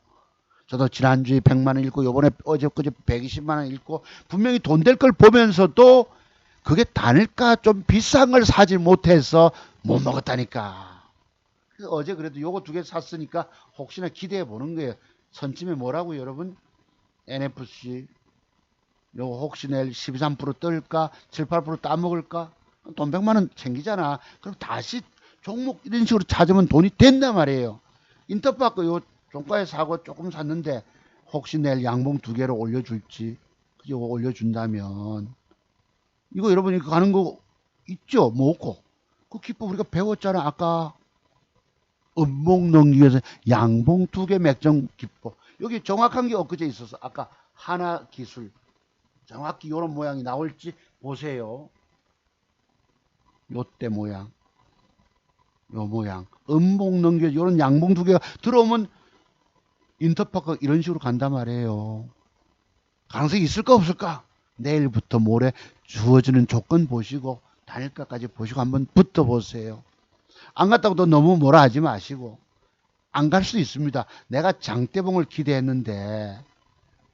[SPEAKER 1] 저도 지난주에 100만 원 잃고 요번에 어제그제 120만 원 잃고 분명히 돈 될 걸 보면서도 그게 단일가 좀 비싼 걸 사지 못해서 못 먹었다니까. 그래서 어제 그래도 요거 2개 샀으니까 혹시나 기대해 보는 거예요. 선침에 뭐라고 여러분? NFC 요거 혹시 내일 12, 13% 뜰까? 7, 8% 따먹을까? 돈 100만 원 챙기잖아. 그럼 다시 종목 이런 식으로 찾으면 돈이 된단 말이에요. 인터파크 요 종가에 사고 조금 샀는데 혹시 내일 양봉 2개로 올려줄지 이거 올려준다면 이거 여러분이 가는 거 있죠? 뭐고 그 기법 우리가 배웠잖아. 아까 음봉 넘기기 위해서 양봉 2개 맥정 기법 여기 정확한 게 엊그제 있어서 아까 하나 기술 정확히 이런 모양이 나올지 보세요. 요때 모양 요 모양 음봉 넘겨 이런 양봉 2개가 들어오면 인터파크 이런 식으로 간단 말이에요. 가능성이 있을까 없을까? 내일부터 모레 주어지는 조건 보시고 단일가까지 보시고 한번 붙어보세요. 안 갔다고 또 너무 뭐라 하지 마시고 안 갈 수 있습니다. 내가 장대봉을 기대했는데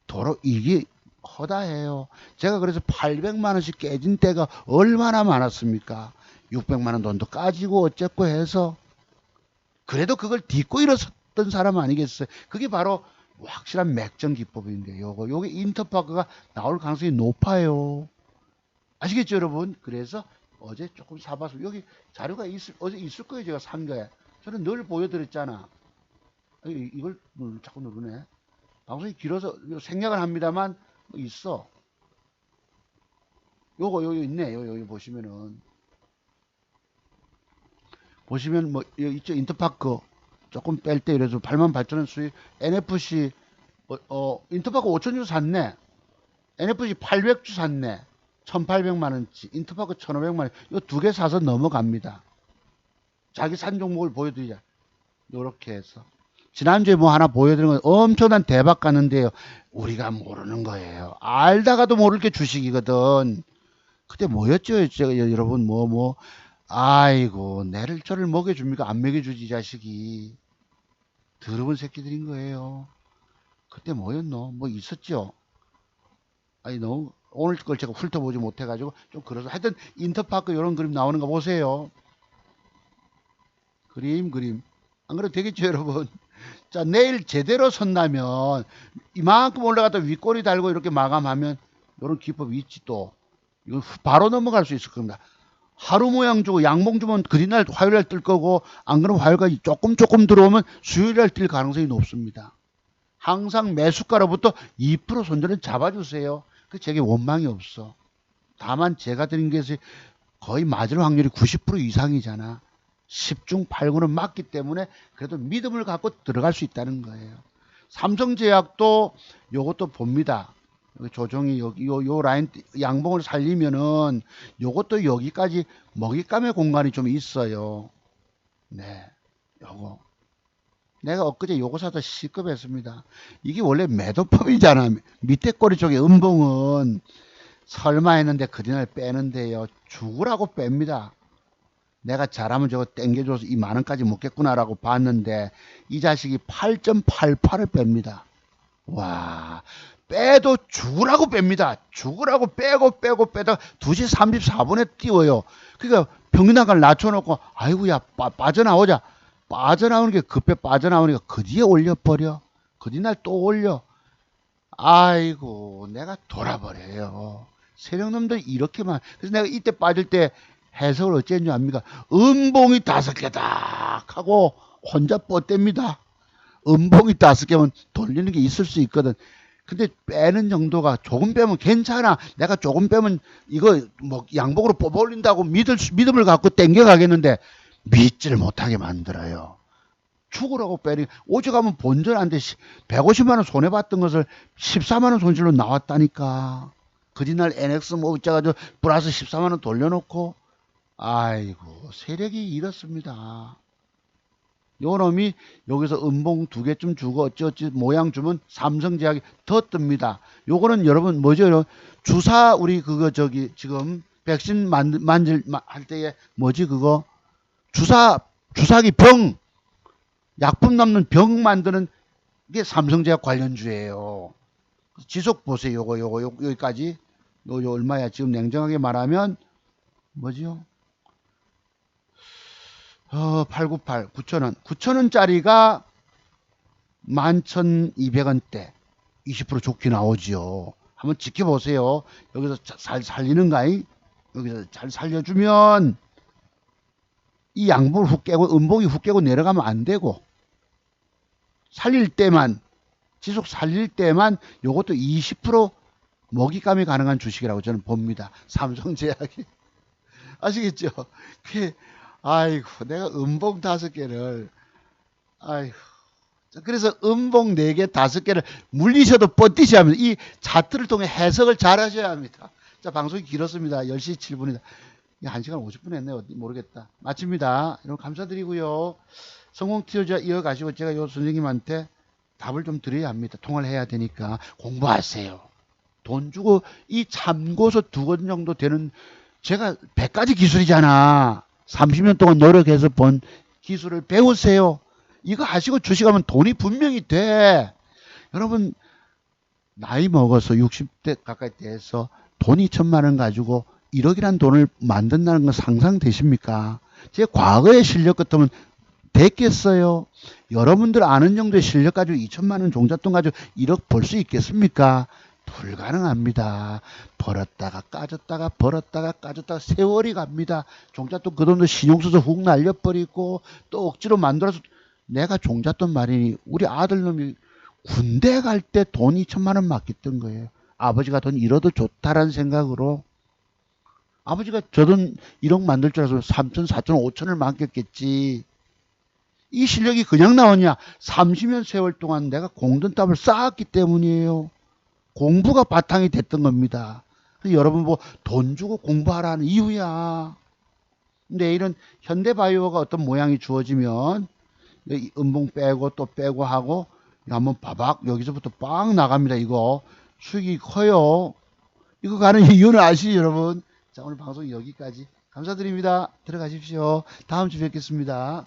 [SPEAKER 1] 도로 이게 허다해요. 제가 그래서 800만 원씩 깨진 때가 얼마나 많았습니까? 600만 원 돈도 까지고 어쨌고 해서 그래도 그걸 딛고 일어섰던 사람 아니겠어요? 그게 바로 확실한 맥정 기법인데 요게 인터파크가 나올 가능성이 높아요. 아시겠죠 여러분? 그래서 어제 조금 사봤어요. 여기 자료가 어제 있을 거예요. 제가 산 거에. 저는 늘 보여드렸잖아. 이걸 자꾸 누르네. 방송이 길어서 생략을 합니다만 있어. 요거 있네. 여기 보시면은 뭐 있죠. 인터파크 조금 뺄 때 이래서 8만 8천 원 수익 NFC 인터파크 5천 주 샀네. NFC 800주 샀네. 1,800만 원치. 인터파크 1,500만 원. 요 2개 사서 넘어갑니다. 자기 산 종목을 보여드리자. 요렇게 해서. 지난주에 뭐 하나 보여드린 건 엄청난 대박 가는데요. 우리가 모르는 거예요. 알다가도 모를 게 주식이거든. 그때 뭐였죠? 제가 여러분 아이고 내를 저를 먹여줍니까? 안 먹여주지 이 자식이. 더러운 새끼들인 거예요. 그때 뭐였노? 뭐 있었죠? 아니 너무 오늘 걸 제가 훑어보지 못해가지고 좀 그래서 하여튼 인터파크 이런 그림 나오는 거 보세요. 그림 안 그래도 되겠죠 여러분? 자 내일 제대로 선다면 이만큼 올라갔다 윗꼬리 달고 이렇게 마감하면 이런 기법이 있지 또 이거 바로 넘어갈 수 있을 겁니다. 하루 모양 주고 양봉 주면 그날 화요일날 뜰 거고 안 그러면 화요일까지 조금 들어오면 수요일날 뜰 가능성이 높습니다. 항상 매수가로부터 2% 손절은 잡아주세요. 그 제게 원망이 없어. 다만 제가 드린 것이 거의 맞을 확률이 90% 이상이잖아. 10중 8구는 맞기 때문에 그래도 믿음을 갖고 들어갈 수 있다는 거예요. 삼성제약도 요것도 봅니다. 조정이 여기 요 라인 양봉을 살리면은 요것도 여기까지 먹잇감의 공간이 좀 있어요. 네, 요거 내가 엊그제 요거 사서 시급했습니다. 이게 원래 매도법이잖아. 밑에 꼬리 쪽에 음봉은 설마 했는데 그날 빼는데요. 죽으라고 뺍니다. 내가 잘하면 저거 땡겨줘서 이 만원까지 먹겠구나라고 봤는데 이 자식이 8.88을 뺍니다. 와, 빼도 죽으라고 뺍니다. 죽으라고 빼고 빼다가 2시 34분에 띄워요. 그러니까 평균단가를 낮춰놓고 아이고야 빠져나오자. 빠져나오는 게 급해 빠져나오니까 그 뒤에 올려버려. 그 뒤날 또 올려. 아이고 내가 돌아버려요. 세력놈들 이렇게만. 그래서 내가 이때 빠질 때 해석을 어쨌는지 압니까? 음봉이 5개다 하고 혼자 뻗댑니다. 음봉이 5개면 돌리는 게 있을 수 있거든. 근데 빼는 정도가 조금 빼면 괜찮아. 내가 조금 빼면 이거 뭐 양봉으로 뽑아 올린다고 믿음을 갖고 땡겨 가겠는데 믿지를 못하게 만들어요. 죽으라고 빼니 오죽하면 본전한테 150만 원 손해봤던 것을 14만 원 손실로 나왔다니까. 그뒷날 NX 뭐 어쩌가지고 플러스 14만 원 돌려놓고 아이고 세력이 이렇습니다. 요놈이 여기서 음봉 2개쯤 주고 어찌어찌 모양 주면 삼성제약이 더 뜹니다. 요거는 여러분 뭐죠? 주사 우리 그거 저기 지금 백신 할 때에 뭐지 그거 주사기 병 약품 남는 병 만드는 게 삼성제약 관련주예요. 지속 보세요. 요거 여기까지 요 얼마야? 지금 냉정하게 말하면 뭐지요? 898 9,000원 9,000원짜리가 11,200원대 20% 좋게 나오지요. 한번 지켜보세요. 여기서 잘 살리는가이? 여기서 잘 살려주면 이 양봉을 훅 깨고 음봉이 훅 깨고 내려가면 안 되고 살릴 때만 지속 살릴 때만 요것도 20% 먹잇감이 가능한 주식이라고 저는 봅니다. 삼성제약이 아시겠죠? 아이고 내가 음봉 5개를 아이고 그래서 음봉 4개 5개를 물리셔도 뻗디지 하면 이 차트를 통해 해석을 잘 하셔야 합니다. 자 방송이 길었습니다. 10시 7분이다. 1시간 50분 했네요. 모르겠다. 마칩니다. 여러분 감사드리고요. 성공 티저자 이어가시고 제가 요 선생님한테 답을 좀 드려야 합니다. 통화를 해야 되니까 공부하세요. 돈 주고 이 참고서 2권 정도 되는 제가 100가지 기술이잖아. 30년 동안 노력해서 본 기술을 배우세요. 이거 하시고 주식하면 돈이 분명히 돼. 여러분 나이 먹어서 60대 가까이 돼서 돈 2천만 원 가지고 1억이란 돈을 만든다는 건 상상되십니까? 제 과거의 실력 같으면 됐겠어요. 여러분들 아는 정도의 실력 가지고 2천만 원 종잣돈 가지고 1억 벌 수 있겠습니까? 불가능합니다. 벌었다가 까졌다가 벌었다가 까졌다가 세월이 갑니다. 종잣돈 그 돈도 신용수수 훅 날려버리고 또 억지로 만들어서 내가 종잣돈 마련이 우리 아들놈이 군대 갈 때 돈 2천만 원 맡겼던 거예요. 아버지가 돈 잃어도 좋다라는 생각으로 아버지가 저 돈 1억 만들 줄 알아서 3천, 4천, 5천을 맡겼겠지. 이 실력이 그냥 나오냐? 30년 세월 동안 내가 공든답을 쌓았기 때문이에요. 공부가 바탕이 됐던 겁니다. 여러분 뭐 돈 주고 공부하라는 이유야. 내일은 현대바이오가 어떤 모양이 주어지면 음봉 빼고 또 빼고 하고 한번 바박 여기서부터 빵 나갑니다. 이거 수익이 커요. 이거 가는 이유는 아시죠 여러분? 자 오늘 방송 여기까지 감사드립니다. 들어가십시오. 다음 주 뵙겠습니다.